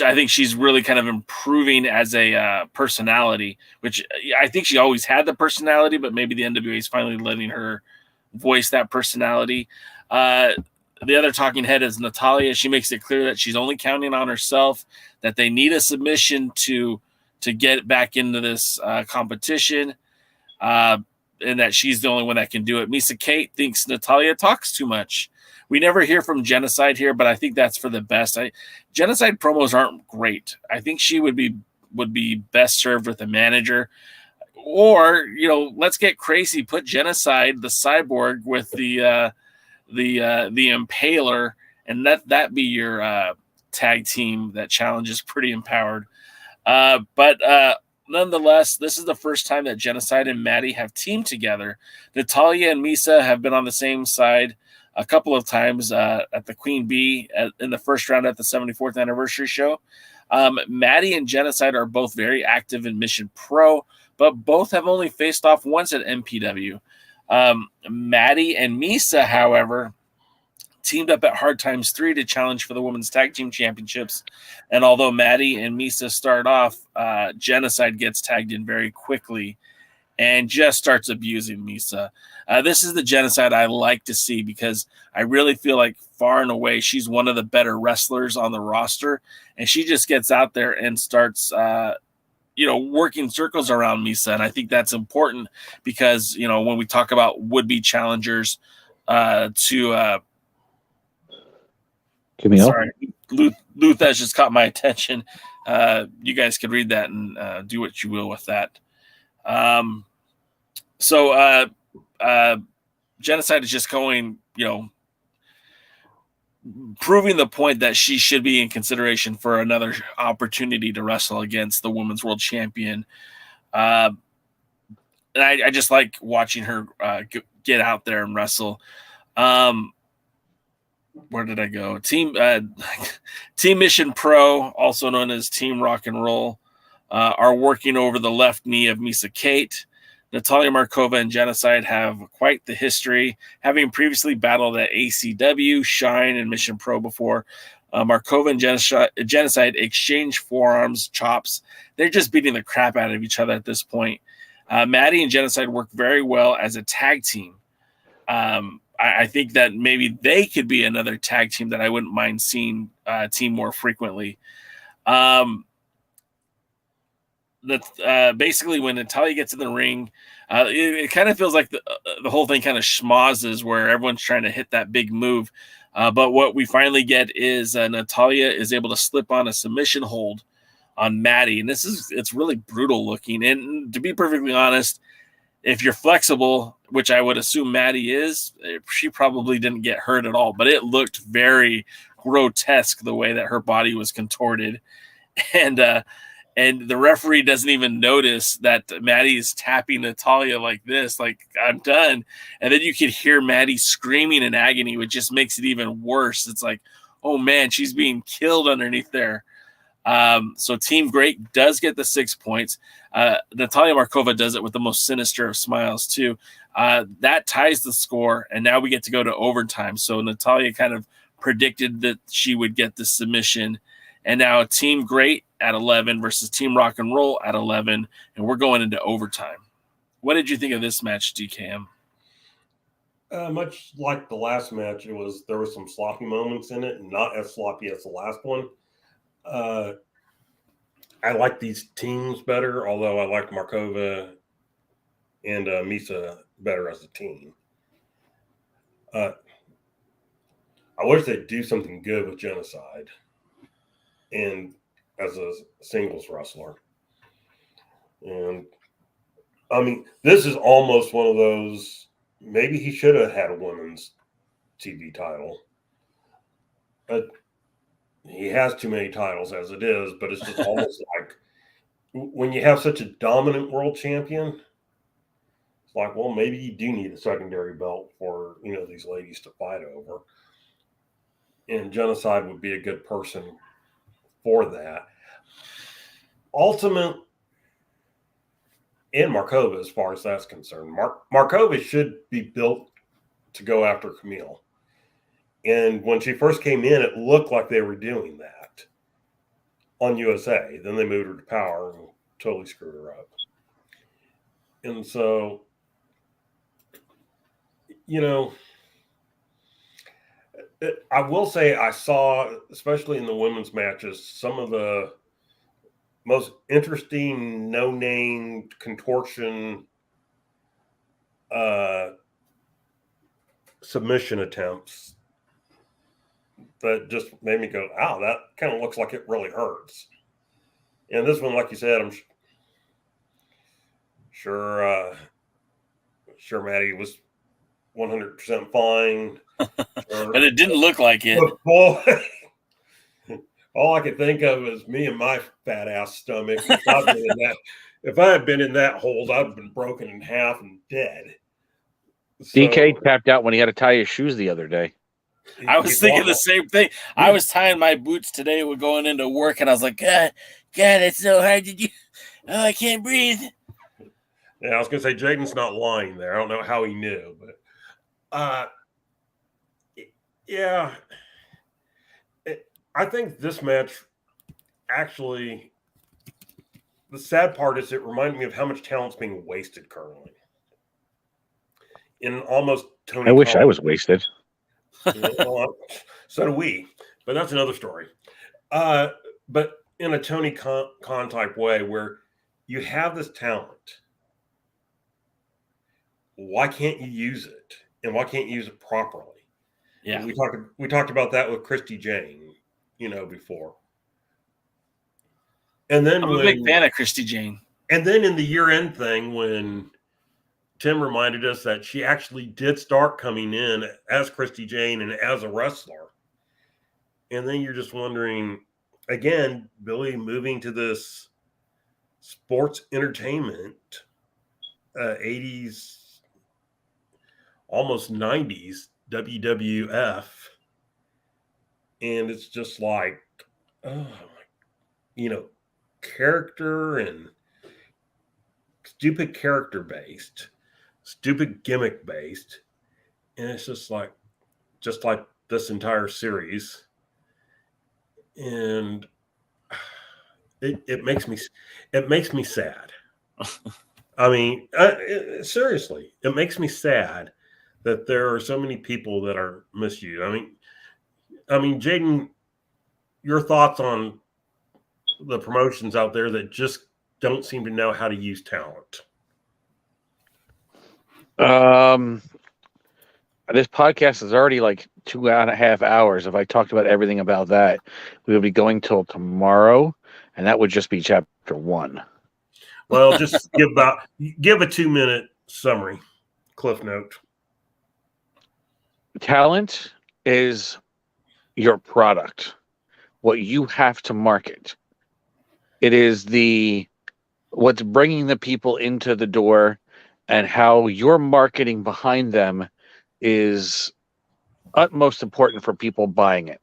I think she's really kind of improving as a personality, which I think she always had the personality, but maybe the NWA is finally letting her voice that personality. The other talking head is Natalya. She makes it clear that she's only counting on herself, that they need a submission to get back into this competition, and that she's the only one that can do it. Misa Kate thinks Natalya talks too much, We never hear from Genocide here, but I think that's for the best. Genocide promos aren't great. I think she would be best served with a manager, or let's get crazy. Put Genocide, the cyborg, with the Impaler, and let that be your tag team that challenges Pretty Empowered. But nonetheless, this is the first time that Genocide and Maddie have teamed together. Natalya and Misa have been on the same side a couple of times at the Queen Bee in the first round at the 74th anniversary show. Maddie and Genocide are both very active in Mission Pro, but both have only faced off once at MPW. Maddie and Misa, however, teamed up at Hard Times 3 to challenge for the Women's Tag Team Championships. And although Maddie and Misa start off, Genocide gets tagged in very quickly and just starts abusing Misa. This is the Genocide I like to see, because I really feel like far and away she's one of the better wrestlers on the roster, and she just gets out there and starts working circles around Misa. And I think that's important because, when we talk about would-be challengers to Kamille? Sorry, Luth just caught my attention. You guys could read that and do what you will with that. So Genocide is just going, proving the point that she should be in consideration for another opportunity to wrestle against the Women's World Champion. And I just like watching her get out there and wrestle. Where did I go? Team Mission Pro, also known as Team Rock and Roll, are working over the left knee of Misa Kate. Natalya Markova and Genocide have quite the history, having previously battled at ACW, Shine, and Mission Pro before. Markova and Genocide exchange forearms, chops. They're just beating the crap out of each other at this point. Maddie and Genocide work very well as a tag team. I think that maybe they could be another tag team that I wouldn't mind seeing team more frequently. Basically, when Natalya gets in the ring, it kind of feels like the whole thing kind of schmozzes, where everyone's trying to hit that big move. But what we finally get is Natalya is able to slip on a submission hold on Maddie, and it's really brutal looking. And to be perfectly honest, if you're flexible, which I would assume Maddie is, she probably didn't get hurt at all, but it looked very grotesque the way that her body was contorted. And the referee doesn't even notice that Maddie is tapping Natalya like this, like, I'm done. And then you could hear Maddie screaming in agony, which just makes it even worse. It's like, oh man, she's being killed underneath there. So Team Great does get the 6 points. Natalya Markova does it with the most sinister of smiles too. That ties the score, and now we get to go to overtime. So Natalya kind of predicted that she would get the submission, and now Team Great at 11 versus Team Rock and Roll at 11, and we're going into overtime. What did you think of this match, DKM? Much like the last match, there were some sloppy moments in it, and not as sloppy as the last one. I like these teams better, although I like Markova and Misa better as a team. I wish they'd do something good with Genocide and as a singles wrestler. And I mean, this is almost one of those, maybe he should have had a women's TV title. He has too many titles as it is, but it's just almost like when you have such a dominant world champion, it's like, well, maybe you do need a secondary belt for, these ladies to fight over. And Genocide would be a good person for that. Ultimate and Markova, as far as that's concerned, Markova should be built to go after Kamille. And when she first came in, it looked like they were doing that on USA. Then they moved her to Power and totally screwed her up. And so, I will say I saw, especially in the women's matches, some of the most interesting no-name contortion submission attempts that just made me go, "Ow, that kind of looks like it really hurts." And this one, like you said, I'm sure Maddie was 100% fine. But it didn't look like it. Boy, all I could think of is me and my fat ass stomach. If I had been in that hold, I'd have been broken in half and dead. So, DK tapped out when he had to tie his shoes the other day. I was thinking the same thing. I was tying my boots today with going into work, and I was like, God, it's so hard to do. Oh, I can't breathe. Yeah, I was going to say, Jaden's not lying there. I don't know how he knew, but yeah. I think this match actually, the sad part is it reminded me of how much talent's being wasted currently. In almost Tony I wish I was wasted. Well, so do we, but that's another story. But in a Tony Khan type way, where you have this talent, why can't you use it, and why can't you use it properly? Yeah, we talked about that with Christy Jane, before. And then I'm a big fan of Christy Jane. And then in the year-end thing, when Tim reminded us that she actually did start coming in as Christy Jane and as a wrestler. And then you're just wondering, again, Billy moving to this sports entertainment, 80s, almost 90s, WWF. And it's just like, character and stupid character based, stupid gimmick based, and it's just like this entire series, and it makes me sad. I mean, seriously, it makes me sad that there are so many people that are misused. I mean, Jaden, your thoughts on the promotions out there that just don't seem to know how to use talent? This podcast is already like 2.5 hours. If I talked about everything about that, we would be going till tomorrow, and that would just be chapter 1. Well, just give a 2-minute summary, cliff note. Talent is your product, what you have to market. It is what's bringing the people into the door, and how your marketing behind them is utmost important for people buying it.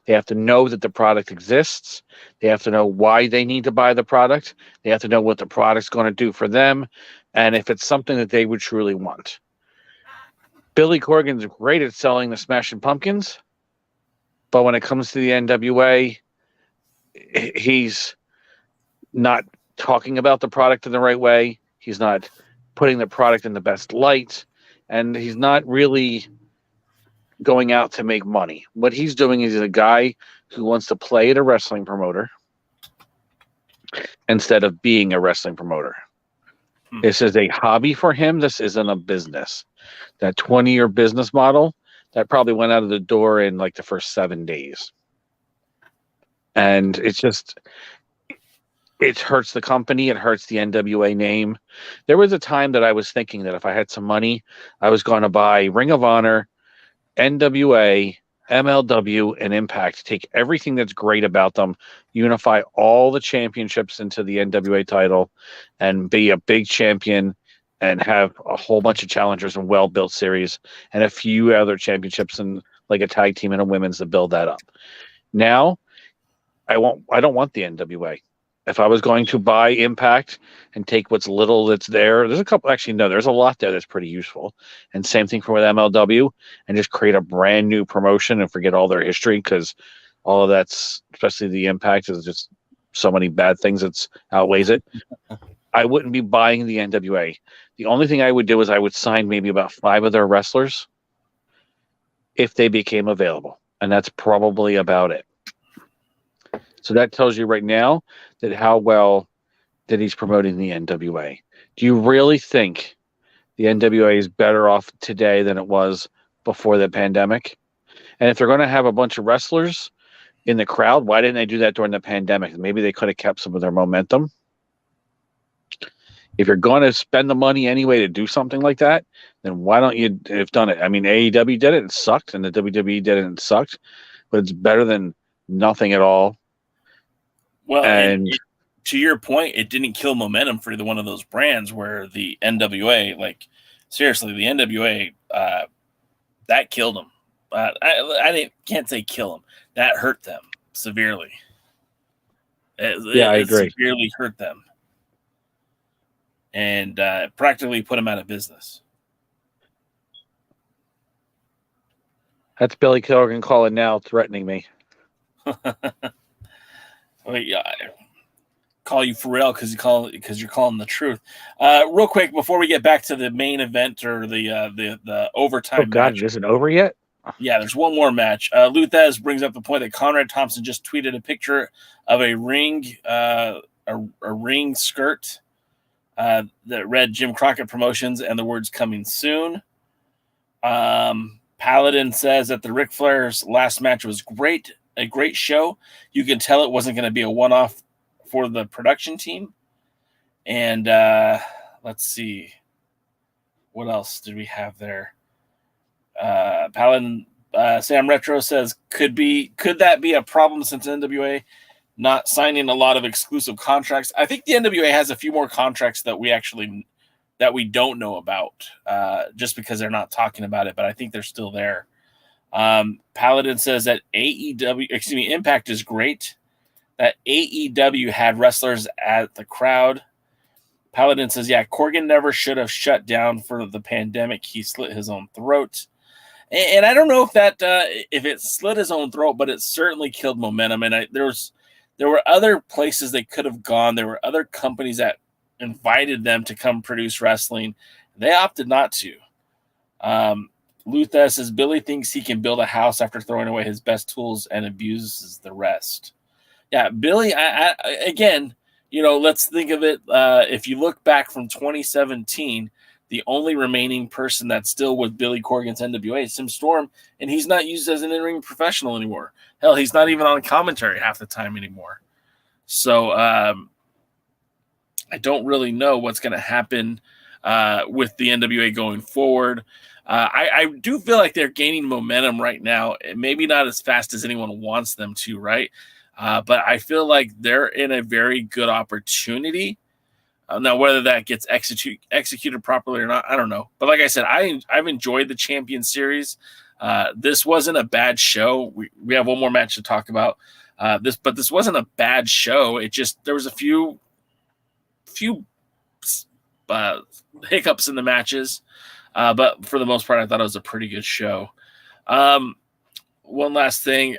They have to know that the product exists. They have to know why they need to buy the product. They have to know what the product's going to do for them, and if it's something that they would truly want. Billy Corgan's great at selling the Smashing Pumpkins, but when it comes to the NWA, he's not talking about the product in the right way. He's not putting the product in the best light, and he's not really going out to make money. What he's doing is he's a guy who wants to play at a wrestling promoter instead of being a wrestling promoter. This is a hobby for him. This isn't a business. That 20-year business model, that probably went out of the door in like the first 7 days. And it's just, it hurts the company. It hurts the NWA name. There was a time that I was thinking that if I had some money, I was going to buy Ring of Honor, NWA, MLW, and Impact. Take everything that's great about them, unify all the championships into the NWA title, and be a big champion, and have a whole bunch of challengers and well-built series, and a few other championships and like a tag team and a women's to build that up. Now, I don't want the NWA. If I was going to buy Impact and take what's little that's there, there's a lot there that's pretty useful. And same thing for with MLW, and just create a brand new promotion and forget all their history, because all of that's, especially the Impact, is just so many bad things that outweighs it. I wouldn't be buying the NWA. The only thing I would do is I would sign maybe about 5 of their wrestlers if they became available. And that's probably about it. So that tells you right now that how well that he's promoting the NWA. Do you really think the NWA is better off today than it was before the pandemic? And if they're going to have a bunch of wrestlers in the crowd, why didn't they do that during the pandemic? Maybe they could have kept some of their momentum. If you're going to spend the money anyway to do something like that, then why don't you have done it? I mean, AEW did it, it sucked, and the WWE did it, and it sucked, but it's better than nothing at all. Well, and to your point, it didn't kill momentum for either one of those brands, where the NWA, like, seriously, the NWA, that killed them. I can't say kill them. That hurt them severely. I agree. It severely hurt them. And practically put them out of business. That's Billy Corgan calling now, threatening me. Wait, yeah, call you for real because you're calling the truth. Real quick before we get back to the main event or the overtime. Oh God, match. it isn't over yet. Yeah, there's one more match. Luthez brings up the point that Conrad Thompson just tweeted a picture of a ring skirt that read Jim Crockett Promotions and the words "coming soon." Paladin says that the Ric Flair's last match was great, a great show. You can tell it wasn't going to be a one-off for the production team. And let's see, what else did we have there? Paladin Sam Retro says could that be a problem since NWA not signing a lot of exclusive contracts? I think the NWA has a few more contracts that we don't know about, just because they're not talking about it, but I think they're still there. Paladin says that Impact is great, that AEW had wrestlers at the crowd. Paladin says, yeah, Corgan never should have shut down for the pandemic. He slit his own throat. And I don't know if it slit his own throat, but it certainly killed momentum. And there were other places they could have gone. There were other companies that invited them to come produce wrestling. They opted not to. Luther says Billy thinks he can build a house after throwing away his best tools and abuses the rest. Yeah, Billy, again, let's think of it. If you look back from 2017, the only remaining person that's still with Billy Corgan's NWA is Tim Storm, and he's not used as an in-ring professional anymore. Hell, he's not even on commentary half the time anymore. So I don't really know what's going to happen with the NWA going forward. I do feel like they're gaining momentum right now, maybe not as fast as anyone wants them to, right? But I feel like they're in a very good opportunity. Now, whether that gets executed properly or not, I don't know. But like I said, I've enjoyed the Champion Series. This wasn't a bad show. We have one more match to talk about. But this wasn't a bad show. It just, there was a few hiccups in the matches. But for the most part, I thought it was a pretty good show. One last thing.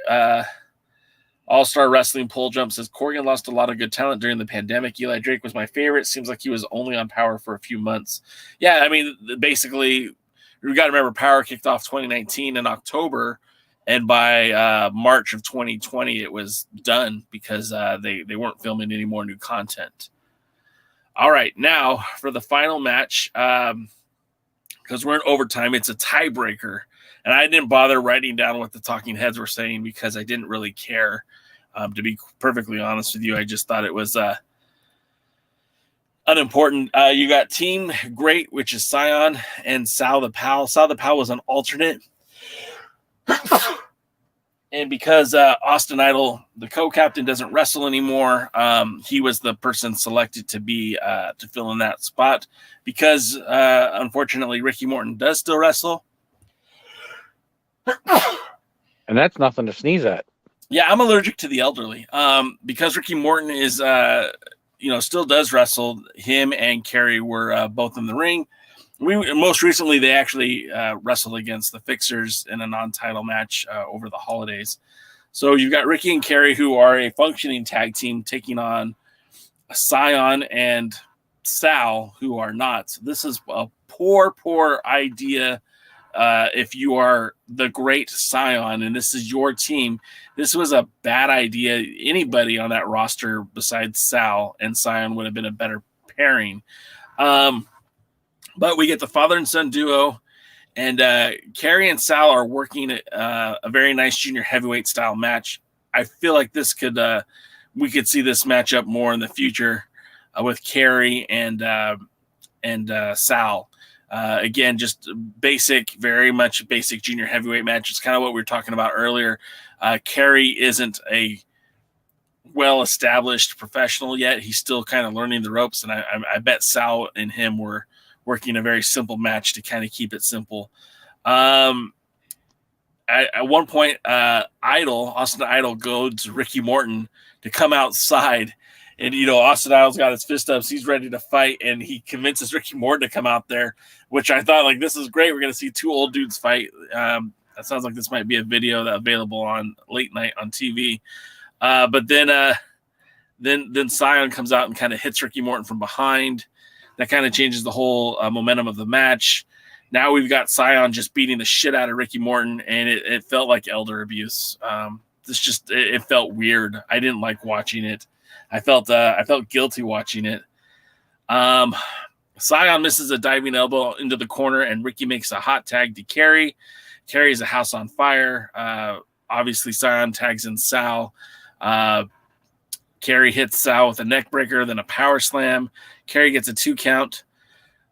All-Star Wrestling Pole Jump says Corgan lost a lot of good talent during the pandemic. Eli Drake was my favorite. Seems like he was only on Power for a few months. Yeah, I mean, basically, we got to remember Power kicked off 2019 in October, and by March of 2020, it was done because they weren't filming any more new content. All right, now for the final match, because we're in overtime, it's a tiebreaker. And I didn't bother writing down what the talking heads were saying because I didn't really care. To be perfectly honest with you, I just thought it was unimportant. You got Team Great, which is Scion, and Sal the Pal. Sal the Pal was an alternate. And because Austin Idol, the co-captain, doesn't wrestle anymore, he was the person selected to be to fill in that spot. Because, unfortunately, Ricky Morton does still wrestle. And that's nothing to sneeze at. Yeah, I'm allergic to the elderly. Because Ricky Morton is, still does wrestle. Him and Kerry were both in the ring. Most recently, they actually wrestled against the Fixers in a non-title match over the holidays. So you've got Ricky and Kerry, who are a functioning tag team, taking on Scion and Sal, who are not. So this is a poor idea. If you are the Great Scion and this is your team, this was a bad idea. Anybody on that roster besides Sal and Scion would have been a better pairing. But we get the father and son duo, And Kerry and Sal are working a very nice junior heavyweight style match. I feel like this could we could see this matchup more in the future with Kerry and Sal. Again, just basic, very much basic junior heavyweight match. It's kind of what we were talking about earlier. Kerry isn't a well-established professional yet. He's still kind of learning the ropes, and I bet Sal and him were working a very simple match to kind of keep it simple. At one point, Austin Idol goads Ricky Morton to come outside, and Austin Idol's got his fist up, so he's ready to fight, and he convinces Ricky Morton to come out there, which I thought, like, this is great. We're going to see two old dudes fight. That sounds like this might be a video that's available on late night on TV. But then Scion comes out and kind of hits Ricky Morton from behind. That kind of changes the whole momentum of the match. Now we've got Scion just beating the shit out of Ricky Morton, and it felt like elder abuse. It felt weird. I didn't like watching it. I felt guilty watching it. Scion misses a diving elbow into the corner, and Ricky makes a hot tag to Kerry. Kerry's a house on fire. Obviously, Scion tags in Sal. Kerry hits Sal with a neck breaker, then a power slam. Kerry gets a 2 count.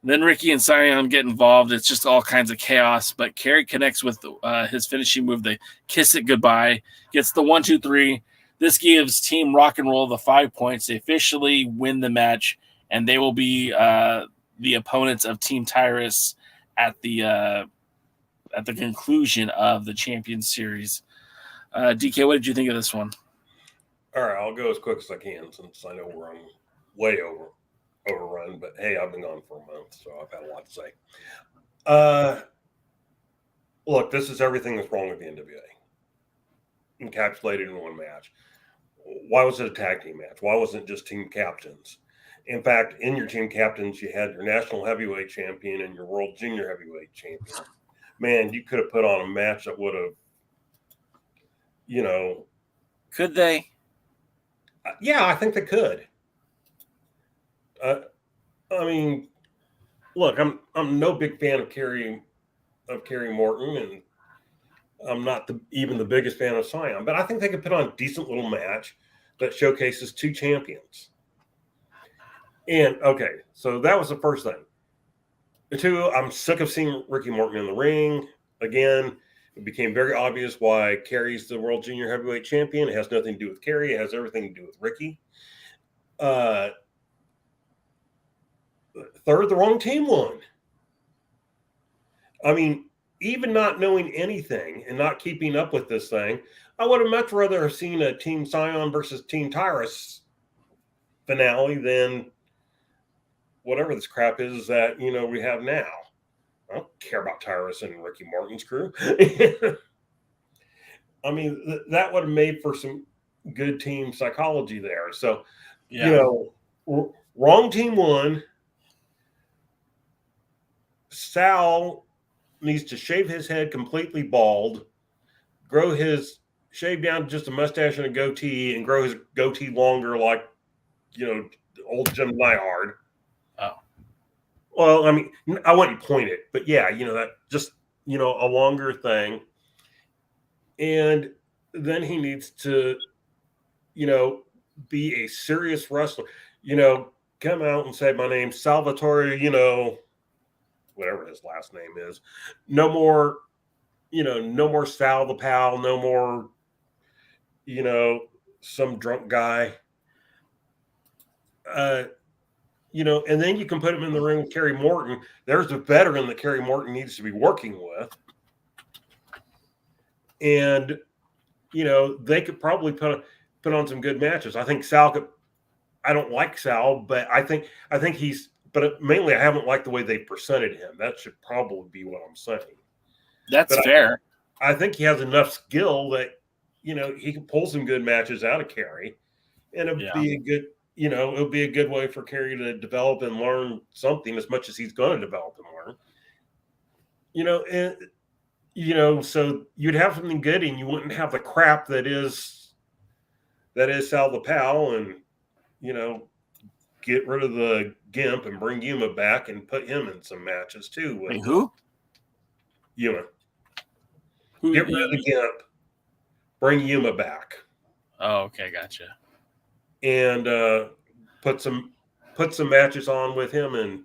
Then Ricky and Scion get involved. It's just all kinds of chaos, but Kerry connects with his finishing move, the kiss it goodbye, gets the 1, 2, 3. This gives Team Rock and Roll the 5 points. They officially win the match, and they will be the opponents of Team Tyrus at the conclusion of the Champions Series. DK, what did you think of this one? All right, I'll go as quick as I can since I know we're way overrun. But hey, I've been gone for a month, so I've had a lot to say. Look, this is everything that's wrong with the NWA, encapsulated in one match. Why was it a tag team match? Why wasn't it just team captains? In fact, in your team captains, you had your national heavyweight champion and your world junior heavyweight champion. Man, you could have put on a match that would have, Could they? Yeah, I think they could. I mean, look, I'm no big fan of Kerry Morton, and I'm not even the biggest fan of Scion, but I think they could put on a decent little match that showcases two champions. And okay, so that was the first thing. The two, I'm sick of seeing Ricky Morton in the ring again. It became very obvious why Kerry's the world junior heavyweight champion. It has nothing to do with Kerry. It has everything to do with Ricky. Third, the wrong team won. I mean, even not knowing anything and not keeping up with this thing, I would have much rather have seen a Team Scion versus Team Tyrus finale than whatever this crap is that, we have now. I don't care about Tyrus and Ricky Morton's crew. I mean, that would have made for some good team psychology there. So, wrong team won. Sal needs to shave his head completely bald, shave down just a mustache and a goatee, and grow his goatee longer like, old Jim Nyhard. Oh. Well, I mean, I wouldn't point it, but yeah, that just, a longer thing. And then he needs to, be a serious wrestler, come out and say, my name's Salvatore, whatever his last name is. No more, no more Sal the Pal, no more, some drunk guy. And then you can put him in the ring with Kerry Morton. There's a veteran that Kerry Morton needs to be working with. And, they could probably put on some good matches. I think Sal could, I don't like Sal, but I think but mainly I haven't liked the way they presented him. That should probably be what I'm saying. That's fair. I think he has enough skill that, he can pull some good matches out of Kerry. And it'll be a good, it'll be a good way for Kerry to develop and learn something as much as he's going to develop and learn. So you'd have something good and you wouldn't have the crap that is Sal the Pal and, get rid of the Gimp and bring Yuma back and put him in some matches too. Wait, who? Yuma. Get rid of the Gimp. Bring Yuma back. Oh, okay, gotcha. And put some matches on with him and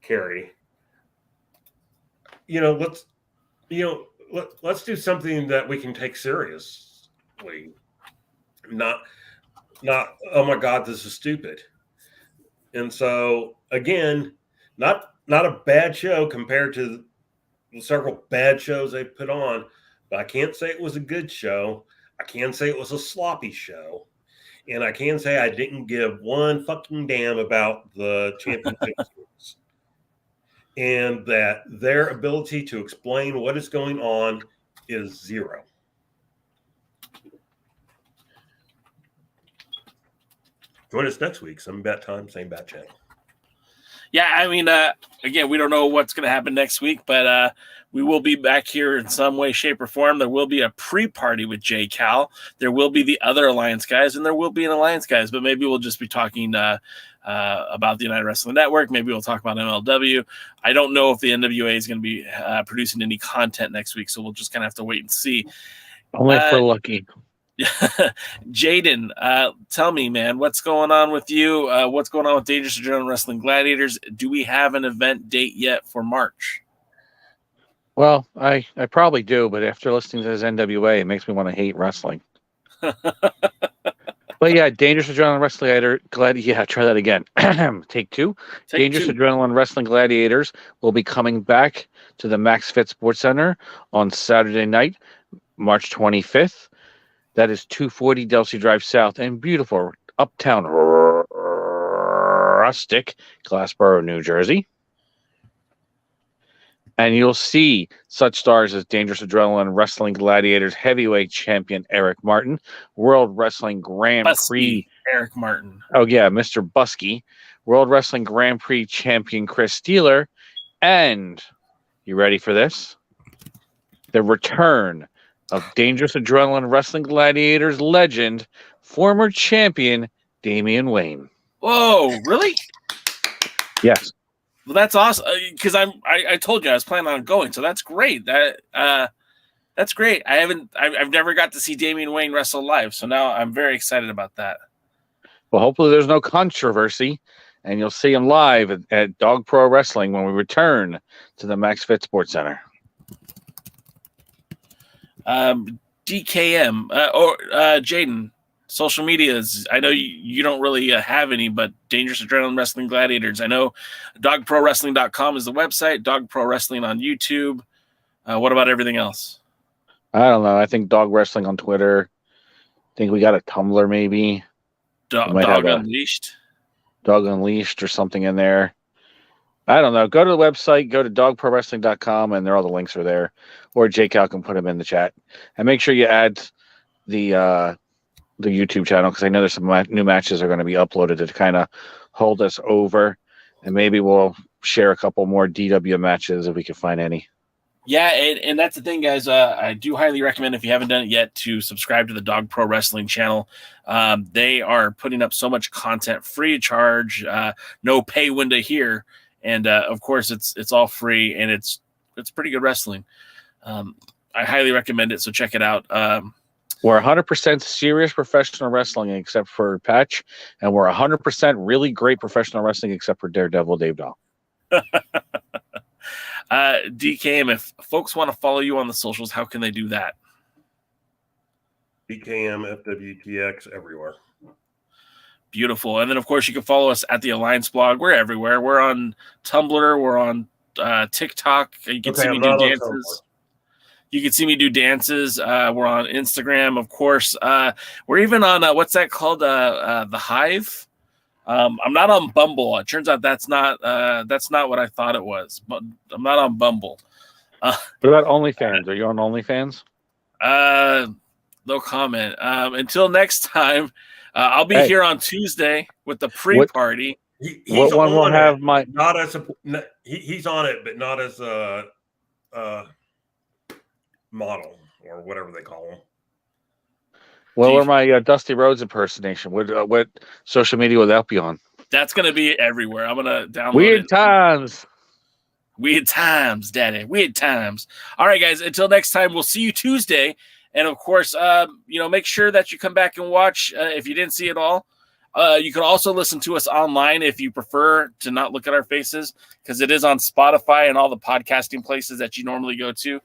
Kerry. Let's do something that we can take seriously. Not oh my God, this is stupid. And so again, not a bad show compared to the several bad shows they put on, but I can't say it was a good show. I can say it was a sloppy show. And I can say I didn't give one fucking damn about the championship series. And that their ability to explain what is going on is zero. Join us next week. Same bat time, same bat channel. Yeah, I mean, again, we don't know what's going to happen next week, but we will be back here in some way, shape, or form. There will be a pre-party with J. Cal. There will be the other Alliance guys, and there will be an Alliance guys, but maybe we'll just be talking about the United Wrestling Network. Maybe we'll talk about MLW. I don't know if the NWA is going to be producing any content next week, so we'll just kind of have to wait and see. Only if we're lucky. Jaden, tell me, man, what's going on with you? What's going on with Dangerous Adrenaline Wrestling Gladiators? Do we have an event date yet for March? Well, I probably do, but after listening to this NWA, it makes me want to hate wrestling. But yeah, Dangerous Adrenaline Wrestling Gladiators. Try that again. Take two. Dangerous Adrenaline Wrestling Gladiators will be coming back to the Max Fit Sports Center on Saturday night, March 25th. That is 240 Delsey Drive South in beautiful uptown rustic Glassboro, New Jersey. And you'll see such stars as Dangerous Adrenaline Wrestling Gladiators heavyweight champion Eric Martin, World Wrestling Grand Prix Eric Martin. Oh yeah, Mr. Busky, World Wrestling Grand Prix champion Chris Steeler, and you ready for this? The return of Dangerous Adrenaline Wrestling Gladiators legend, former champion Damian Wayne. Whoa, really? Yes. Well, that's awesome. Because I told you I was planning on going, so that's great. That's great. I've never got to see Damian Wayne wrestle live, so now I'm very excited about that. Well, hopefully there's no controversy, and you'll see him live at Dog Pro Wrestling when we return to the Max Fit Sports Center. DKM or Jaden, social medias. I know you don't really have any, but Dangerous Adrenaline Wrestling Gladiators. I know dogprowrestling.com is the website, Dog Pro Wrestling on YouTube. What about everything else? I don't know. I think Dog Wrestling on Twitter. I think we got a Tumblr maybe. Dog Unleashed. Dog Unleashed or something in there. I don't know. Go to the website, go to dogprowrestling.com, and all the links are there. Or JCal can put them in the chat. And make sure you add the YouTube channel, because I know there's some new matches are going to be uploaded to kind of hold us over. And maybe we'll share a couple more DW matches if we can find any. Yeah, and that's the thing, guys. I do highly recommend, if you haven't done it yet, to subscribe to the Dog Pro Wrestling channel. They are putting up so much content free of charge, no pay window here. And of course, it's all free, and it's pretty good wrestling. I highly recommend it, so check it out. We're 100% serious professional wrestling except for Patch, and we're 100% really great professional wrestling except for Daredevil Dave Dahl. DKM, if folks want to follow you on the socials, how can they do that? DKM, FWTX, everywhere. Beautiful. And then, of course, you can follow us at the Alliance blog. We're everywhere. We're on Tumblr. We're on TikTok. You can see me do dances. You can see me do dances. We're on Instagram, of course. We're even on, what's that called? The Hive. I'm not on Bumble. It turns out that's not what I thought it was. But I'm not on Bumble. What about OnlyFans? Are you on OnlyFans? No comment. Until next time. I'll be here on Tuesday with the pre-party. He's on it, but not as a model or whatever they call him. Well, or my Dusty Rhodes impersonation. What social media would that be on? That's going to be everywhere. I'm going to download Weird Times. Weird times, Daddy. Weird times. All right, guys. Until next time, we'll see you Tuesday. And of course, make sure that you come back and watch if you didn't see it all. You can also listen to us online if you prefer to not look at our faces, because it is on Spotify and all the podcasting places that you normally go to.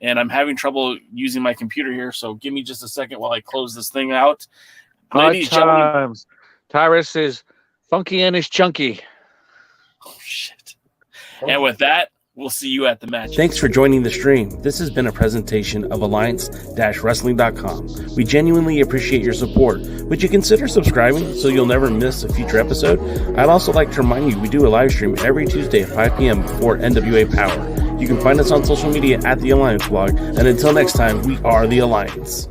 And I'm having trouble using my computer here, so give me just a second while I close this thing out. Hard times. Tyrus is funky and is chunky. Oh, shit. And with that, we'll see you at the match. Thanks for joining the stream. This has been a presentation of Alliance-Wrestling.com. We genuinely appreciate your support. Would you consider subscribing so you'll never miss a future episode? I'd also like to remind you we do a live stream every Tuesday at 5 p.m. before NWA Power. You can find us on social media at The Alliance Blog. And until next time, we are The Alliance.